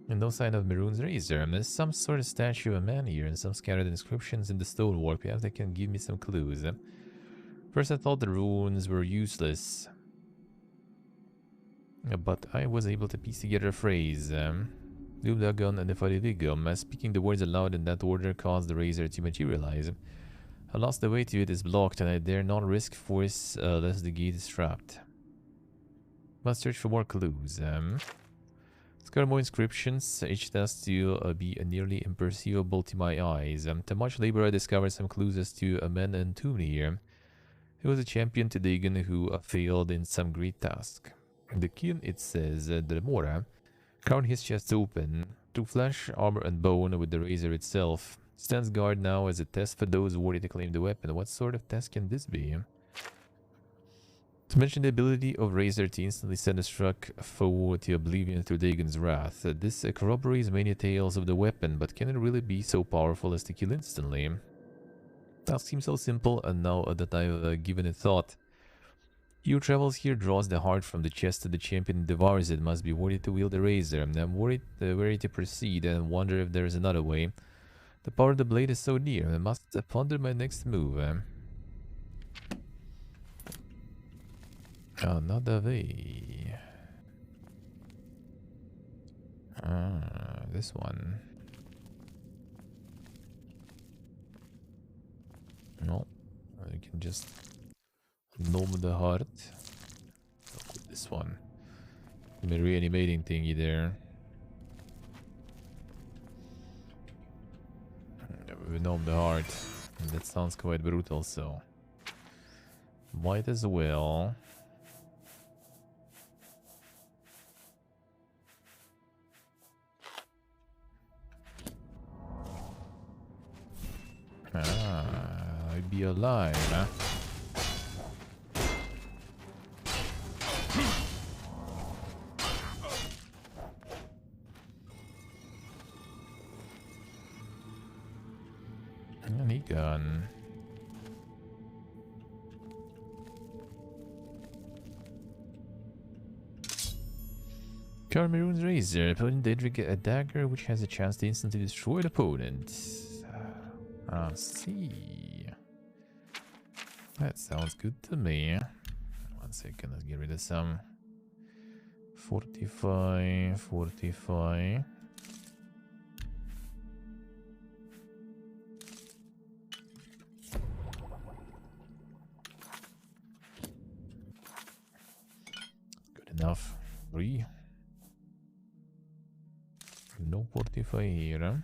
and no sign of Maroon's razor. There's some sort of statue of a man here and some scattered inscriptions in the stonework. Perhaps they can give me some clues. First I thought the runes were useless, but I was able to piece together a phrase. Lubdagon and Nefaredigum. Speaking the words aloud in that order caused the razor to materialize. I lost the way to it is blocked and I dare not risk force lest the gate is trapped. Must search for more clues. Discover more inscriptions, each test to be nearly imperceivable to my eyes. To much labor I discovered some clues as to a man entombed here. He was a champion to Dagon who failed in some great task. In the kin it says, Dremora carved his chest open, through flesh, armor and bone with the razor itself. Stands guard now as a test for those worthy to claim the weapon. What sort of test can this be? To mention the ability of Razor to instantly send a struck foe to Oblivion through Dagon's wrath. This corroborates many tales of the weapon, but can it really be so powerful as to kill instantly? Task seems so simple, and now that I've given it thought. He who travels here draws the heart from the chest of the champion and devours it. Must be worthy to wield the razor. I'm worried wary to proceed and wonder if there is another way. The power of the blade is so near. I must ponder my next move. Another way. This one. No, you can just numb the heart. This one. The reanimating thingy there. We numb the heart. And that sounds quite brutal, so might as well. I'd be alive, huh? Any gun. Maroon's razor. Opponent did get a dagger which has a chance to instantly destroy the opponent. I see. That sounds good to me. 1 second, let's get rid of some. 45, 45. Good enough. 3. No 45 here, huh?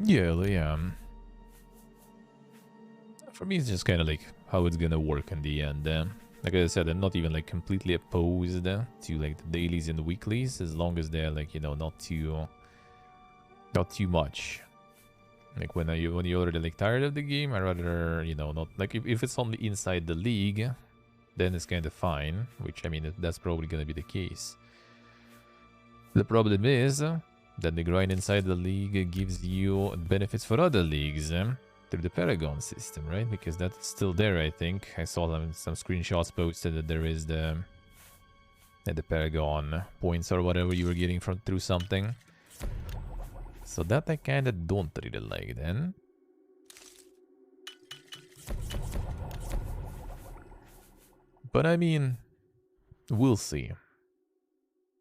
Yeah. For me, it's just kind of like how it's gonna work in the end. Like I said, I'm not even like completely opposed to like the dailies and the weeklies, as long as they're like, you know, not too much. Like when you're already like tired of the game, I rather, you know, not like if it's only inside the league, then it's kind of fine. Which I mean, that's probably gonna be the case. The problem is that the grind inside the league gives you benefits for other leagues through the Paragon system, right? Because that's still there, I think. I saw some screenshots posted that there is the Paragon points or whatever you were getting through something. So that I kind of don't really like then. But I mean, we'll see.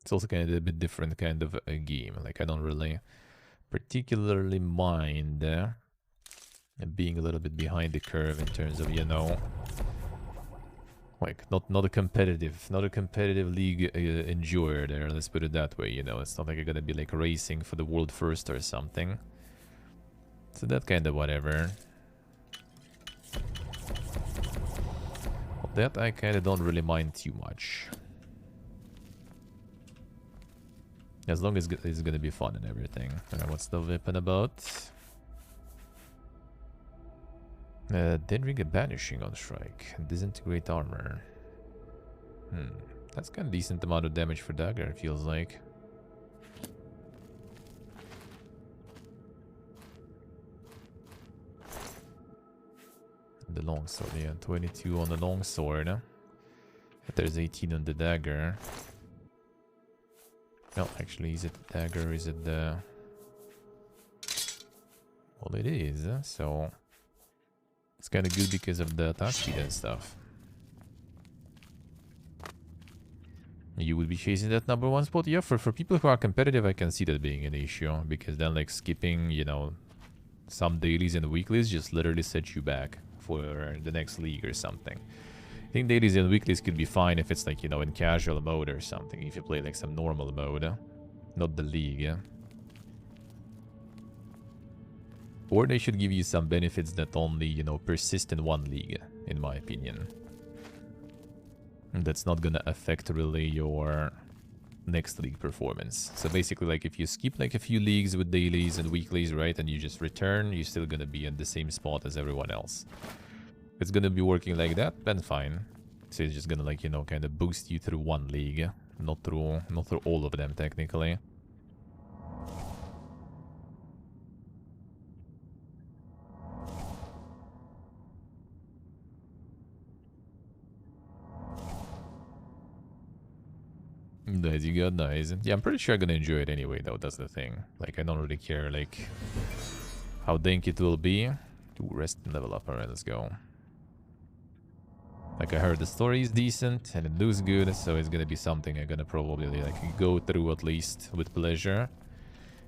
It's also kind of a bit different kind of a game. Like, I don't really particularly mind being a little bit behind the curve in terms of, you know, Like, not a competitive league enjoyer there, let's put it that way, you know. It's not like you're gonna be like racing for the world first or something. So that kind of whatever. Well, that I kind of don't really mind too much. As long as it's gonna be fun and everything. What's the weapon about? Dead Ring of Banishing on strike. Disintegrate armor. That's kind of decent amount of damage for dagger, it feels like. The longsword, yeah. 22 on the longsword. But there's 18 on the dagger. Well, actually, is it the dagger or is it the... Well, it is, so... It's kind of good because of the attack speed and stuff. You would be chasing that number 1 spot? Yeah, for people who are competitive, I can see that being an issue. Because then, like, skipping, you know, some dailies and weeklies just literally sets you back for the next league or something. I think dailies and weeklies could be fine if it's, like, you know, in casual mode or something. If you play, like, some normal mode. Not the league, Or they should give you some benefits that only, you know, persist in one league, in my opinion. That's not gonna affect really your next league performance. So basically, like, if you skip like a few leagues with dailies and weeklies, right, and you just return, you're still gonna be in the same spot as everyone else. If it's gonna be working like that, then fine. So it's just gonna, like, you know, kind of boost you through one league, not through all of them technically. Nice, you got nice. Yeah, I'm pretty sure I'm gonna enjoy it anyway, though. That's the thing. Like, I don't really care, like, how dank it will be. To rest and level up. Alright, let's go. Like, I heard the story is decent and it looks good, so it's gonna be something I'm gonna probably, like, go through at least with pleasure.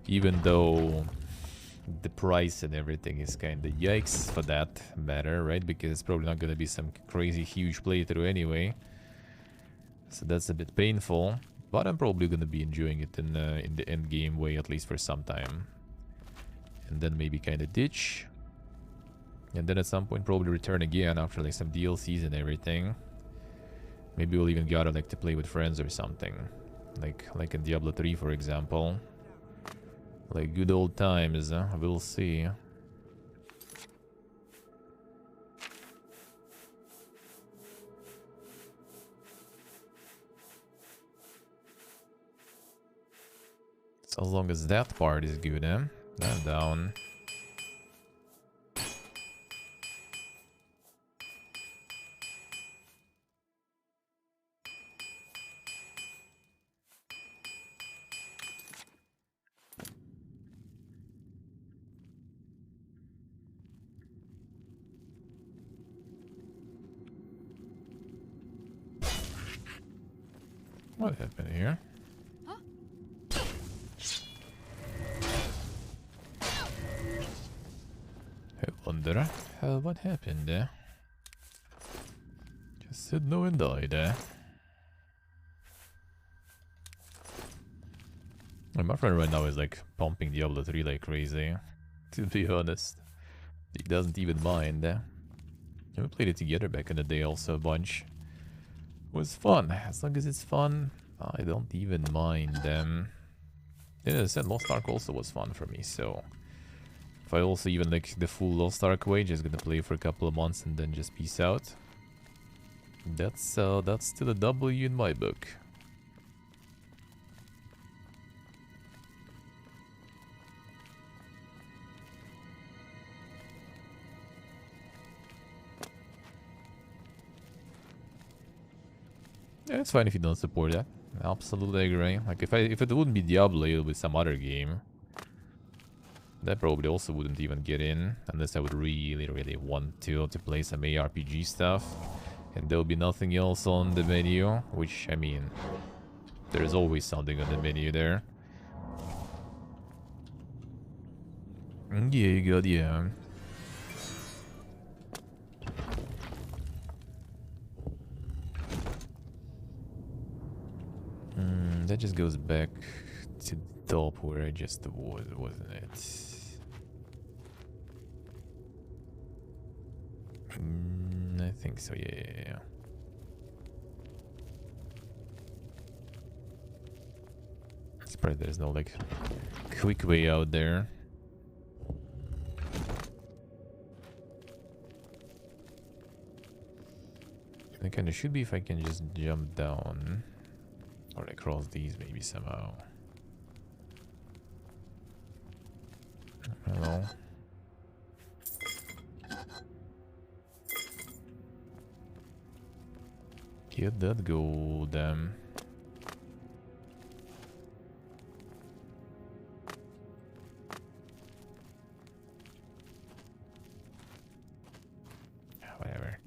Even though the price and everything is kind of yikes for that matter, right? Because it's probably not gonna be some crazy huge playthrough anyway. So that's a bit painful, but I'm probably gonna be enjoying it in the end game way, at least for some time, and then maybe kind of ditch, and then at some point probably return again after like some DLCs and everything. Maybe we'll even gotta like to play with friends or something, like in Diablo 3, for example, like good old times. We'll see. As long as that part is good, I'm down. What happened here? I wonder what happened there. Just said no and died there. My friend right now is like pumping Diablo 3 like crazy, to be honest. He doesn't even mind. We played it together back in the day also a bunch. It was fun. As long as it's fun, I don't even mind them. Yeah, I said Lost Ark also was fun for me, so... If I also even like the full Lost Ark way, just gonna play for a couple of months and then just peace out. That's still a W in my book. Yeah, it's fine if you don't support that. Absolutely agree. Like if it wouldn't be Diablo, it would be some other game. That probably also wouldn't even get in unless I would really want to play some ARPG stuff. And there'll be nothing else on the menu, which, I mean, there's always something on the menu there. Yeah, you got, yeah. That just goes back to the top where I just was, wasn't it? I think so, yeah. Surprised there's no like quick way out there. It kind of should be if I can just jump down or across these maybe somehow. Hello. Get that go, damn. Whatever.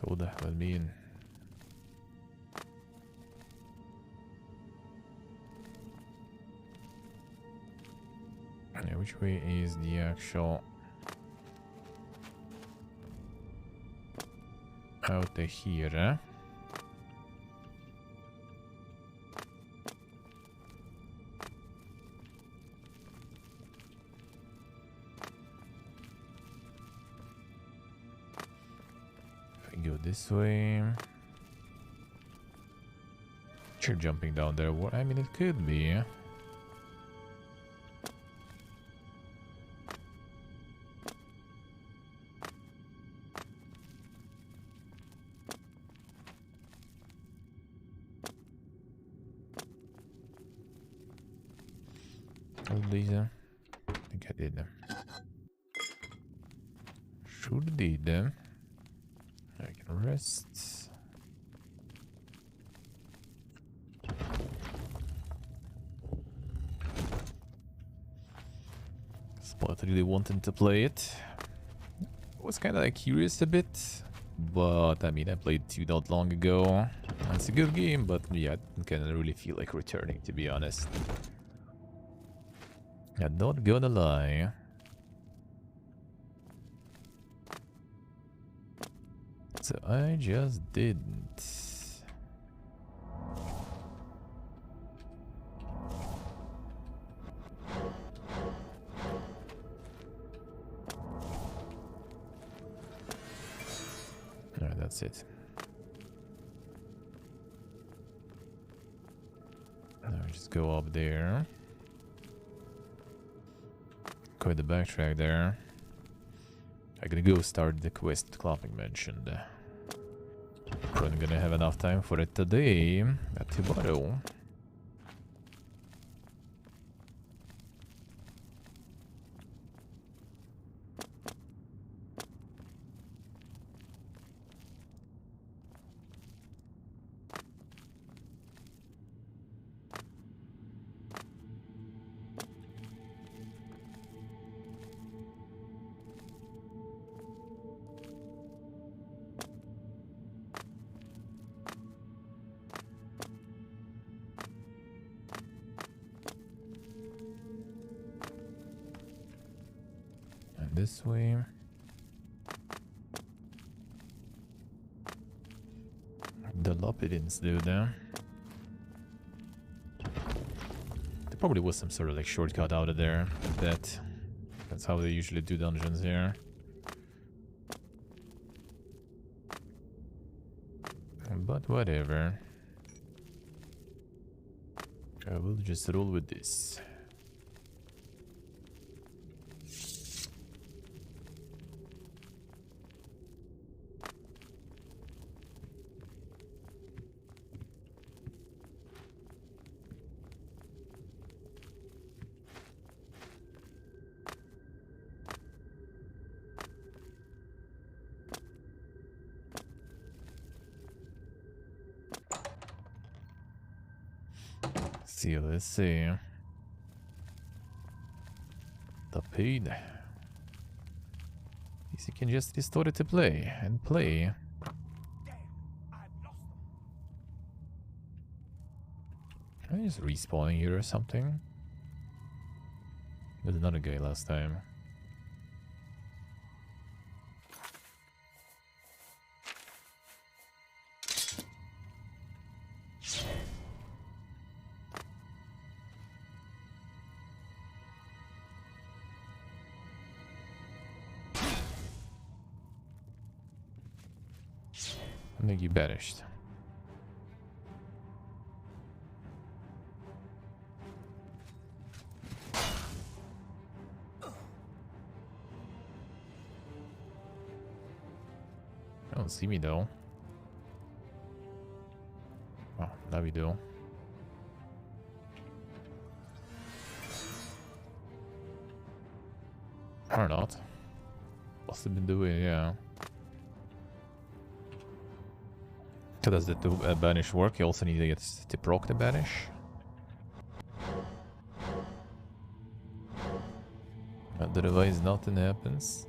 So the hell I mean. Yeah, which way is the actual out of here, eh? If I go this way, sure, jumping down there. I mean, it could be. Lisa, I think I did. Sure did. I can rest. Spot really wanting to play it. Was kind of like curious a bit, but I mean, I played 2 not long ago. It's a good game, but yeah, I kind of really feel like returning, to be honest. I'm not gonna lie. So I just didn't. Alright, that's it. Now we just go up there. Quite the backtrack there. I'm gonna go start the quest Clapping mentioned. Probably gonna have enough time for it today, but tomorrow. This way. The Lopidins do there. There probably was some sort of like shortcut out of there. That's how they usually do dungeons here. But whatever. I will just roll with this. Let's see. The pain. At least you can just restore it to play and play. Damn, I've lost them. Am I just respawning here or something? There's another guy last time. I think you banished. I don't see me though. Oh, now we do. Or not. What's it been doing? Yeah. How does the banish work? You also need to get to proc the banish. Otherwise nothing happens.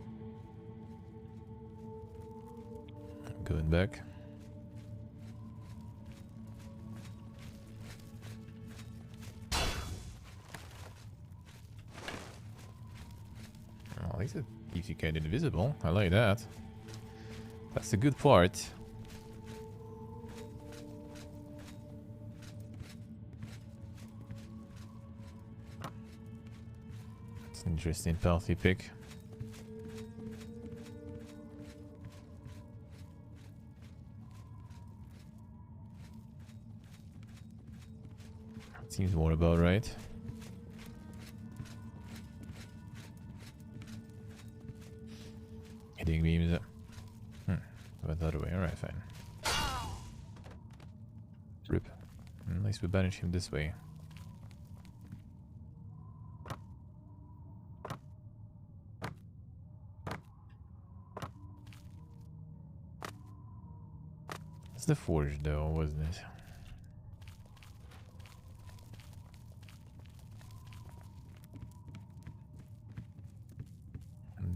I'm going back. Oh, at least it keeps you kind of invisible. I like that. That's a good part. Interesting path you pick. Seems more about right. Hitting beams. Went the other way. Alright, fine. Rip. At least we banish him this way. It's the forge though, wasn't it?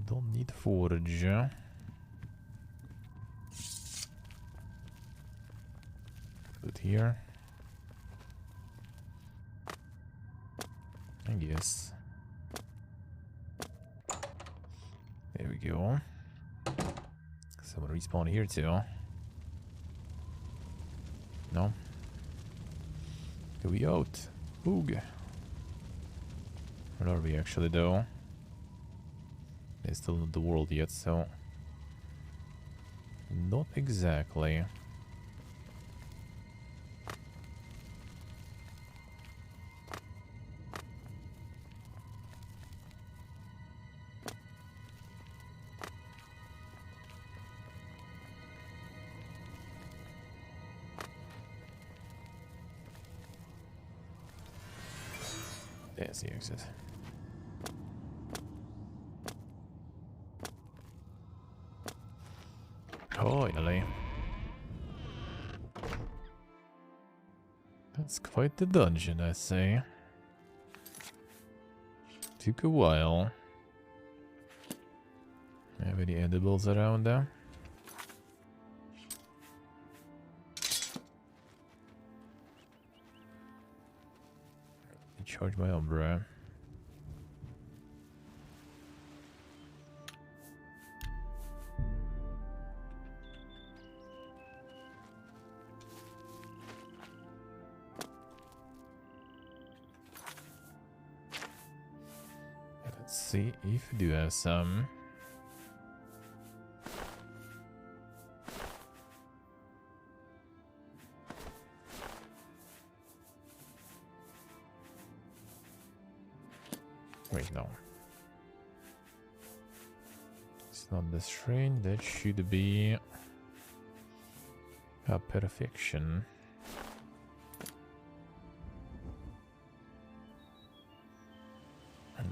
Don't need forge. Put it here. I guess. There we go. Someone respawn here too. No. Go we out. Boog. Where are we actually though? It's still not the world yet, so not exactly. There's the exit. Finally. That's quite the dungeon, I say. Took a while. Have any edibles around there? Charge my Umbra. Let's see if we do have some. Wait, no. It's not the shrine. That should be a perfection.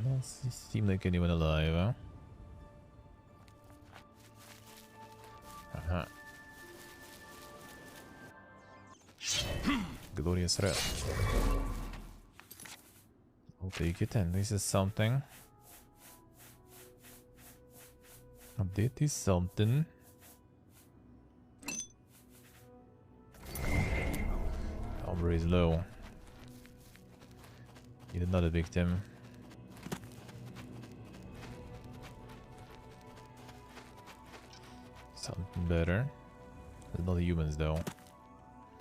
Doesn't seem like anyone alive, huh? Glorious red. I'll take it, and this is something. Update is something. Umbra is low. Need another victim. Something better. There's not humans though.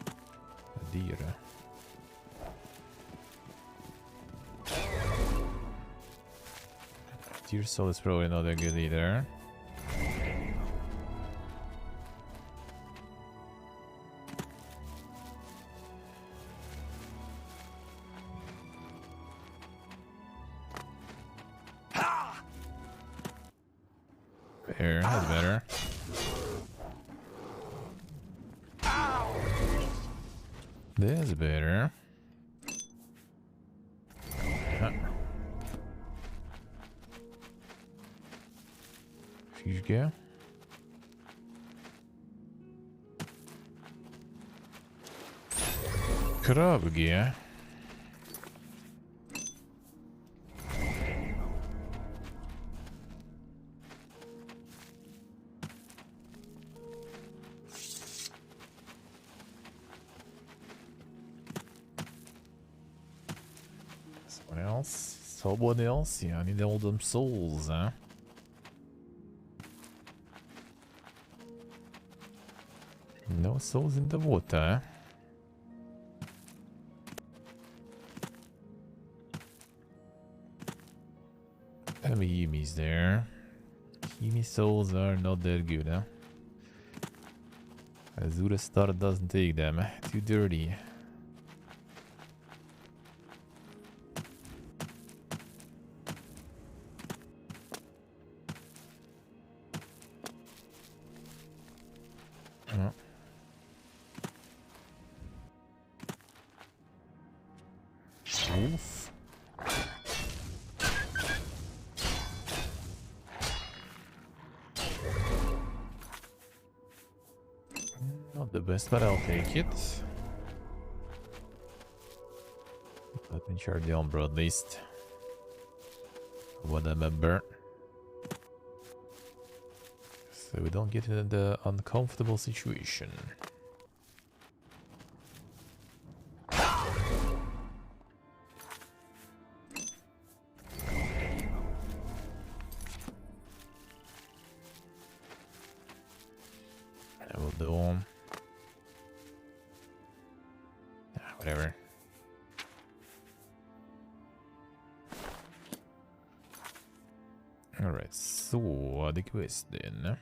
A deer. Deer soul is probably not that good either. There, that's better. That's better. Física. Krabge. Someone else? Someone else? Yeah, I need all them souls, huh? No souls in the water. Heavy Emis there. Emi souls are not that good, huh? Azura Star doesn't take them. Too dirty. Oh. Wolf. Not the best, but I'll take it. Let me charge the Umbra at least. What I remember. So we don't get in the uncomfortable situation. I will do whatever. Alright, so the quest then.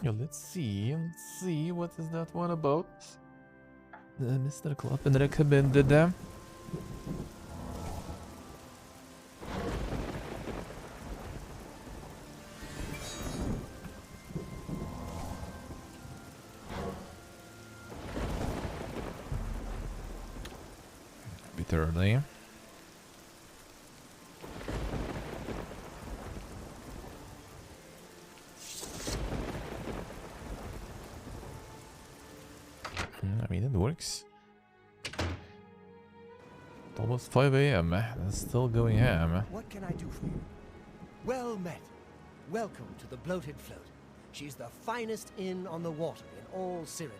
Yeah, let's see, what is that one about? Mr. Kloppen recommended them. A bit early. I mean, it works. Almost 5 AM. That's still going ham. What can I do for you? Well met. Welcome to the Bloated Float. She's the finest inn on the water in all Cyrodiil.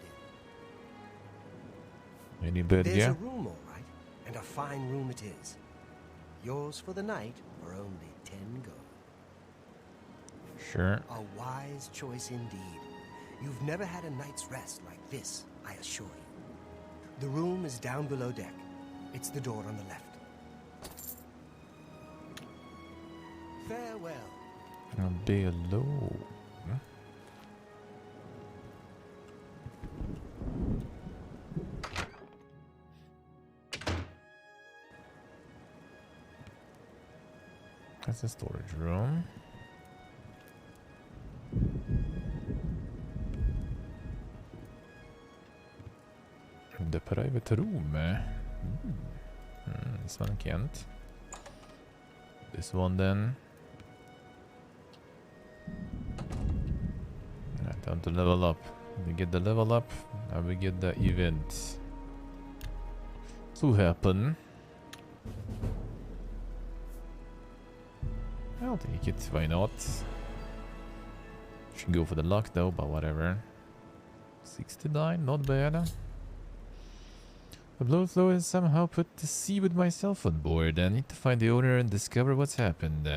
Any bed, There's yeah? a room, all right, and a fine room it is. Yours for the night for only 10 gold. Sure. A wise choice indeed. You've never had a night's rest like this, I assure you. The room is down below deck. It's the door on the left. Farewell. Below. That's a storage room. The private room. This one can't. This one then. Time to level up. We get the level up, and we get the event to happen. I'll take it, why not? Should go for the luck though, but whatever. 69, not bad. The blow flow is somehow put to sea with myself on board. I need to find the owner and discover what's happened.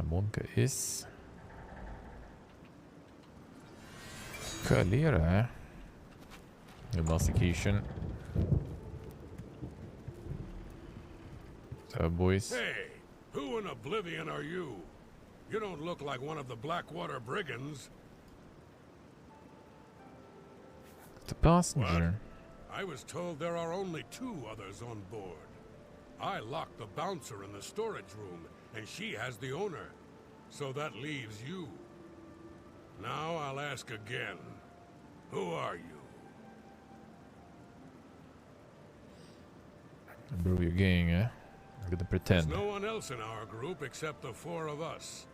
Monka is kalera. Investigation. So, boys. Hey, who in Oblivion are you? You don't look like one of the Blackwater brigands. The passenger. I was told there are only 2 others on board. I locked the bouncer in the storage room, and she has the owner. So that leaves you. Now I'll ask again. Who are you? Bro, you're gang, eh? I'm gonna pretend. There's no one else in our group except the 4 of us.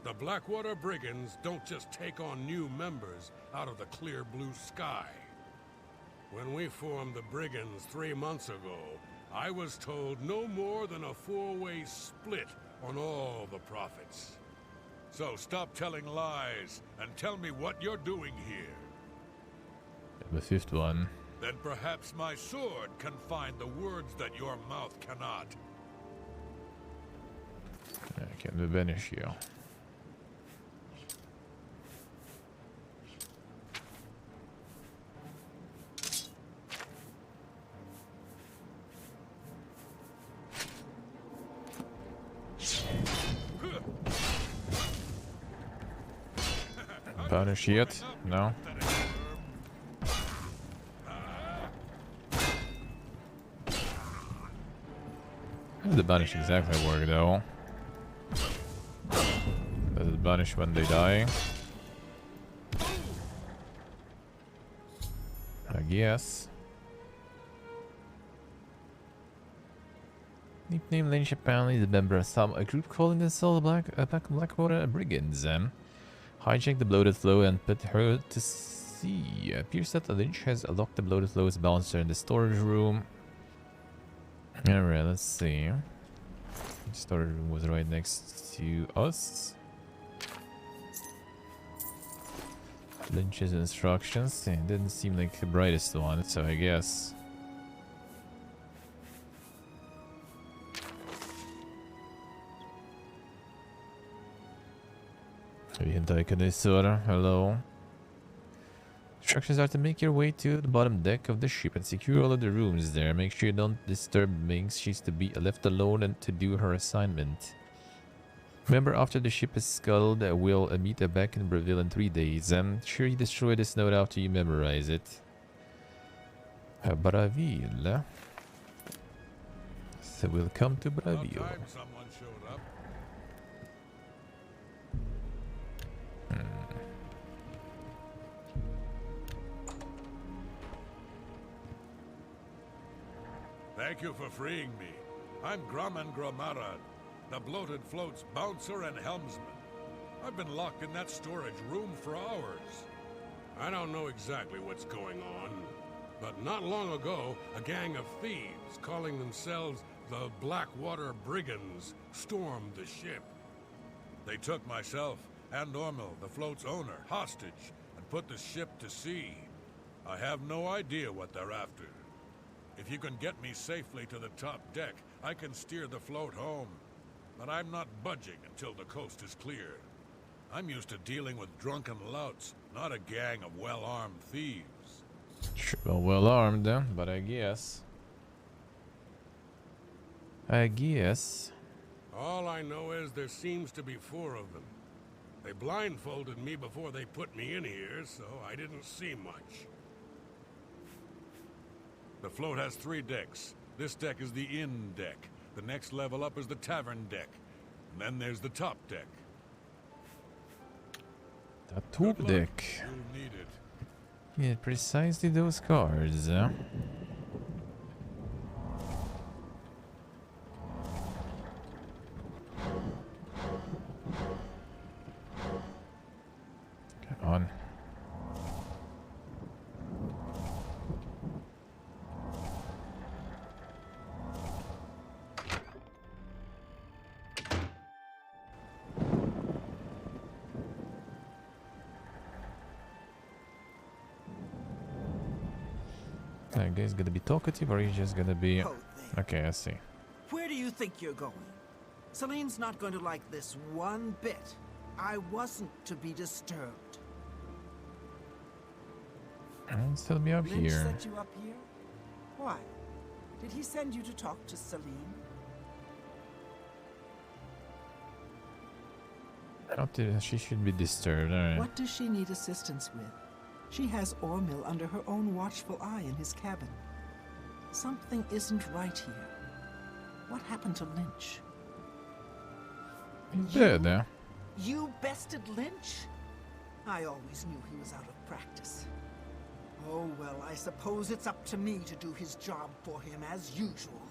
The Blackwater brigands don't just take on new members out of the clear blue sky. When we formed the brigands 3 months ago, I was told no more than a 4-way split on all the profits. So stop telling lies and tell me what you're doing here. The 5th one. Then perhaps my sword can find the words that your mouth cannot. I can vanish here. Banish yet? No. How does the banish exactly work though? Does it banish when they die? I guess. Nickname Lynch apparently is a member of a group calling themselves Blackwater Brigands. Hijack the Bloated Flow and put her to sea. Appears that Lynch has locked the Bloated Flow's bouncer in the storage room. Alright, let's see. The storage room was right next to us. Lynch's instructions. It didn't seem like the brightest one, so I guess. Hello. Instructions are to make your way to the bottom deck of the ship and secure all of the rooms there. Make sure you don't disturb Minx. She's to be left alone and to do her assignment. Remember, after the ship is scuttled, we'll meet back in Braville in 3 days. Sure you destroy this note after you memorize it. Braville. So we'll come to Braville. Thank you for freeing me. I'm Grumman Gromarad, the Bloated Float's bouncer and helmsman. I've been locked in that storage room for hours. I don't know exactly what's going on, but not long ago, a gang of thieves calling themselves the Blackwater Brigands stormed the ship. They took myself and Ormil, the float's owner, hostage and put the ship to sea. I have no idea what they're after. If you can get me safely to the top deck, I can steer the float home. But I'm not budging until the coast is clear. I'm used to dealing with drunken louts, not a gang of well-armed thieves. Sure, well armed, but I guess. All I know is there seems to be 4 of them. They blindfolded me before they put me in here, so I didn't see much. The float has 3 decks. This deck is the inn deck. The next level up is the tavern deck. And then there's the top deck. The top deck. You'll need it. Yeah, precisely those cards. Come on. That guy's gonna be talkative or he's just gonna be... Okay, I see. Where do you think you're going? Celine's not going to like this one bit. I wasn't to be disturbed. Still be up Lynch here. set you up here? Why? Did he send you to talk to Celine? I don't think she should be disturbed. Alright. What does she need assistance with? She has Ormil under her own watchful eye in his cabin. Something isn't right here. What happened to Lynch? He's dead now. You bested Lynch? I always knew he was out of practice. Oh well, I suppose it's up to me to do his job for him as usual.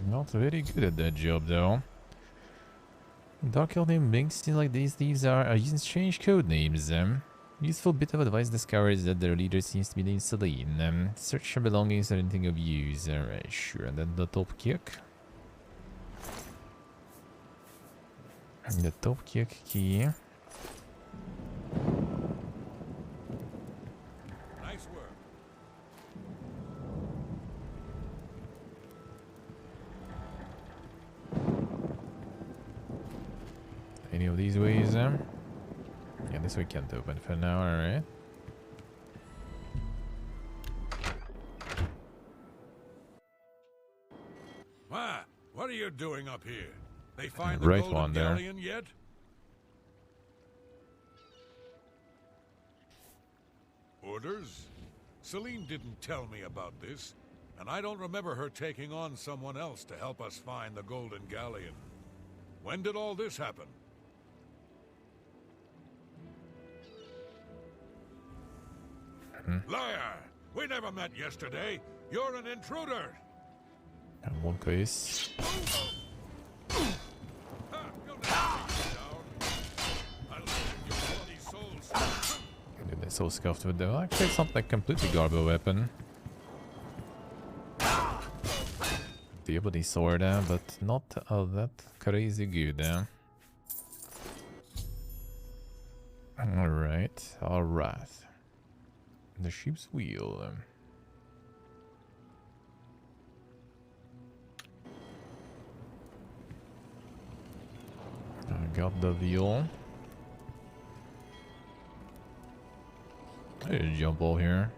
Not very good at that job though. Dark Elf name links seem like these thieves are using strange code names. Useful bit of advice discovers that their leader seems to be named Celine. Search her belongings or anything of use. Alright, sure. And then the top kick. The top kick key. Nice work. Any of these ways? Yeah, this way can't open for now, alright. What are you doing up here? They find Right the golden one there. galleon yet? Orders? Celine didn't tell me about this, and I don't remember her taking on someone else to help us find the golden galleon. When did all this happen? Liar! We never met yesterday. You're an intruder. And one case. You'll never take me down. I'll leave your bloody souls. Dude, they're so scuffed with them. Actually, it's not like completely garbage weapon. The ability sword, but not that crazy good. Alright, alright. The ship's wheel. I got the wheel. There's a jump ball here.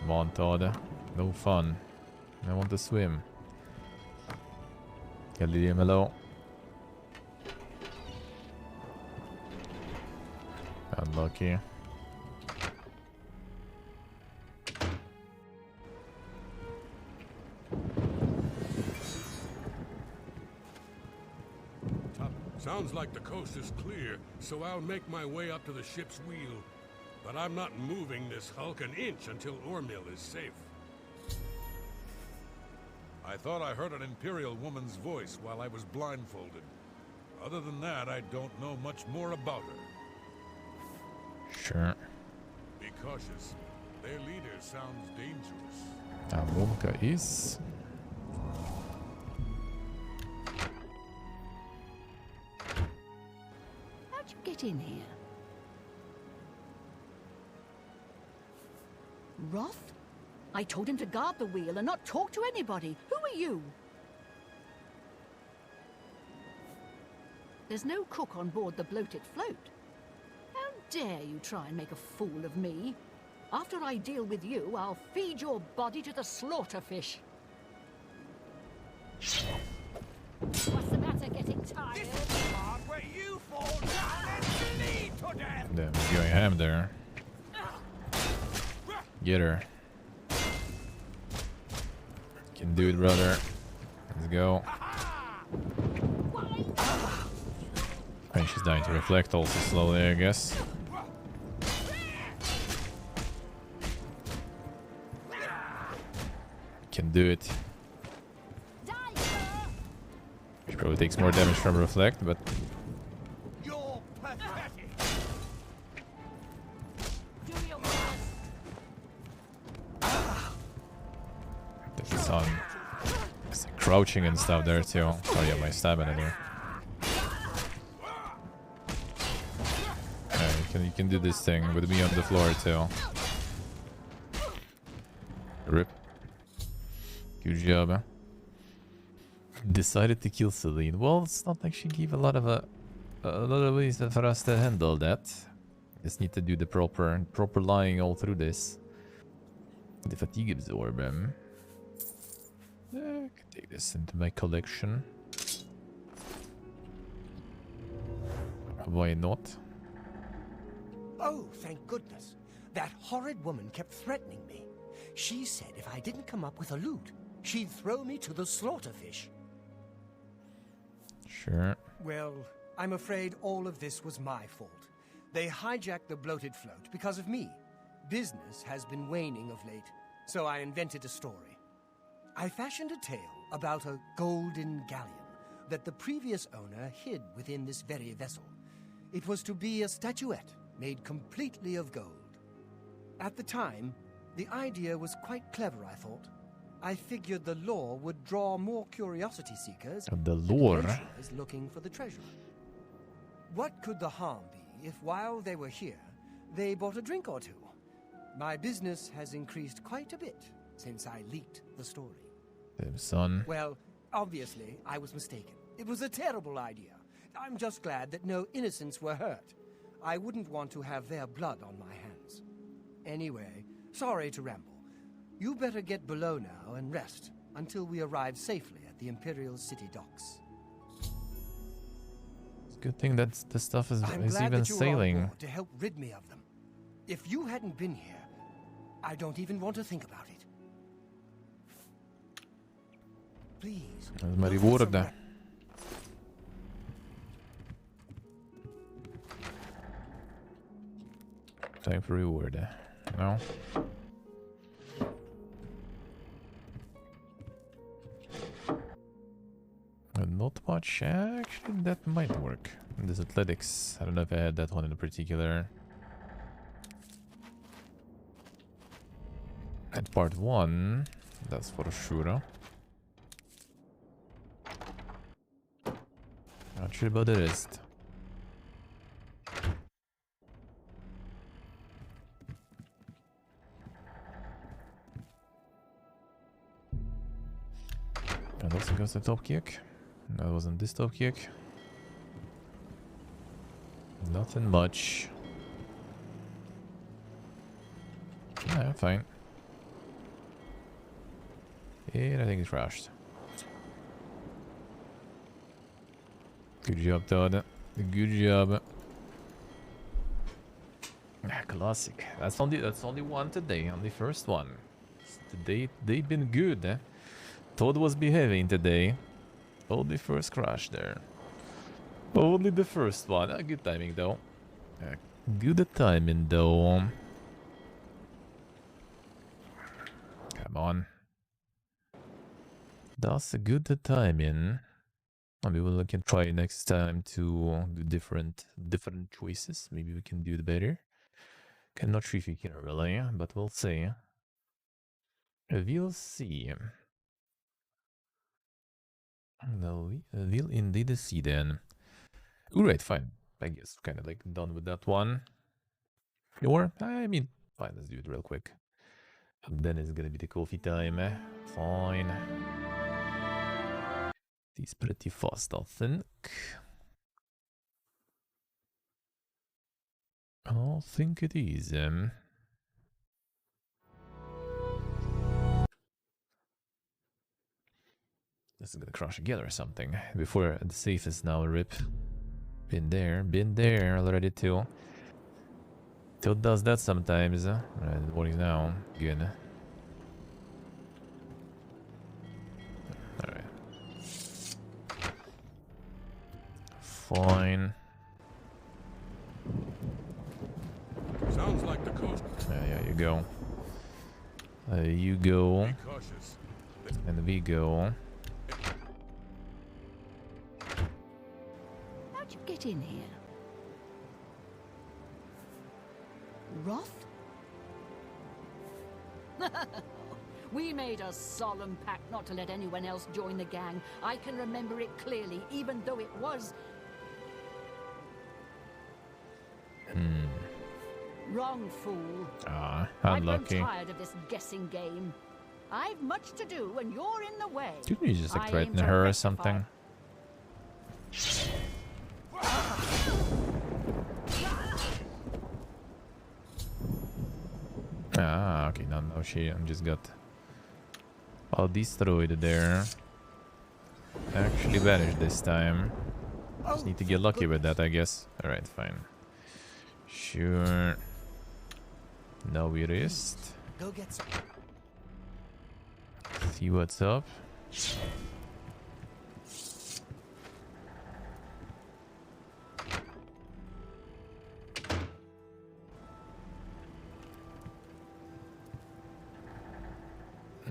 Come on, Todd. No fun. I want to swim. Can leave him alone. Unlucky. Sounds like the coast is clear, so I'll make my way up to the ship's wheel. But I'm not moving this hulk an inch until Ormil is safe. I thought I heard an Imperial woman's voice while I was blindfolded. Other than that, I don't know much more about her. Sure. Be cautious. Their leader sounds dangerous. Wonka is. How'd you get in here? Roth? I told him to guard the wheel and not talk to anybody. Who are you? There's no cook on board the bloated float. How dare you try and make a fool of me? After I deal with you, I'll feed your body to the slaughterfish. What's the matter, getting tired? This is the part where you fall down and bleed to death! Damn, he's going ham there. Get her. Can do it, brother. Let's go. I think she's dying to reflect also slowly, I guess. Can do it. She probably takes more damage from reflect, but You're pathetic! Do your best. this is on crouching and stuff there too. Oh yeah, my stamina there. Yeah, you you can do this thing with me on the floor too. Rip. Good job. Decided to kill Celine. Well, it's not like she gave a lot of ways for us to handle that. Just need to do the proper lying all through this. The fatigue absorb. I can take this into my collection. Why not? Oh, thank goodness. That horrid woman kept threatening me. She said if I didn't come up with a loot, she'd throw me to the slaughterfish. Sure. Well, I'm afraid all of this was my fault. They hijacked the bloated float because of me. Business has been waning of late, so I invented a story. I fashioned a tale about a golden galleon that the previous owner hid within this very vessel. It was to be a statuette made completely of gold. At the time, the idea was quite clever, I thought. I figured the lore would draw more curiosity seekers. The lore? Is looking for the treasure. What could the harm be if while they were here, they bought a drink or two? My business has increased quite a bit since I leaked the story. Damn, son. Well, obviously, I was mistaken. It was a terrible idea. I'm just glad that no innocents were hurt. I wouldn't want to have their blood on my hands. Anyway, sorry to ramble. You better get below now and rest until we arrive safely at the Imperial City docks. It's a good thing that the stuff is I'm glad even that you were on sailing. board to help rid me of them. If you hadn't been here, I don't even want to think about it. Please. That's my reward there. Time for reward. No. Not much. Actually, that might work. This athletics. I don't know if I had that one in particular. At part 1, that's for sure. Not sure about the rest. And also got the top kick. That wasn't this top kick. Nothing much. Yeah, fine. And I think it's crashed. Good job, Todd. Good job. Ah, classic. That's only one today. Only first one. Today they've been good. Eh? Todd was behaving today. Only first crash there. Only the first one. Good timing though. Good timing though. Come on. That's a good timing. Maybe we can try next time to do different choices. Maybe we can do it better. Cannot sure if you can really, but we'll see. We'll see. No, we'll indeed see then. Alright, fine. I guess kind of like done with that one. Or, I mean, fine, let's do it real quick. And then it's gonna be the coffee time. Fine. It's pretty fast, I think. I think it is. This is gonna crash together or something. Before the safe is now a rip. Been there already too. Till does that sometimes. Alright, what is now? Good. Alright. Fine. Sounds like the coast. Yeah, you go. You go. Be cautious. And we go. How'd you get in here? Roth? We made a solemn pact not to let anyone else join the gang. I can remember it clearly, even though it was... Wrong, fool. Ah, I've unlucky. grown tired of this guessing game. I've much to do and you're in the way. Didn't you just like I threaten aim to her or rectify. something? Ah, okay, no, she just got all destroyed there. Actually vanished this time. Just need to get lucky with that, I guess. Alright, fine. Sure. Now we rest. Go get some. See what's up.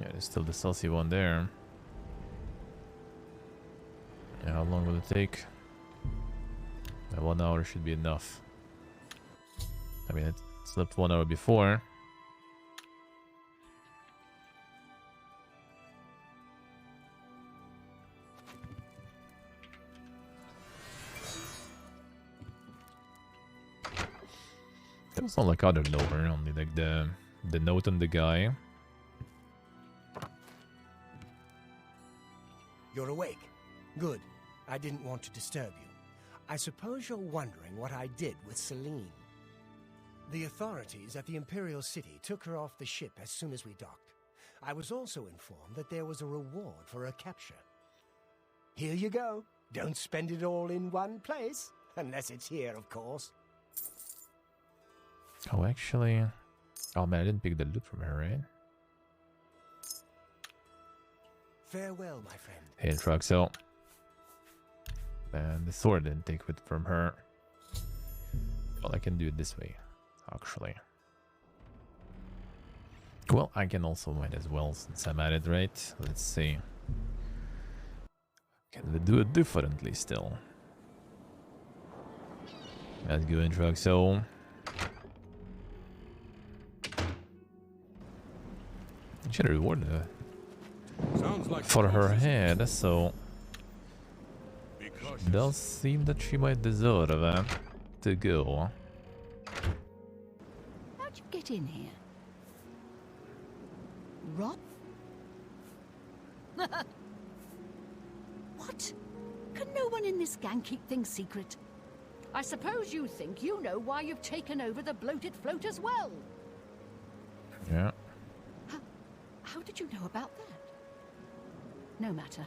Yeah, there's still the saucy one there. Yeah, how long will it take? 1 hour should be enough. I mean, it slept 1 hour before. That was not like other lower, only like the note on the guy. You're awake. Good. I didn't want to disturb you. I suppose you're wondering what I did with Celine. The authorities at the Imperial City took her off the ship as soon as we docked. I was also informed that there was a reward for her capture. Here you go. Don't spend it all in one place. Unless it's here, of course. Oh, actually... Oh man, I didn't pick the loot from her, right? Farewell, my friend. Hey, Truxel. And the sword didn't take it from her. Well, I can do it this way, actually. Well, I can also might as well, since I'm at it, right? Let's see. Can we do it differently still? Let's go in, Truxel. She had a reward Sounds like for the her boss is- head, so Be cautious. does seem that she might deserve to go. How'd you get in here? Rob? What? Can no one in this gang keep things secret? I suppose you think you know why you've taken over the bloated float as well. Yeah. How did you know about that? No matter.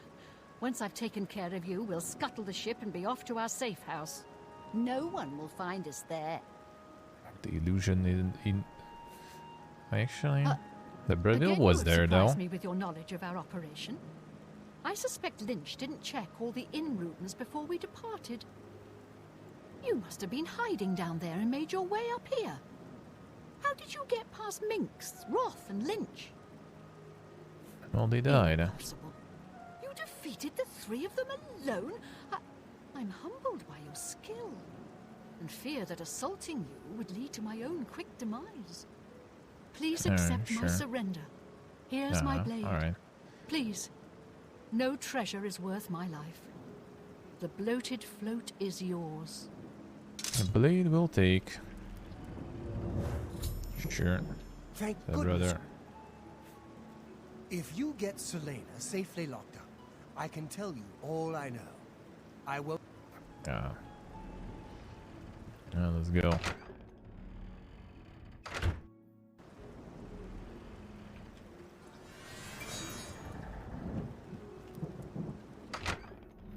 Once I've taken care of you, we'll scuttle the ship and be off to our safe house. No one will find us there. The illusion in actually, the Again, Breville you was would there surprise though. me with your knowledge of our operation. I suspect Lynch didn't check all the inn rooms before we departed. You must have been hiding down there and made your way up here. How did you get past Minx, Roth, and Lynch? Well, they died. Impossible. You defeated the three of them alone? I'm humbled by your skill, and fear that assaulting you would lead to my own quick demise. Please accept my sure. surrender. Here's my blade. All right. Please. No treasure is worth my life. The bloated float is yours. The blade will take. Sure. Thank So, goodness. brother. If you get Selena safely locked up, I can tell you all I know. I will... Yeah. Yeah, let's go.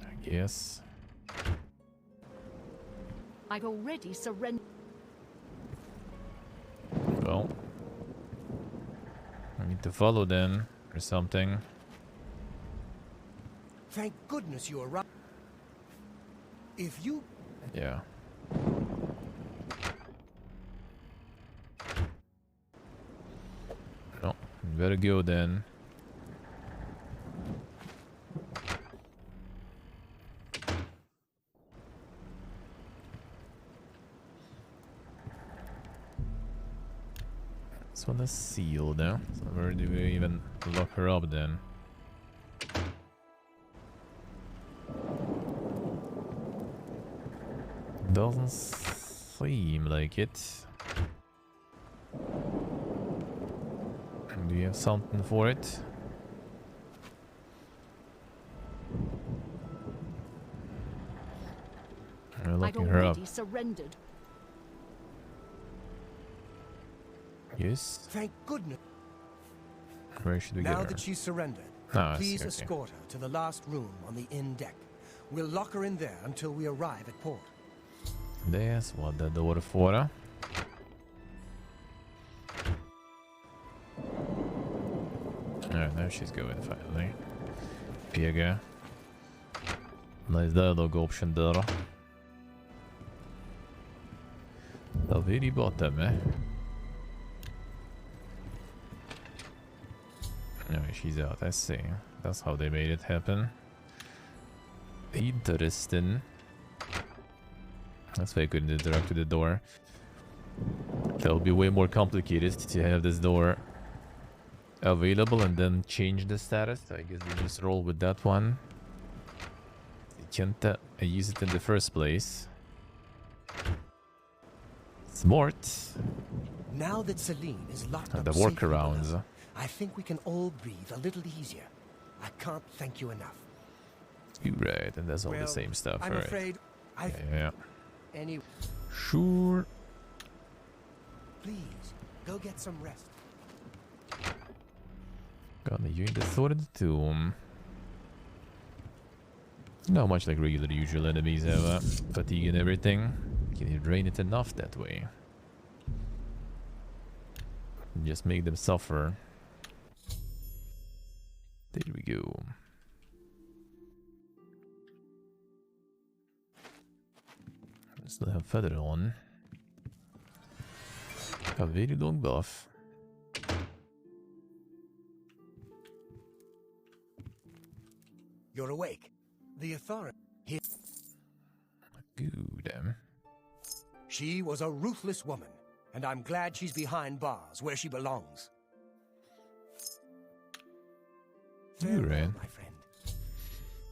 I guess. I've already surrendered. Well, I need to follow then, or something. Thank goodness you arrived. If you... Yeah. No, better go then. This one is sealed now. So where do we even lock her up then? Doesn't seem like it. Do you have something for it? We're I'd looking her up. already surrendered. Yes. Thank goodness. Where should we Now get her? that she's surrendered, Ah, I please see, okay. escort her to the last room on the inn deck. We'll lock her in there until we arrive at port. That's what the door for. Alright, there she's going finally. Pepega. Nice dialogue option där. The very bottom, eh? No, she's out, I see. That's how they made it happen. Interesting. That's why I couldn't interact with the door. That would be way more complicated to have this door available and then change the status. I guess we just roll with that one. You can't use it in the first place. Smart. Now that Celine is locked up The safely workarounds. below, I think we can all breathe a little easier. I can't thank you enough. You're right, and that's all the Well, same stuff, I'm right? afraid I... Yeah. Any... Sure. Please, go get some rest. Gonna use the sword tomb. Not much like regular usual enemies have fatigue and everything. Can you drain it enough that way? Just make them suffer. There we go. Still have feather on. A very long buff. You're awake. The authority... Good. She was a ruthless woman, and I'm glad she's behind bars where she belongs. You're right. my friend.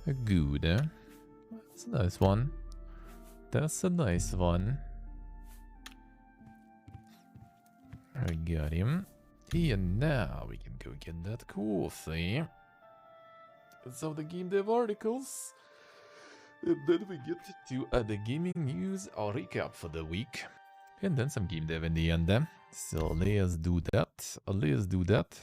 A good. That's a nice one. That's a nice one. I got him. And now we can go get that coffee. So the game dev articles. And then we get to the gaming news recap for the week. And then some game dev in the end. So let's do that.